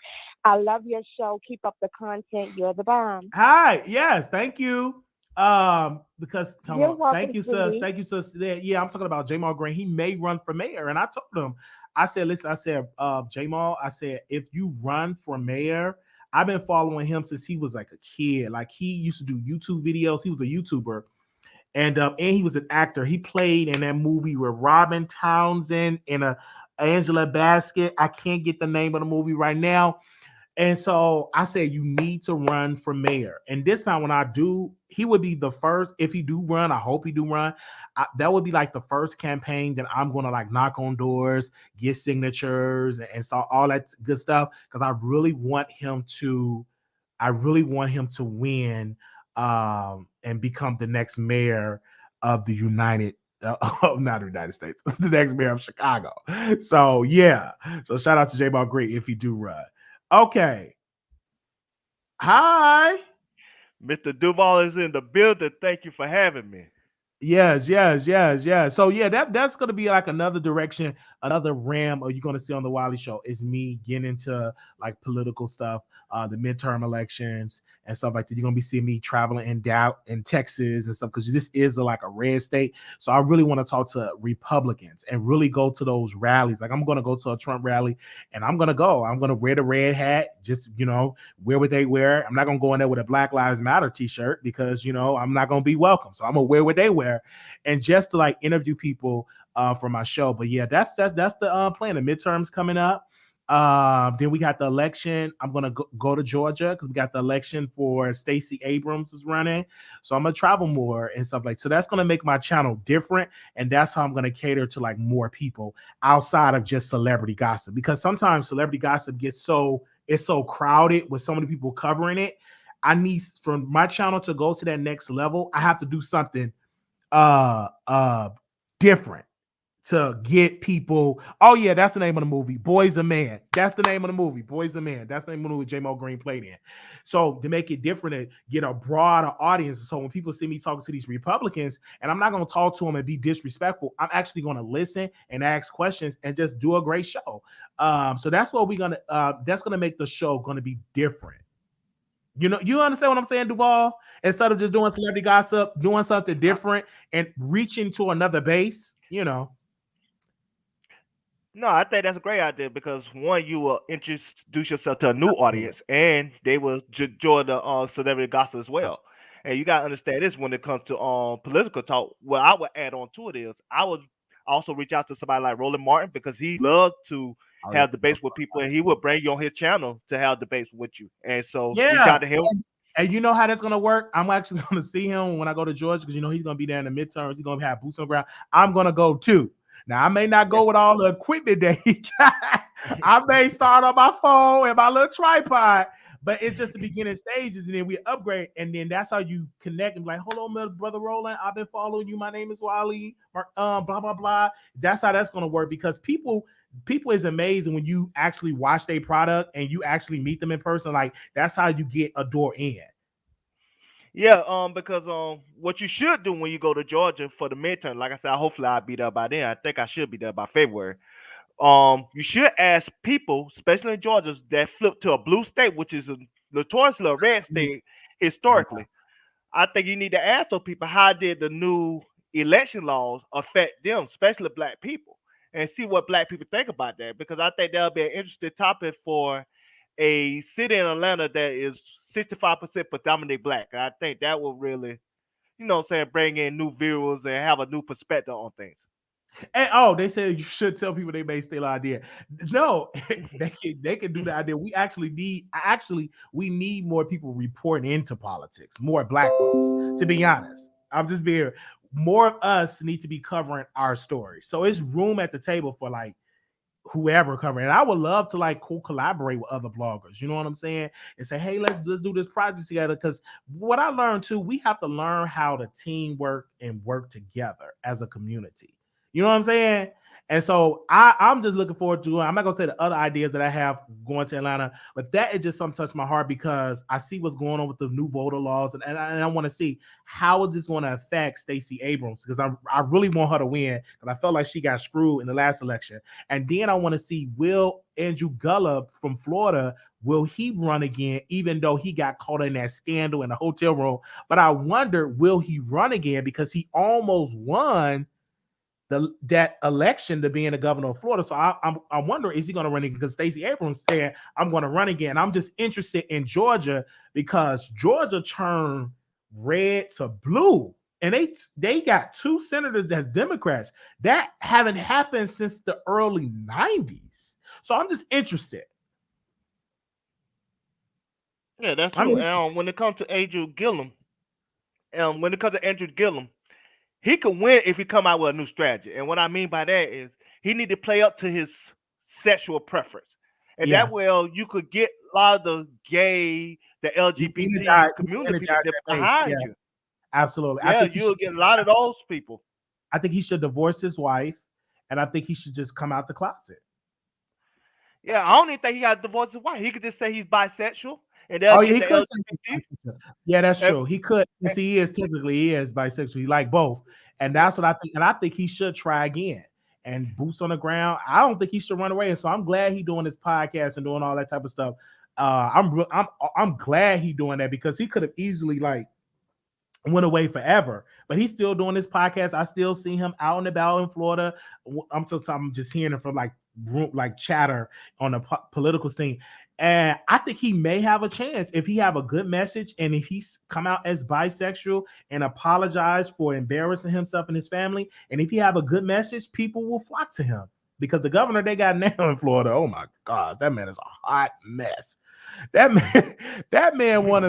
I love your show. Keep up the content. You're the bomb. Hi, yes, thank you. Because come You're on, welcome, thank you, sis. sweetie. Thank you, sis. Yeah, I'm talking about Jamal Green. He may run for mayor, and I told him, I said, listen, I said, Jamal, I said, if you run for mayor, I've been following him since he was like a kid. Like he used to do YouTube videos. He was a YouTuber, and he was an actor. He played in that movie with Robin Townsend and Angela Bassett. I can't get the name of the movie right now. And so I said, you need to run for mayor. And this time when I do, he would be the first. If he do run, I hope he do run. That would be like the first campaign that I'm going to like knock on doors, get signatures, and so all that good stuff. Because I really want him to win and become the next mayor of the not the United States, the next mayor of Chicago. So yeah. So shout out to J Ball Great if he do run. Okay. Hi. Mr. Duval is in the building. Thank you for having me. Yes. So yeah, that's gonna be like another direction, another ram. Or you're gonna see on the Wiley Show is me getting into like political stuff, the midterm elections and stuff like that. You're gonna be seeing me traveling in Texas and stuff because this is like a red state. So I really want to talk to Republicans and really go to those rallies. Like I'm gonna go to a Trump rally and I'm gonna go. I'm gonna wear the red hat, just wear what they wear. I'm not gonna go in there with a Black Lives Matter t-shirt because I'm not gonna be welcome. So I'm gonna wear what they wear. And just to like interview people for my show. But yeah, that's the plan. The midterms coming up. Then we got the election. I'm gonna go to Georgia because we got the election for Stacey Abrams is running. So I'm gonna travel more and stuff like so. That's gonna make my channel different, and that's how I'm gonna cater to like more people outside of just celebrity gossip. Because sometimes celebrity gossip gets so crowded with so many people covering it. I need for my channel to go to that next level. I have to do something different to get people. Oh yeah, that's the name of the movie, Boys and Man. That's the name of the movie, Boys and Man. That's the name of the movie J-Mo Green played in. So to make it different and get a broader audience, so when people see me talking to these Republicans, and I'm not going to talk to them and be disrespectful, I'm actually going to listen and ask questions and just do a great show. So that's what we're gonna. That's gonna make the show going to be different. You understand what I'm saying, Duval? Instead of just doing celebrity gossip, doing something different and reaching to another base, No, I think that's a great idea because one, you will introduce yourself to a new audience, and they will join the celebrity gossip as well. And you gotta understand this when it comes to political talk. What I would add on to it is I would also reach out to somebody like Roland Martin because he loves to have debates with people, and he will bring you on his channel to have debates with you. And so reach out to him. And you know how that's gonna work? I'm actually gonna see him when I go to Georgia because he's gonna be there in the midterms. He's gonna have boots on the ground. I'm gonna go too. Now I may not go with all the equipment that he got. I may start on my phone and my little tripod, but it's just the beginning stages, and then we upgrade, and then that's how you connect and be like, hold on, brother Roland, I've been following you. My name is Wiley. Blah blah blah. That's how that's gonna work because people is amazing when you actually watch their product and you actually meet them in person. Like that's how you get a door in. Yeah, because what you should do when you go to Georgia for the midterm, like I said, hopefully I'll be there by then. I think I should be there by February. You should ask people, especially in Georgia, that flip to a blue state, which is a notoriously a red state historically. I think you need to ask those people how did the new election laws affect them, especially black people, and see what black people think about that. Because I think that'll be an interesting topic for a city in Atlanta that is 65% predominantly black. I think that will really, bring in new viewers and have a new perspective on things. And they said you should tell people they may steal idea. No, they can do the idea. We need more people reporting into politics, more black folks. To be honest, I'm just being more of us need to be covering our story. So it's room at the table for like whoever covering. And I would love to like collaborate with other bloggers. You know what I'm saying? And say, hey, let's do this project together. Because what I learned too, we have to learn how to teamwork and work together as a community. You know what I'm saying? And so I'm just looking forward to. I'm not gonna say the other ideas that I have going to Atlanta, but that is just something touched my heart because I see what's going on with the new voter laws, and I want to see how is this going to affect Stacey Abrams because I really want her to win because I felt like she got screwed in the last election, and then I want to see will Andrew Gullup from Florida, will he run again, even though he got caught in that scandal in the hotel room? But I wonder, will he run again because he almost won that election to being the governor of Florida. So I wonder, is he going to run again? Because Stacey Abrams said, I'm going to run again. I'm just interested in Georgia because Georgia turned red to blue. And they got 2 senators that's Democrats. That haven't happened since the early 90s. So I'm just interested. Yeah, that's true. And when it comes to Andrew Gillum, he could win if he come out with a new strategy. And what I mean by that is he need to play up to his sexual preference. And that way you could get a lot of the gay, the LGBT community people behind you. Absolutely. Yeah, you'll get a lot of those people. I think he should divorce his wife, and I think he should just come out the closet. Yeah, I don't even think he got to divorce his wife. He could just say he's bisexual. And he could. Yeah, that's true. He could. See, he is bisexual. He like both, and that's what I think. And I think he should try again and boots on the ground. I don't think he should run away. And so I'm glad he's doing this podcast and doing all that type of stuff. I'm glad he's doing that because he could have easily like went away forever, but he's still doing this podcast. I still see him out and about in Florida. I'm just hearing it from like chatter on the political scene. And I think he may have a chance if he have a good message and if he's come out as bisexual and apologize for embarrassing himself and his family. And if he have a good message, people will flock to him because the governor they got now in Florida, oh my God, that man is a hot mess. That man want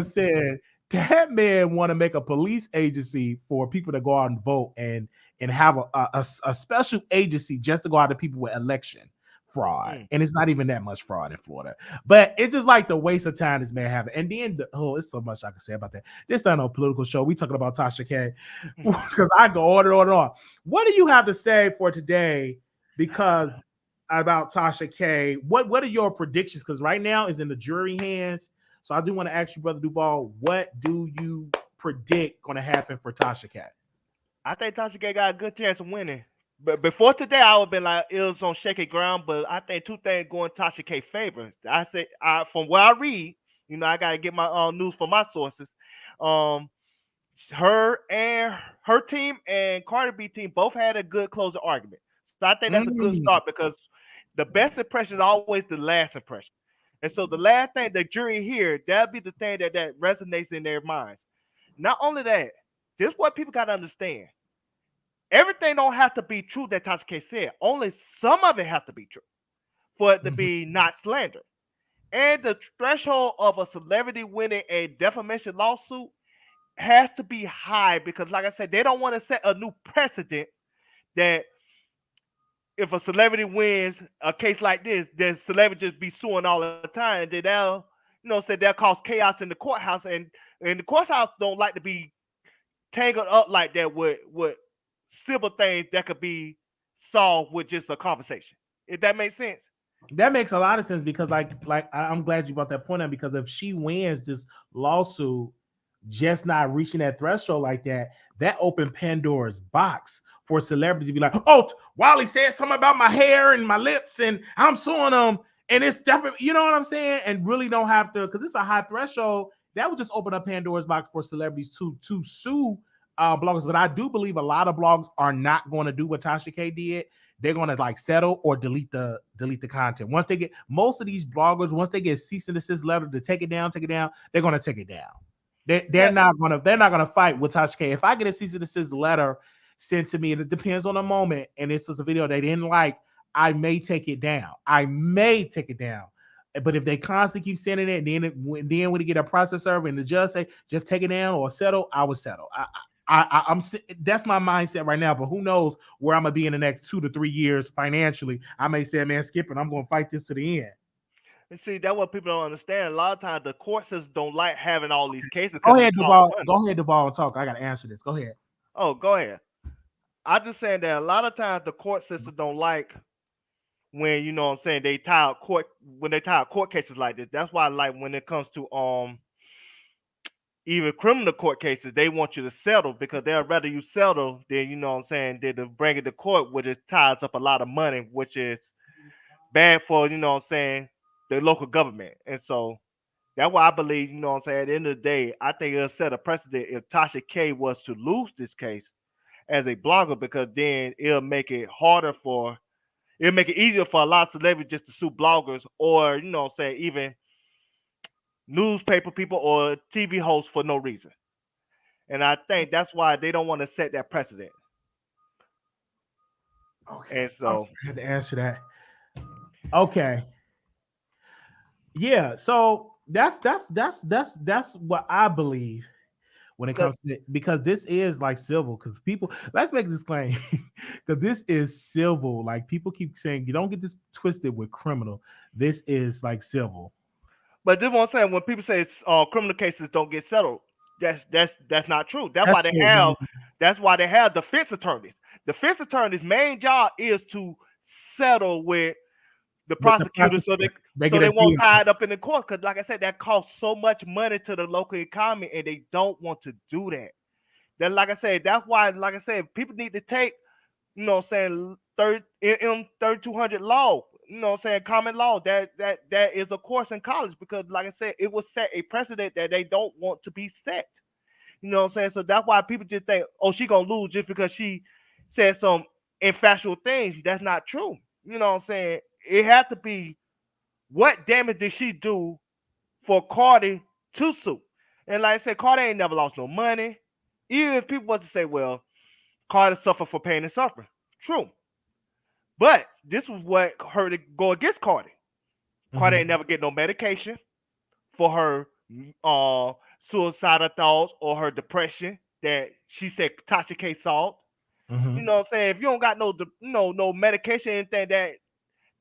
to make a police agency for people to go out and vote and have a special agency just to go out to people with election fraud. And it's not even that much fraud in Florida, but it's just like the waste of time this man having. And then it's so much I can say about that. This ain't no political show. We talking about Tasha K because I go on and on and on. What do you have to say for today? Because about Tasha K, what are your predictions? Because right now is in the jury hands. So I do want to ask you, Brother Duval, what do you predict going to happen for Tasha K? I think Tasha K got a good chance of winning. But before today, I would have been like, it was on shaky ground. But I think 2 things going Tasha K favor. I say, from what I read, I got to get my news from my sources. Her team and Cardi B team both had a good closing argument. So I think that's a good start because the best impression is always the last impression. And so the last thing the jury hear, that'll be the thing that resonates in their minds. Not only that, this is what people got to understand. Everything don't have to be true that Tasha K said. Only some of it has to be true for it to be not slander. And the threshold of a celebrity winning a defamation lawsuit has to be high because, like I said, they don't want to set a new precedent that if a celebrity wins a case like this, then celebrities just be suing all the time. And then they'll cause chaos in the courthouse. And the courthouse don't like to be tangled up like that with civil things that could be solved with just a conversation. If that makes sense. That makes a lot of sense because like I'm glad you brought that point up because if she wins this lawsuit, just not reaching that threshold like that opened Pandora's box for celebrities to be like, oh, Wiley said something about my hair and my lips and I'm suing them. And it's definitely, you know what I'm saying? And really don't have to, because it's a high threshold. That would just open up Pandora's box for celebrities to sue bloggers. But I do believe a lot of blogs are not going to do what Tasha K did. They're going to like settle or delete the content. Once they get most of these bloggers, once they get cease and desist letter to take it down, they're going to take it down. They're not gonna fight with Tasha K. If I get a cease and desist letter sent to me, and it depends on the moment, and it's just a video they didn't like, I may take it down. But if they constantly keep sending it, then when they get a process server and the judge say just take it down or settle, I would settle. that's my mindset right now. But who knows where I'm gonna be in the next 2 to 3 years financially? I may say, man, skip it. I'm gonna fight this to the end. And see, that's what people don't understand. A lot of times, the court systems don't like having all these cases Go because ahead, it costs Duval. money. Go ahead, Duval, and talk. I gotta answer this. Go ahead. Oh, go ahead. I'm just saying that a lot of times the court system don't like when what I'm saying they tie up court cases like this. That's why like when it comes to even criminal court cases, they want you to settle because they'd rather you settle than what I'm saying than to bring it to court, which ties up a lot of money, which is bad for what I'm saying the local government. And so that's why I believe what I'm saying at the end of the day, I think it'll set a precedent if Tasha K was to lose this case as a blogger, because then it'll make it easier for a lot of celebrities just to sue bloggers or say even newspaper people or TV hosts for no reason. And I think that's why they don't want to set that precedent. Okay. And so I had to answer that. Okay. Yeah. So that's what I believe when it comes to it, because this is like civil. Because people, let's make this claim, because this is civil. Like people keep saying, you don't get this twisted with criminal. This is like civil. But this is what I'm saying. When people say criminal cases don't get settled, that's not true. That's why they have defense attorneys. Defense attorneys' main job is to settle with the prosecutors so they won't tie it up in the court. Because like I said, that costs so much money to the local economy, and they don't want to do that. Then like I said, that's why people need to take 3200 law, common law, that is a course in college, because like I said, it will set a precedent that they don't want to be set. So that's why people just think, oh, she gonna lose just because she said some infatual things. That's not true. It had to be, what damage did she do for Cardi to sue? And like I said, Cardi ain't never lost no money. Even if people was to say, well, Cardi suffered for pain and suffering. True. But this was what her to go against Cardi. Cardi ain't never get no medication for her suicidal thoughts or her depression that she said Tasha K solved. If you don't got no medication, anything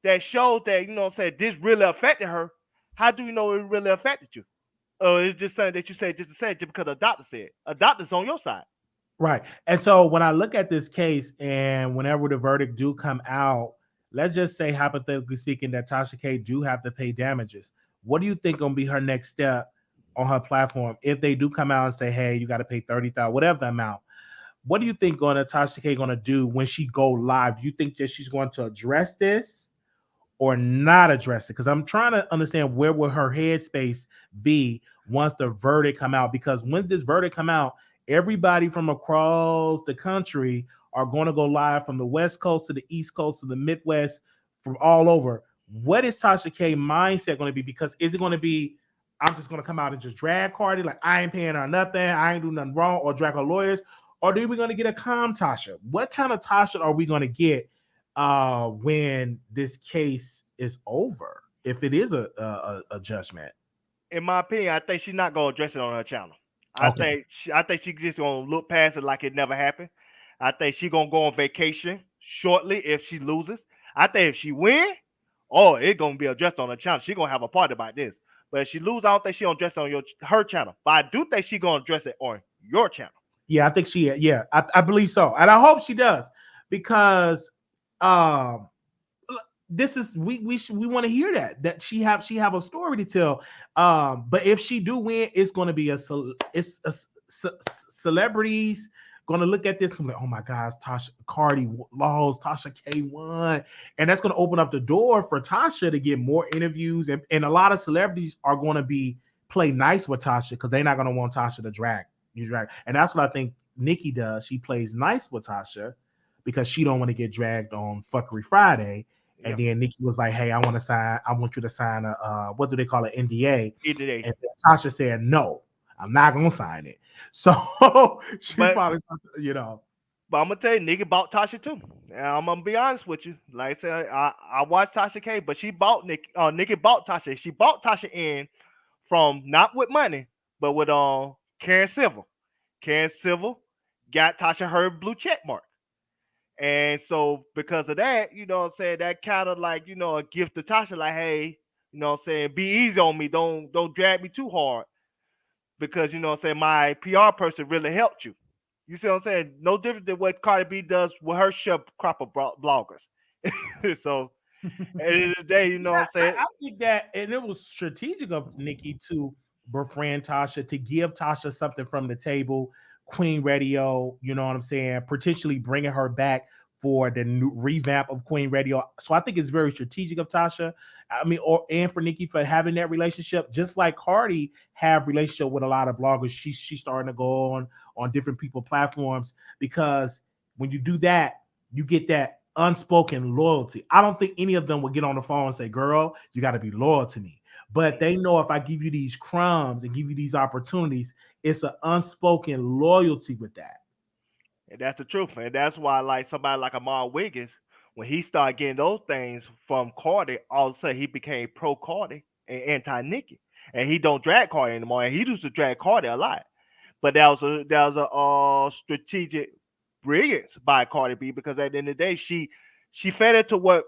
that shows that this really affected her, how do you know it really affected you? Or it's just something that you said just to say, just because a doctor said. A doctor's on your side. Right. And so when I look at this case, and whenever the verdict do come out, let's just say hypothetically speaking that Tasha K do have to pay damages. What do you think gonna be her next step on her platform if they do come out and say, hey, you got to pay 30,000, whatever the amount? What do you think Tasha K gonna do when she go live? Do you think that she's going to address this or not address it? Because I'm trying to understand where will her headspace be once the verdict come out. Because when this verdict come out, everybody from across the country are going to go live, from the West Coast to the East Coast to the Midwest, from all over. What is Tasha K mindset going to be? Because is it going to be, I'm just going to come out and just drag Cardi, like I ain't paying her nothing, I ain't doing nothing wrong, or drag her lawyers? Or are we going to get a calm Tasha? What kind of Tasha are we going to get when this case is over, if it is a judgment? In my opinion, I think she's not going to address it on her channel. I think she just going to look past it like it never happened. I think she's going to go on vacation shortly if she loses. I think if she win, it's going to be addressed on her channel. She's going to have a party about this. But if she lose, I don't think she's going to address it on her channel. But I do think she's going to address it on your channel. Yeah, I think I believe so. And I hope she does, because this is we want to hear that she have a story to tell. But if she do win, it's going to be celebrities going to look at this and be like, oh my gosh, Cardi lost, Tasha K won, and that's going to open up the door for Tasha to get more interviews, and a lot of celebrities are going to play nice with Tasha, because they're not going to want Tasha to drag. And that's what I think Nikki does. She plays nice with Tasha because she don't want to get dragged on Fuckery Friday. And then Nikki was like, hey, I want you to sign a what do they call it, NDA? NDA. And Tasha said, no, I'm not gonna sign it. So she probably, But I'm gonna tell you, Nikki bought Tasha too. And I'm gonna be honest with you. Like I said, I watched Tasha K, but she bought Nikki bought Tasha. She bought Tasha in from not with money, but with Karen Civil. Karen Civil got Tasha her blue check mark. And so because of that, you know what I'm saying, that kind of like, you know, a gift to Tasha, like, hey, you know what I'm saying, be easy on me. Don't drag me too hard. Because, you know what I'm saying, my PR person really helped you. You see what I'm saying? No different than what Cardi B does with her crop of bloggers. So at the end of the day, you know what I'm saying? I think that, and it was strategic of Nikki to befriend Tasha, to give Tasha something from the table, Queen Radio, you know what I'm saying, potentially bringing her back for the new revamp of Queen Radio. So I think it's very strategic of Tasha. I mean, and for Nikki for having that relationship, just like Cardi have relationship with a lot of bloggers. She's starting to go on different people platforms, because when you do that, you get that unspoken loyalty. I don't think any of them would get on the phone and say, girl, you got to be loyal to me. But they know if I give you these crumbs and give you these opportunities, it's an unspoken loyalty with that. And that's the truth. And that's why, like, somebody like Amon Wiggins, when he started getting those things from Cardi, all of a sudden he became pro Cardi and anti Nicki. And he don't drag Cardi anymore. And he used to drag Cardi a lot. But that was a strategic brilliance by Cardi B, because at the end of the day, she fed into what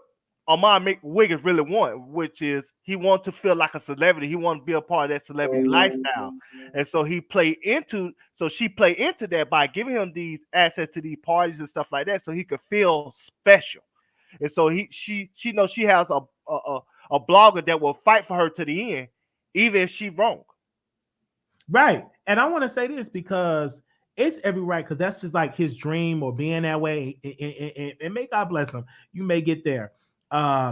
Amon Wiggins really wanted, which is he wanted to feel like a celebrity. He wanted to be a part of that celebrity lifestyle. And so she played into that by giving him these access to these parties and stuff like that, so he could feel special. And so she knows she has a blogger that will fight for her to the end, even if she's wrong. Right. And I want to say this because it's every right, because that's just like his dream or being that way. And may God bless him. You may get there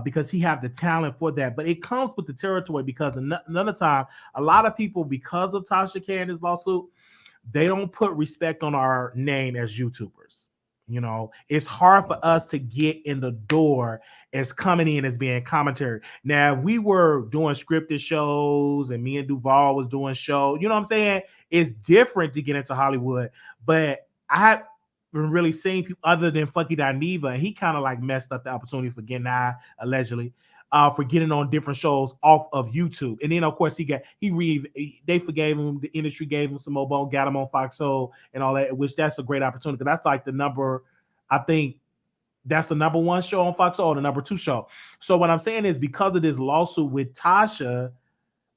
because he have the talent for that. But it comes with the territory, because another time, a lot of people, because of Tasha K and his lawsuit, they don't put respect on our name as YouTubers. You know, it's hard for us to get in the door as coming in as being commentary. Now, if we were doing scripted shows and me and Duval was doing shows, you know what I'm saying? It's different to get into Hollywood. But I haven't really seen people other than Funky Dineva, and he kind of like messed up the opportunity for getting allegedly, for getting on different shows off of YouTube. And then of course they forgave him, the industry gave him some more bone, got him on Fox Soul and all that, which that's a great opportunity. That's like I think that's the number one show on Fox Soul, the number two show. So what I'm saying is, because of this lawsuit with Tasha,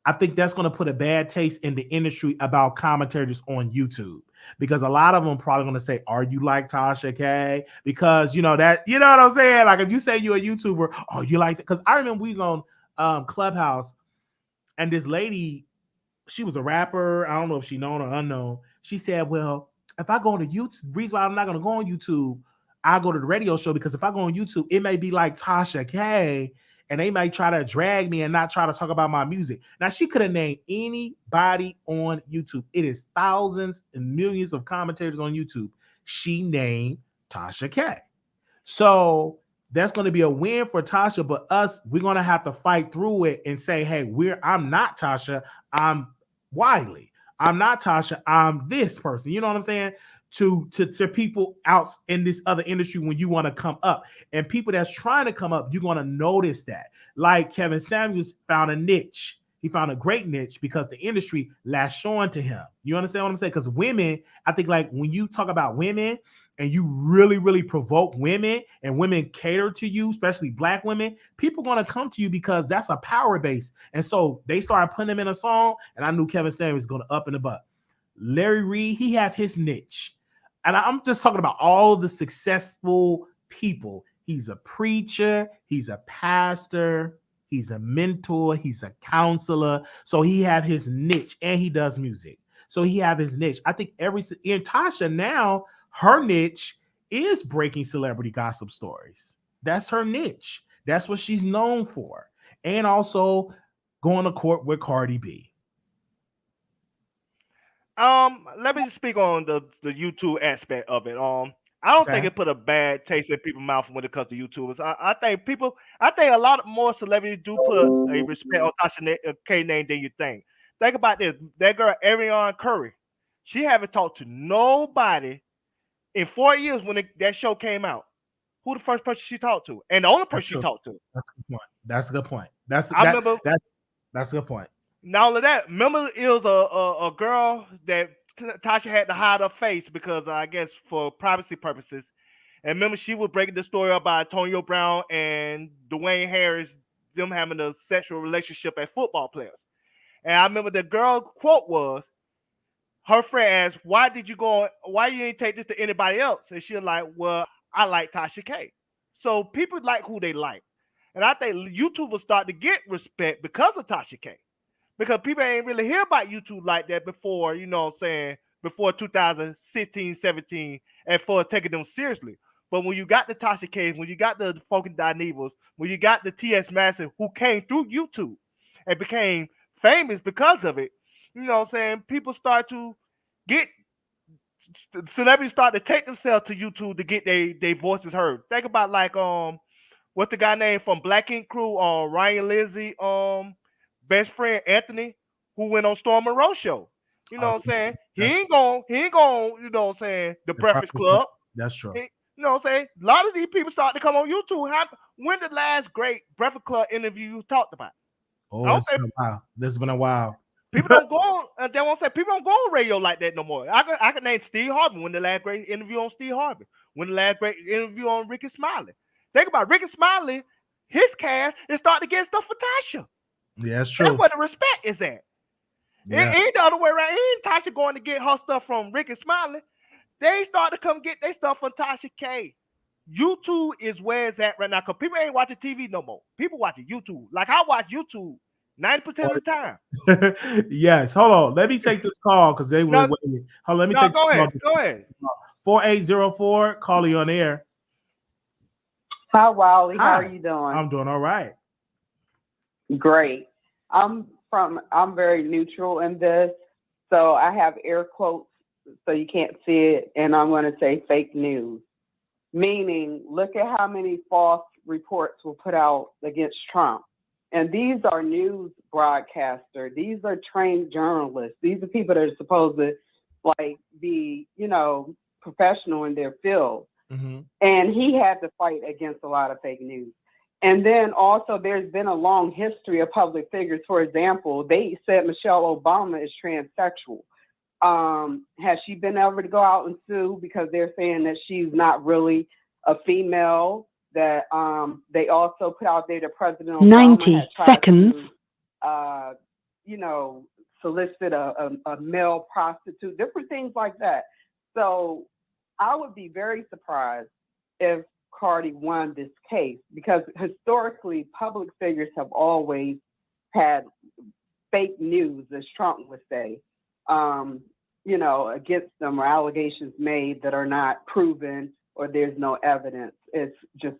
I think that's going to put a bad taste in the industry about commentators on YouTube, because a lot of them probably going to say, are you like Tasha K? Because you know what I'm saying? Like, if you say you're a YouTuber, oh, you like it? Because I remember we was on Clubhouse, and this lady, she was a rapper. I don't know if she known or unknown. She said, well, if I go on YouTube, the reason why I'm not going to go on YouTube, I'll go to the radio show, because if I go on YouTube, it may be like Tasha K, and they might try to drag me and not try to talk about my music. Now, she could have named anybody on YouTube. It is thousands and millions of commentators on YouTube. She named Tasha K. So that's going to be a win for Tasha, but we're going to have to fight through it and say, hey, I'm not Tasha, I'm Wiley. I'm not Tasha, I'm this person. You know what I'm saying? To people out in this other industry, when you want to come up, and people that's trying to come up, you're going to notice that. Like Kevin Samuels found a niche. He found a great niche because the industry latched on to him. You understand what I'm saying? Because women, I think, like, when you talk about women and you really, really provoke women, and women cater to you, especially Black women, people are going to come to you because that's a power base. And so they started putting him in a song, and I knew Kevin Samuels was going to up in the butt. Larry Reed, he have his niche. And I'm just talking about all the successful people. He's a preacher, he's a pastor, he's a mentor, he's a counselor. So he have his niche, and he does music. So he have his niche. I think in Tasha now, her niche is breaking celebrity gossip stories. That's her niche. That's what she's known for. And also going to court with Cardi B. Let me just speak on the YouTube aspect of it. I don't think it put a bad taste in people's mouth when it comes to YouTubers. I think a lot more celebrities do put a respect on Tasha K name than you think. Think about this. That girl, Ariana Curry, she haven't talked to nobody in 4 years when that show came out. Who the first person she talked to? And the only person she talked to. That's a good point. That's a good point. That's a good point. Not only that, remember it was a girl that Tasha had to hide her face because I guess for privacy purposes. And remember, she was breaking the story about Antonio Brown and Dwayne Harris, them having a sexual relationship as football players. And I remember the girl quote was, her friend asked, why you didn't take this to anybody else? And she was like, well, I like Tasha K. So people like who they like. And I think YouTube will start to get respect because of Tasha K. Because people ain't really hear about YouTube like that before, you know what I'm saying, before 2016, 17, and for taking them seriously. But when you got the Tasha K's, when you got the Funky Dinevas, when you got the T.S. Madison who came through YouTube and became famous because of it, you know what I'm saying, people start to get, celebrities start to take themselves to YouTube to get their voices heard. Think about like, what's the guy name from Black Ink Crew, Ryan Lindsay, best friend Anthony, who went on Storm Monroe show. You know what I'm saying? He ain't going, you know what I'm saying, the Breakfast Club. That's true. You know what I'm saying? A lot of these people start to come on YouTube. When the last great Breakfast Club interview you talked about? Oh, it's been a while. This has been a while. People don't go on, they won't say people don't go on radio like that no more. I can name Steve Harvey. When the last great interview on Steve Harvey? When the last great interview on Ricky Smiley? Think about Ricky Smiley, his cast is starting to get stuff for Tasha. Yeah, that's true. That's where the respect is at. Yeah. It ain't the other way around. It ain't Tasha going to get her stuff from Ricky Smiley. They start to come get their stuff from Tasha K. YouTube is where it's at right now because people ain't watching TV no more. People watching YouTube. Like I watch YouTube 90% of the time. Yes. Hold on. Let me take this call because they were waiting. Hold on, let me take go this ahead. call. Go ahead. 4804, call you on air. Hi, Wiley. Hi. How are you doing? I'm doing all right. Great. I'm very neutral in this. So I have air quotes so you can't see it. And I'm going to say fake news. Meaning, look at how many false reports were put out against Trump. And these are news broadcasters. These are trained journalists. These are people that are supposed to be, professional in their field. Mm-hmm. And he had to fight against a lot of fake news. And then also there's been a long history of public figures. For example, they said Michelle Obama is transsexual. Has she been able to go out and sue because they're saying that she's not really a female? That they also put out there that President Obama 90 had tried seconds. to, solicit a male prostitute, different things like that. So I would be very surprised if Cardi won this case because historically public figures have always had fake news, as Trump would say, against them or allegations made that are not proven or there's no evidence. It's just,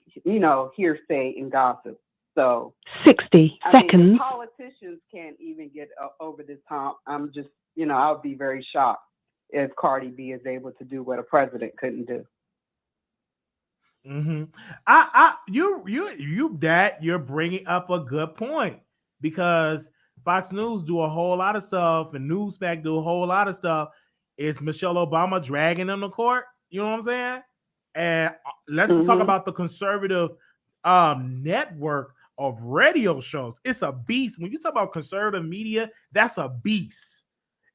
hearsay and gossip. So 60 seconds. Politicians can't even get over this hump. I'm just, I would be very shocked if Cardi B is able to do what a president couldn't do. Mm-hmm. You're bringing up a good point because Fox News do a whole lot of stuff and Newsmax do a whole lot of stuff. Is Michelle Obama dragging them to court? You know what I'm saying? And let's just talk about the conservative network of radio shows. It's a beast. When you talk about conservative media, that's a beast.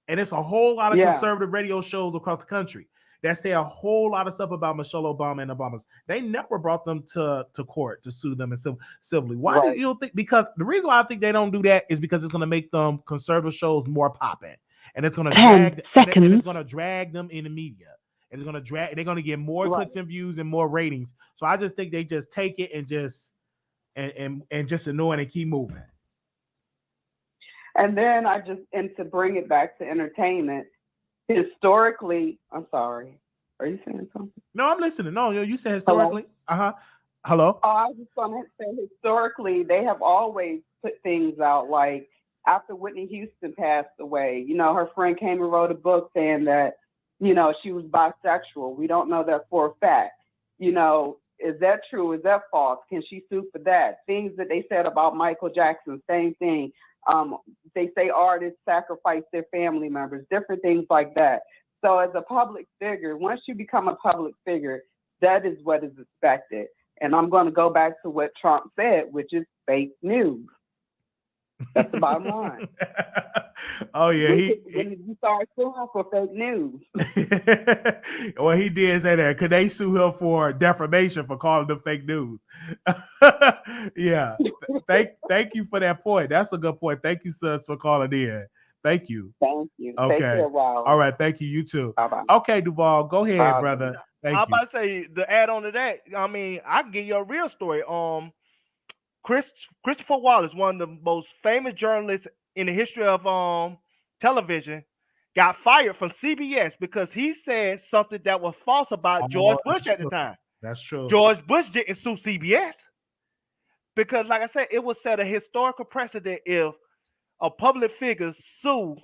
And it's a whole lot of conservative radio shows across the country that say a whole lot of stuff about Michelle Obama and Obamas. They never brought them to court to sue them and civilly. Why do you don't think? Because the reason why I think they don't do that is because it's going to make them conservative shows more popping, and it's going to drag them in the media. And it's going to drag. They're going to get more clicks and views and more ratings. So I just think they just take it and just ignore it and keep moving. And then to bring it back to entertainment, historically, I'm sorry. Are you saying something? No, I'm listening. No, you said historically. Hello? Oh, I was just going to say historically, they have always put things out like after Whitney Houston passed away, her friend came and wrote a book saying that, she was bisexual. We don't know that for a fact. Is that true? Is that false? Can she sue for that? Things that they said about Michael Jackson, same thing. They say artists sacrifice their family members, different things like that. So as a public figure, once you become a public figure, that is what is expected. And I'm going to go back to what Trump said, which is fake news. That's the bottom line. Oh yeah, when you start suing for fake news. Well, he did say that. Could they sue him for defamation for calling them fake news? Yeah. Thank you for that point. That's a good point. Thank you, sis, for calling in. Thank you. Thank you. Okay. Take care, Wild. All right. Thank you. You too. Bye-bye. Okay, Duval, go ahead, brother. Thank I'm you. about to say to add on to that. I mean, I can give you a real story. Christopher Wallace, one of the most famous journalists in the history of television, got fired from CBS because he said something that was false about George Bush at the time. That's true. George Bush didn't sue CBS because, like I said, it would set a historical precedent if a public figure sue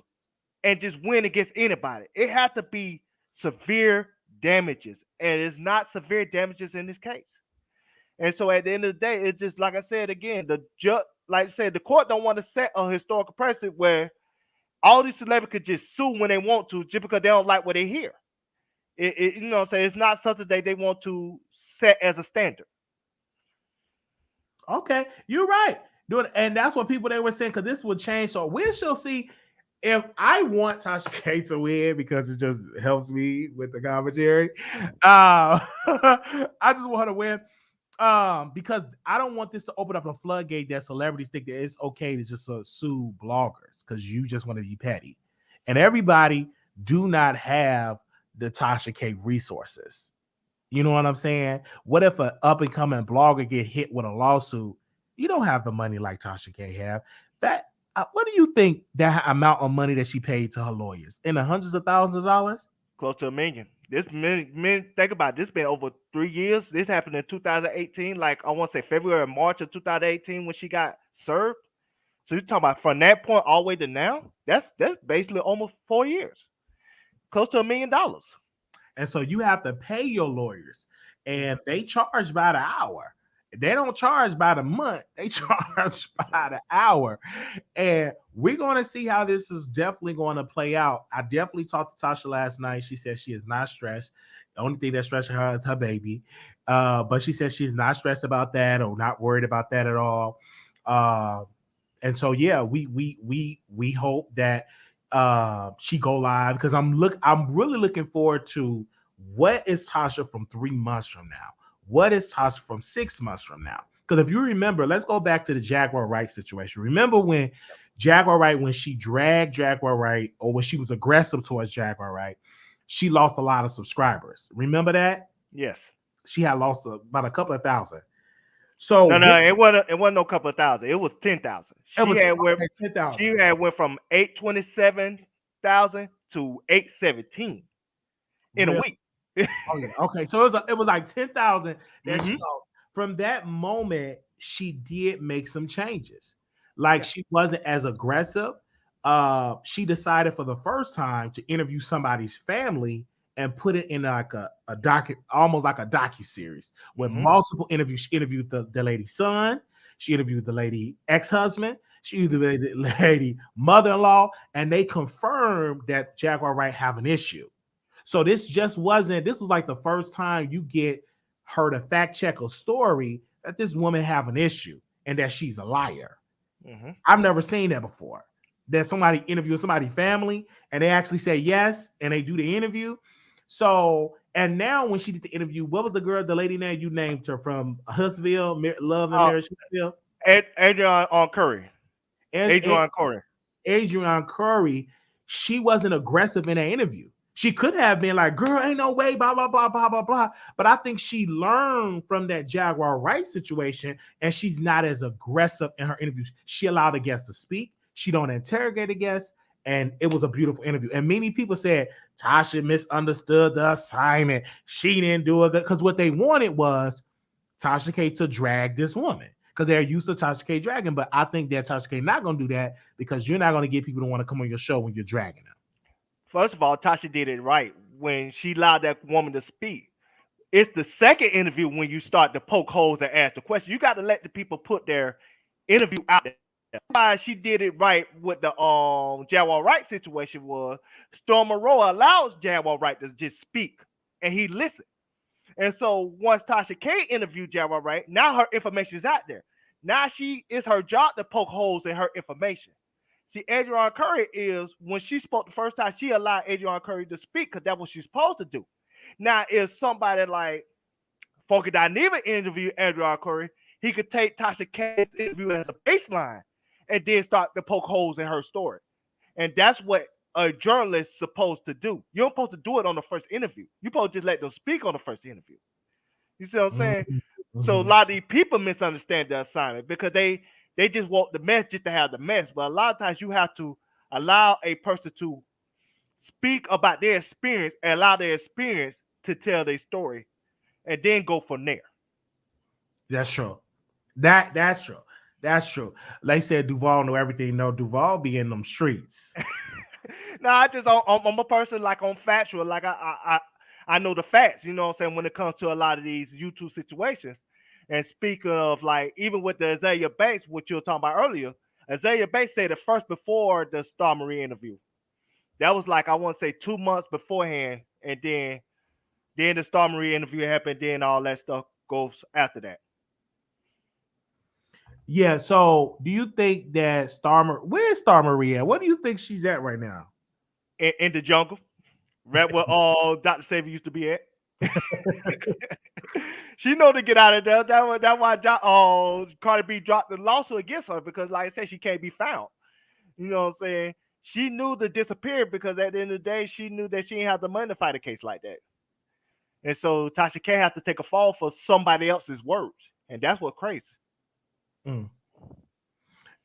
and just win against anybody. It had to be severe damages, and it's not severe damages in this case. And so at the end of the day, it's just like I said again, the court don't want to set a historical precedent where all these celebrities could just sue when they want to, just because they don't like what they hear. You know what I'm saying? It's not something that they want to set as a standard. Okay, you're right. And that's what they were saying, because this would change. So we shall see. If I want Tasha K to win because it just helps me with the commentary, I just want to win because I don't want this to open up a floodgate that celebrities think that it's okay to just sue bloggers because you just want to be petty. And everybody do not have the Tasha K resources. You know what I'm saying? What if an up-and-coming blogger get hit with a lawsuit? You don't have the money like Tasha K have. What do you think that amount of money that she paid to her lawyers? In the hundreds of thousands of dollars? Close to $1 million. This think about it. This been over 3 years. This happened in 2018, like I want to say February or March of 2018 when she got served. So you're talking about from that point all the way to now? That's basically almost 4 years. Close to $1 million. And so you have to pay your lawyers, and they charge by the hour. They don't charge by the month. They charge by the hour. And we're going to see how this is definitely going to play out. I definitely talked to Tasha last night. She said she is not stressed. The only thing that's stressing her is her baby. But she said she's not stressed about that or not worried about that at all. And so, yeah, we hope that she go live, because I'm really looking forward to what is Tasha from 3 months from now. What is Tasha from 6 months from now? Because if you remember, let's go back to the Jaguar Wright situation. Remember when Jaguar Wright, when she dragged Jaguar Wright, or when she was aggressive towards Jaguar Wright, she lost a lot of subscribers. Remember that? Yes. She had lost about a couple of thousand. So no, it wasn't no couple of thousand. It was 10,000. She had 10,000. She had went from 827,000 to 817 in a week. Oh, yeah. Okay, so it was like 10,000 that she lost. From that moment, she did make some changes. Like she wasn't as aggressive. She decided for the first time to interview somebody's family and put it in like a almost like a docu-series with multiple interviews. She interviewed the lady's son. She interviewed the lady ex-husband. She interviewed the lady mother-in-law, and they confirmed that Jaguar Wright have an issue. So this was like the first time you get her to fact check a story that this woman have an issue and that she's a liar. I've never seen that before. That somebody interviews somebody's family and they actually say yes and they do the interview. So, and now when she did the interview, what was the lady name you named her from Huntsville, Love and Marriage Huntsville? Adrian Curry. Adrian Curry, she wasn't aggressive in that interview. She could have been like, girl, ain't no way, blah, blah, blah, blah, blah, blah. But I think she learned from that Jaguar Wright situation, and she's not as aggressive in her interviews. She allowed the guests to speak. She don't interrogate the guests, and it was a beautiful interview. And many people said, Tasha misunderstood the assignment. She didn't do it. Because what they wanted was Tasha K to drag this woman, because they're used to Tasha K dragging. But I think that Tasha K not going to do that, because you're not going to get people to want to come on your show when you're dragging them. First of all, Tasha did it right when she allowed that woman to speak. It's the second interview when you start to poke holes and ask the question. You got to let the people put their interview out there. Why she did it right with the Jaguar Wright situation was Storm Monroe allows Jaguar Wright to just speak, and he listened. And so once Tasha K interviewed Jaguar Wright, now her information is out there. Now it's her job to poke holes in her information. See, Adrian Curry is, when she spoke the first time, she allowed Adrian Curry to speak because that's what she's supposed to do. Now, if somebody like Funky Dineva interview Adrian Curry, he could take Tasha K's interview as a baseline and then start to poke holes in her story. And that's what a journalist is supposed to do. You're supposed to do it on the first interview. You're supposed to just let them speak on the first interview. You see what I'm saying? Mm-hmm. So a lot of these people misunderstand the assignment because they just want the mess just to have the mess. But a lot of times you have to allow a person to speak about their experience and allow their experience to tell their story and then go from there. That's true. That's true. That's true. Like I said, Duval know everything. No, Duval be in them streets. No, I'm a person like on factual, like I know the facts, you know what I'm saying, when it comes to a lot of these YouTube situations. And speaking of, like, even with the Azalea Banks, what you were talking about earlier, Azalea Banks said it first before the Star Marie interview. That was like, I want to say 2 months beforehand, and then the Star Marie interview happened, then all that stuff goes after that. Yeah, so do you think that where's Star Marie at? What do you think she's at right now? In the jungle. Right where Dr. Savior used to be at. She know to get out of there. That's why Cardi B dropped the lawsuit against her, because, like I said, she can't be found. You know what I'm saying? She knew to disappear because at the end of the day, she knew that she didn't have the money to fight a case like that. And so Tasha K had to take a fall for somebody else's words. And that's what's crazy. Mm.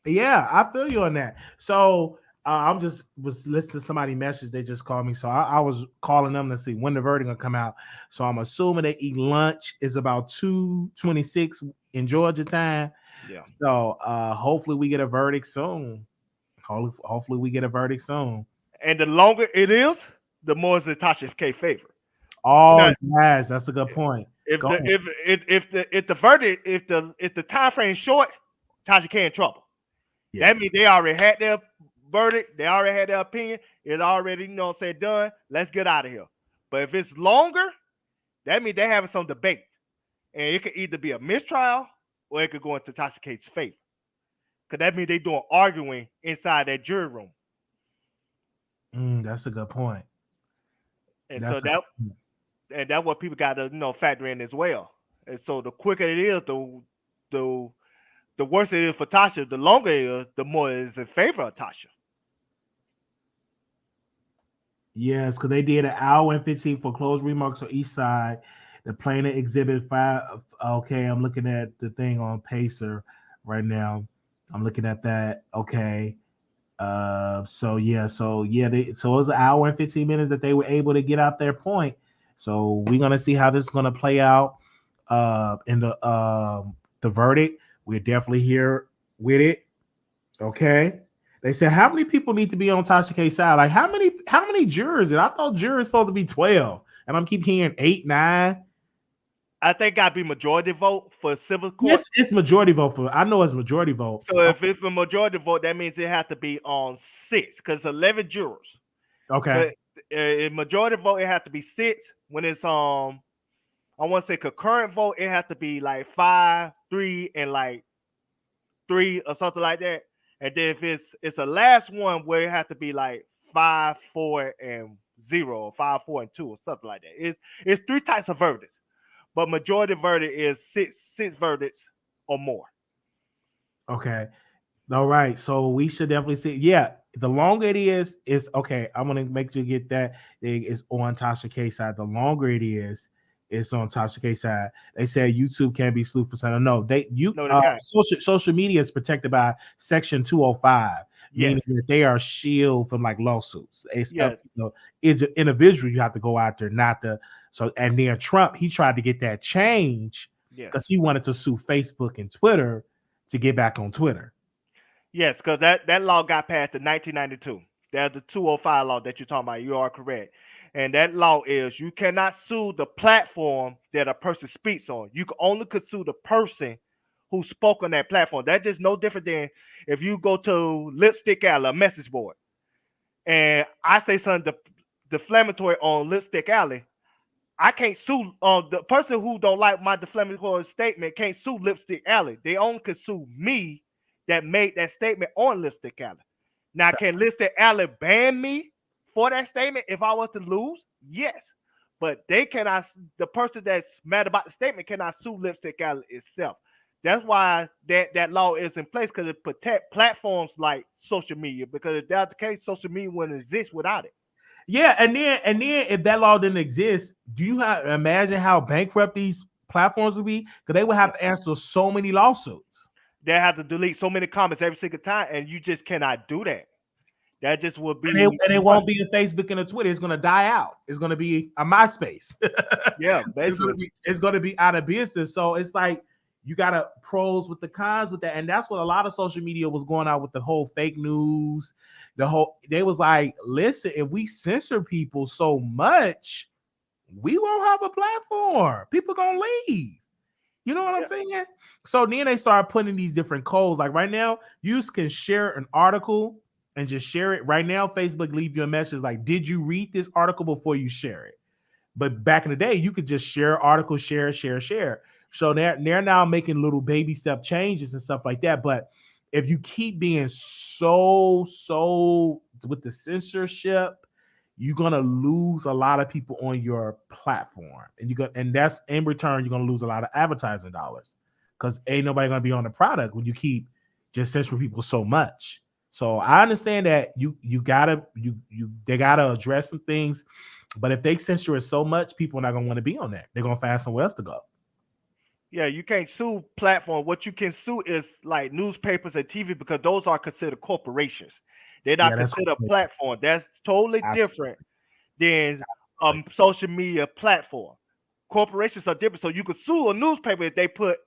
Yeah, I feel you on that. So was listening to somebody message. They just called me, so I was calling them to see when the verdict will come out. So I'm assuming they eat lunch is about 2:26 in Georgia time. Yeah. So hopefully we get a verdict soon. Hopefully we get a verdict soon. And the longer it is, the more is the Tasha K favor. Oh, yes, that's a good point. If the verdict, if the time frame is short, Tasha K in trouble. Yeah. That means they already had their verdict, they already had their opinion, it's already, you know what I'm saying, done. Let's get out of here. But if it's longer, that means they're having some debate. And it could either be a mistrial or it could go into Tasha K's favor. Because that means they're doing arguing inside that jury room. That's a good point. And that's what people got to factor in as well. And so the quicker it is, the worse it is for Tasha. The longer it is, the more it is in favor of Tasha. Yes, because they did 1 hour and 15 for closed remarks on each side. The plaintiff exhibit 5. Okay, I'm looking at the thing on Pacer right now. I'm looking at that. Okay. So it was 1 hour and 15 minutes that they were able to get out their point. So we're gonna see how this is gonna play out in the verdict. We're definitely here with it. Okay. They said, how many people need to be on Tasha K's side? Like, how many jurors? And I thought jurors supposed to be 12. And I'm keep hearing 8, 9. I think gotta be majority vote for civil court. Yes, it's majority vote for. I know it's majority vote. So if it's a majority vote, that means it has to be on 6, because 11 jurors. Okay. So a majority vote, it has to be 6. When it's I want to say concurrent vote, it has to be like 5, 3, and like 3 or something like that. And then if it's a last one where it has to be like 5, 4, and 0, or 5, 4, and 2, or something like that. It's 3 types of verdicts. But majority verdict is 6 verdicts or more. Okay. All right. So we should definitely see. Yeah. The longer it is, it's okay. I'm going to make sure you get that. It's on Tasha K's side. The longer it is, it's on Tasha K's side. They said YouTube can't be sued for something. No, social media is protected by Section 205, meaning that they are shielded from like lawsuits. It's up to the individual you have to go after, not the. So, and then Trump, he tried to get that change because he wanted to sue Facebook and Twitter to get back on Twitter. Yes, because that law got passed in 1992. That's the 205 law that you're talking about. You are correct. And that law is you cannot sue the platform that a person speaks on. You can only sue the person who spoke on that platform. That's just no different than if you go to Lipstick Alley, a message board, and I say something defamatory on Lipstick Alley. I can't sue the person who don't like my defamatory statement can't sue Lipstick Alley. They only can sue me that made that statement on Lipstick Alley. Now, can Lipstick Alley ban me for that statement if I was to lose? Yes. But they cannot, the person that's mad about the statement cannot sue Lipstick Alley itself. That's why that law is in place, because it protect platforms like social media, because if that's the case, social media wouldn't exist without it. Yeah, and then if that law didn't exist, do you imagine how bankrupt these platforms would be? Because they would have to answer so many lawsuits. They have to delete so many comments every single time, and you just cannot do that. That just would be, and it won't be a Facebook and a Twitter. It's going to die out. It's going to be a MySpace. Yeah, basically, it's going to be out of business. So it's like you got to pros with the cons with that, and that's what a lot of social media was going out with the whole fake news. They was like, listen, if we censor people so much, we won't have a platform. People gonna leave. You know what I'm saying? So then they start putting these different codes. Like right now, you can share an article and just share it. Right now, Facebook leave you a message like, did you read this article before you share it? But back in the day, you could just share articles, share. So they're now making little baby step changes and stuff like that. But if you keep being so with the censorship, you're gonna lose a lot of people on your platform, and that's in return you're gonna lose a lot of advertising dollars, because ain't nobody gonna be on the product when you keep just censoring people so much. So I understand that they gotta address some things, but if they censor it so much, people are not gonna want to be on that. They're gonna find somewhere else to go. Yeah, you can't sue platform. What you can sue is like newspapers and TV, because those are considered corporations. They're not considered a platform. That's totally different than social media platform. Corporations are different. So you could sue a newspaper if they put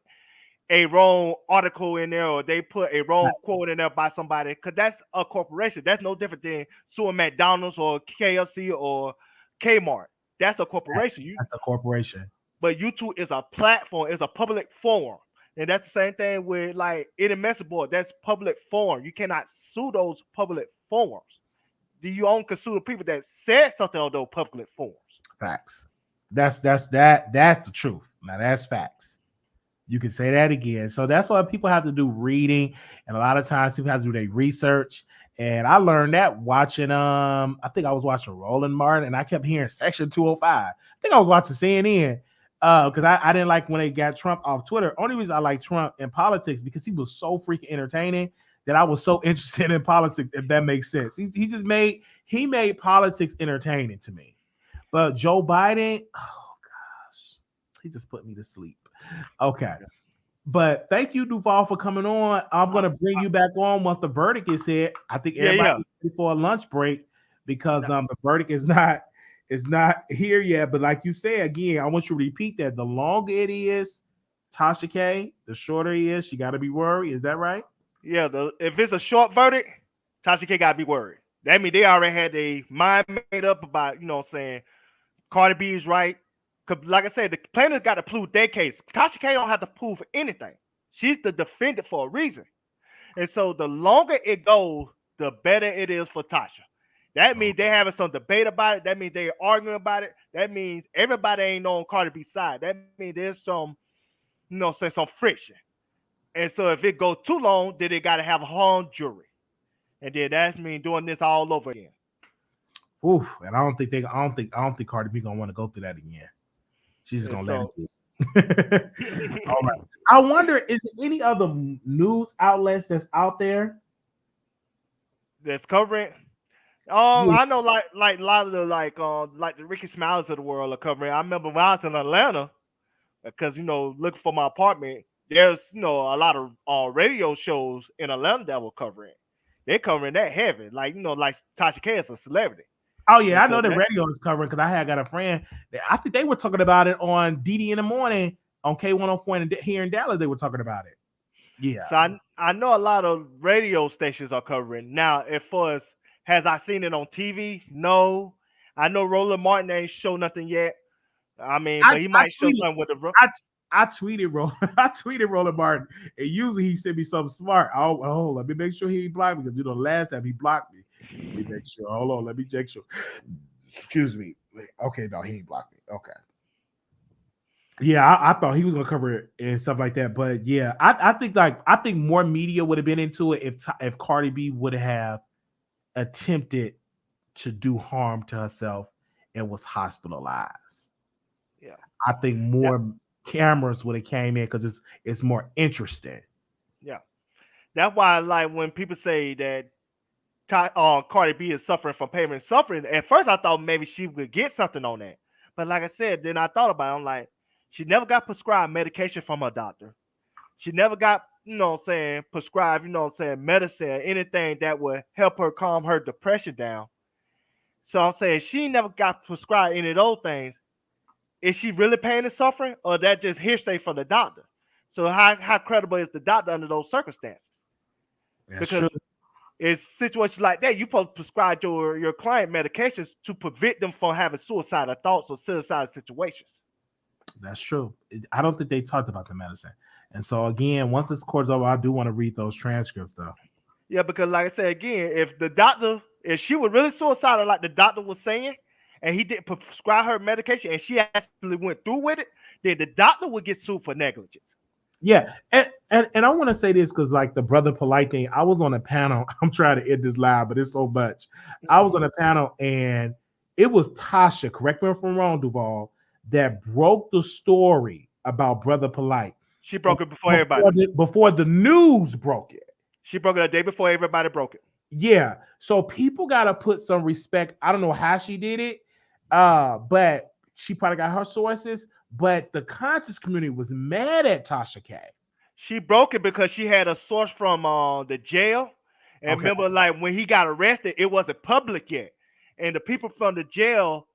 a wrong article in there, or they put a wrong quote in there by somebody, because that's a corporation. That's no different than suing McDonald's or KFC or Kmart. That's a corporation. That's a corporation. But YouTube is a platform, it's a public forum. And that's the same thing with like any message board. That's public forum. You cannot sue those public forums. Do you only can sue the people that said something on those public forums? Facts. That's the truth. Now that's facts. You can say that again. So that's why people have to do reading, and a lot of times people have to do their research. And I learned that watching I think I was watching Roland Martin, and I kept hearing Section 205. I think I was watching CNN. Because I didn't like when they got Trump off Twitter. Only reason I like Trump in politics because he was so freaking entertaining that I was so interested in politics, if that makes sense. He made politics entertaining to me. But Joe Biden, oh gosh, he just put me to sleep. Okay. But thank you, Duval, for coming on. I'm gonna bring you back on once the verdict is hit. I think everybody's ready for a lunch break, because the verdict is not here yet. But like you said, again, I want you to repeat that. The longer it is, Tasha K, the shorter it is. She got to be worried. Is that right? Yeah. If it's a short verdict, Tasha K got to be worried. That means they already had their mind made up about, you know what I'm saying, Cardi B is right. Because like I said, the plaintiff got to prove their case. Tasha K don't have to prove anything. She's the defendant for a reason. And so the longer it goes, the better it is for Tasha. That means they having some debate about it. That means they're arguing about it. That means everybody ain't on Cardi B's side. That means there's some, you know, say some friction. And so if it goes too long, then they got to have a hung jury. And then that means doing this all over again. Oof, and I don't think Cardi B gonna want to go through that again. She's just gonna let it be. All right. I wonder, is there any other news outlets that's out there that's covering? I know like a lot of the like the Ricky Smiles of the world are covering. I remember when I was in Atlanta, because looking for my apartment, there's a lot of radio shows in Atlanta that were covering. They're covering that heavy, like Tasha K is a celebrity. Oh yeah, I know the radio is covering, because I had got a friend. I think they were talking about it on DD in the morning on K104 and here in Dallas. They were talking about it. Yeah. So I know a lot of radio stations are covering. Now, as far as has I seen it on TV? No. I know Roland Martin ain't show nothing yet. I mean, but he might show something with the. I tweeted Roland Martin, and usually he sent me something smart. Oh, let me make sure he ain't blocked me, because last time he blocked me. Let me make sure. Hold on, let me check sure. Excuse me. Okay, no, he ain't blocked me. Okay. Yeah, I thought he was gonna cover it and stuff like that, but yeah, I think more media would have been into it if Cardi B would have attempted to do harm to herself and was hospitalized. Yeah. I think more cameras would have came in because it's more interesting. Yeah. That's why, like, when people say that Cardi B is suffering from payment suffering, at first I thought maybe she would get something on that. But like I said, then I thought about it. I'm like, she never got prescribed medication from her doctor. She never got, prescribed, medicine, anything that would help her calm her depression down. So I'm saying she never got prescribed any of those things. Is she really pain and suffering, or that just hearsay from the doctor? So how credible is the doctor under those circumstances? Because it's situations like that, you supposed to prescribe your client medications to prevent them from having suicidal thoughts or suicidal situations. That's true. I don't think they talked about the medicine. And so again, once this court's over, I do want to read those transcripts though. Yeah, because like I said again, if she was really suicidal, like the doctor was saying, and he didn't prescribe her medication, and she actually went through with it, then the doctor would get sued for negligence. Yeah, and I want to say this because like the brother polite thing, I was on a panel. I'm trying to end this live, but it's so much. I was on a panel and it was Tasha, correct me if I'm wrong, Duval, that broke the story about brother polite. She broke it before everybody. Before the news broke it. She broke it a day before everybody broke it. Yeah, so people gotta put some respect. I don't know how she did it, but she probably got her sources. But the conscious community was mad at Tasha K. She broke it because she had a source from the jail. And remember, like when he got arrested, it wasn't public yet. And the people from the jail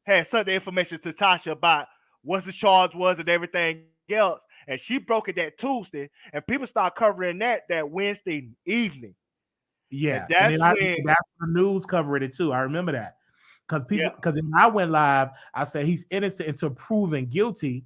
had certain information to Tasha about what the charge was and everything else. And she broke it that Tuesday, and people start covering that Wednesday evening. Yeah, and that's the news covered it too. I remember that. Because when I went live, I said he's innocent until proven guilty.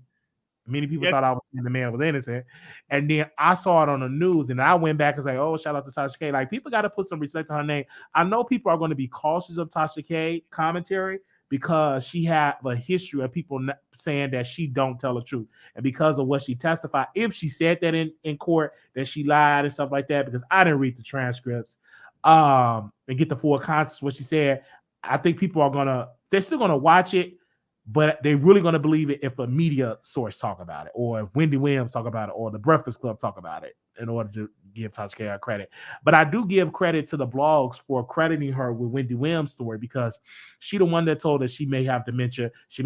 Many people thought I was saying the man was innocent. And then I saw it on the news and I went back and say, oh, shout out to Tasha K. Like, people got to put some respect on her name. I know people are going to be cautious of Tasha K commentary because she had a history of people saying that she don't tell the truth. And because of what she testified, if she said that in court, that she lied and stuff like that, because I didn't read the transcripts and get the full context of what she said, I think people are they're still gonna watch it, but they're really gonna believe it if a media source talk about it, or if Wendy Williams talk about it, or the Breakfast Club talk about it, in order to give Tasha K credit. But I do give credit to the blogs for crediting her with Wendy Williams' story because she the one that told us she may have dementia, she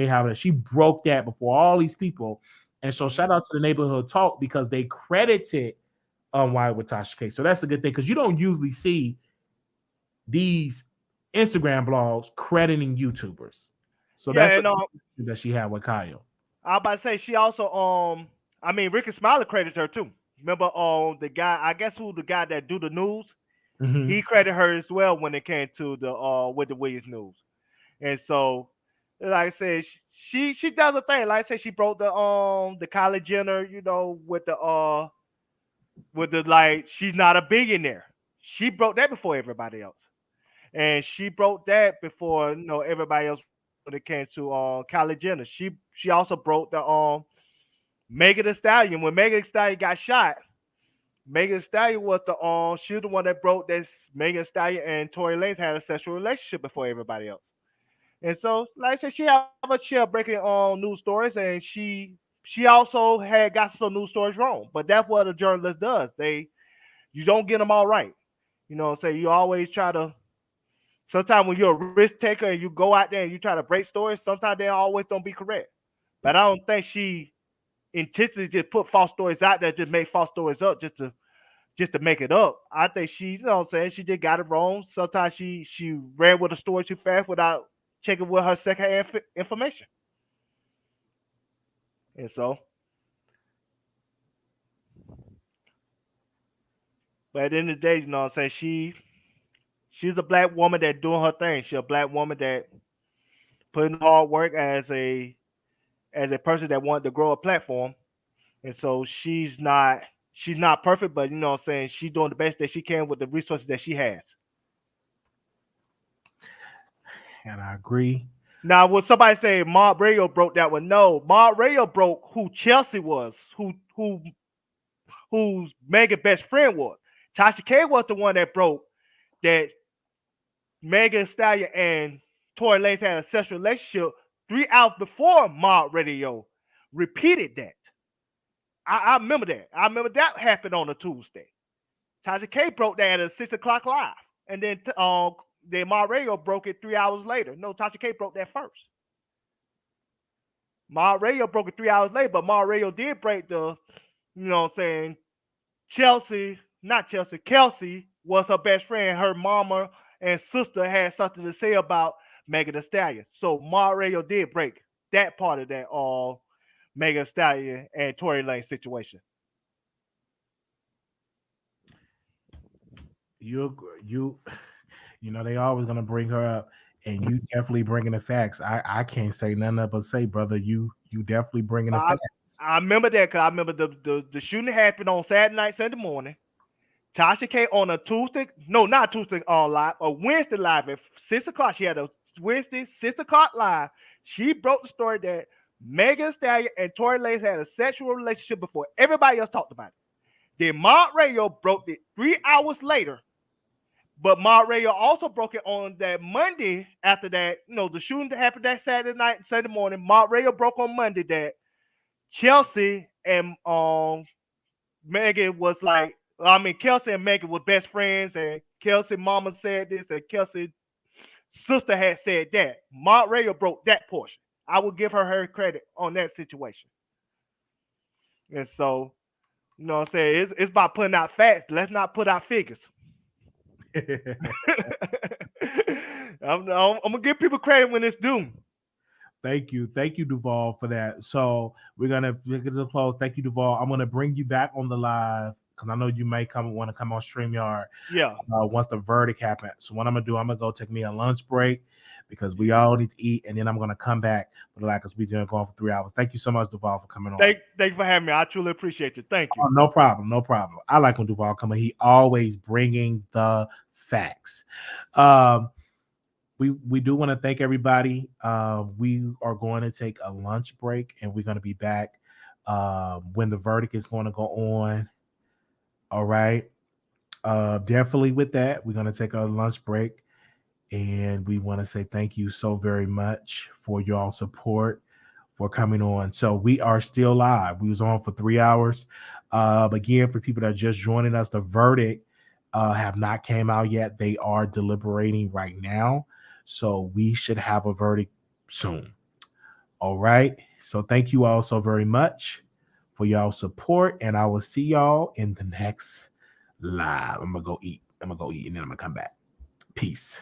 broke that before all these people. And so shout out to the Neighborhood Talk because they credited Wiley with Tasha K. So that's a good thing because you don't usually see these Instagram blogs crediting YouTubers. So that's that she had with Kyle. I was about to say she also Ricky Smiley credited her too. Remember the guy, I guess the guy that do the news, he credited her as well when it came to the with the Williams news. And so like I said, she does a thing. Like I said, she broke the Kylie Jenner, with the like she's not a billionaire. She broke that before everybody else. And she broke that before everybody else when it came to Kylie Jenner. She also broke the Megan Thee Stallion. When Megan Thee Stallion got shot, Megan Thee Stallion was she was the one that broke this. Megan Thee Stallion and Tory Lanez had a sexual relationship before everybody else. And so, like I said, she have a share breaking news stories, and she also got some news stories wrong. But that's what a journalist does. You don't get them all right. You always try to. Sometimes when you're a risk taker and you go out there and you try to break stories, sometimes they always don't be correct. But I don't think she intentionally just put false stories out there, just make false stories up just to make it up. I think she just got it wrong. Sometimes she ran with a story too fast without checking with her secondhand information. And so, but at the end of the day, she's a black woman that doing her thing. She's a black woman that putting hard work as a person that wanted to grow a platform. And so she's not perfect, but she's doing the best that she can with the resources that she has. And I agree. Now, would somebody say Mark Radio broke that one? No, Mark Radio broke who Chelsea was, who's Megan's best friend was. Tasha K was the one that broke that Megan Thee Stallion and Tory Lanez had a sexual relationship 3 hours before Mark Radio repeated that. I remember that. I remember that happened on a Tuesday. Tasha K broke that at a 6 o'clock live. And then Mark Radio broke it 3 hours later. No, Tasha K broke that first. Mark Radio broke it 3 hours later, but Mark Radio did break the, you know what I'm saying, Kelsey was her best friend. Her mama and sister had something to say about Megan Thee Stallion. So Mark Radio did break that part of that Megan Thee Stallion and Tory Lanez situation. You know they always gonna bring her up, and you definitely bringing the facts. I can't say nothing but say, brother, you definitely bringing the facts. I remember that because I remember the shooting happened on Saturday night, Sunday morning. Tasha K on a Tuesday, no, not Tuesday on live, a Wednesday live at 6 o'clock. She had a Wednesday 6 o'clock live. She broke the story that Megan Thee Stallion and Tory Lanez had a sexual relationship before everybody else talked about it. Then Mark Radio broke it 3 hours later. But Mark Radio also broke it on that Monday after that. You know, the shooting that happened that Saturday night and Sunday morning. Mark Radio broke on Monday that Chelsea and Megan was like, Kelsey and Megan were best friends, and Kelsey mama said this, and Kelsey sister had said that. Mark Radio broke that portion. I will give her credit on that situation. And so, you know what I'm saying? It's about putting out facts. Let's not put out figures. I'm gonna give people credit when it's due. Thank you, Duval, for that. So we're gonna get to the close. Thank you, Duval. I'm gonna bring you back on the live because I know you may want to come on StreamYard. Yeah. Once the verdict happens. So what I'm gonna do, I'm gonna go take me a lunch break because we all need to eat, and then I'm gonna come back for the live because we're going for 3 hours. Thank you so much, Duval, for coming on. Thank you for having me. I truly appreciate you. Thank you. Oh, no problem. I like when Duval come in. He always bringing the facts. We do want to thank everybody. We are going to take a lunch break, and we're going to be back when the verdict is going to go on. All right. Definitely with that, we're going to take a lunch break, and we want to say thank you so very much for y'all support, for coming on. So we are still live. We was on for 3 hours. Again, for people that are just joining us, the verdict have not came out yet. They are deliberating right now. So we should have a verdict soon. All right. So thank you all so very much for y'all support. And I will see y'all in the next live. I'm going to go eat and then I'm going to come back. Peace.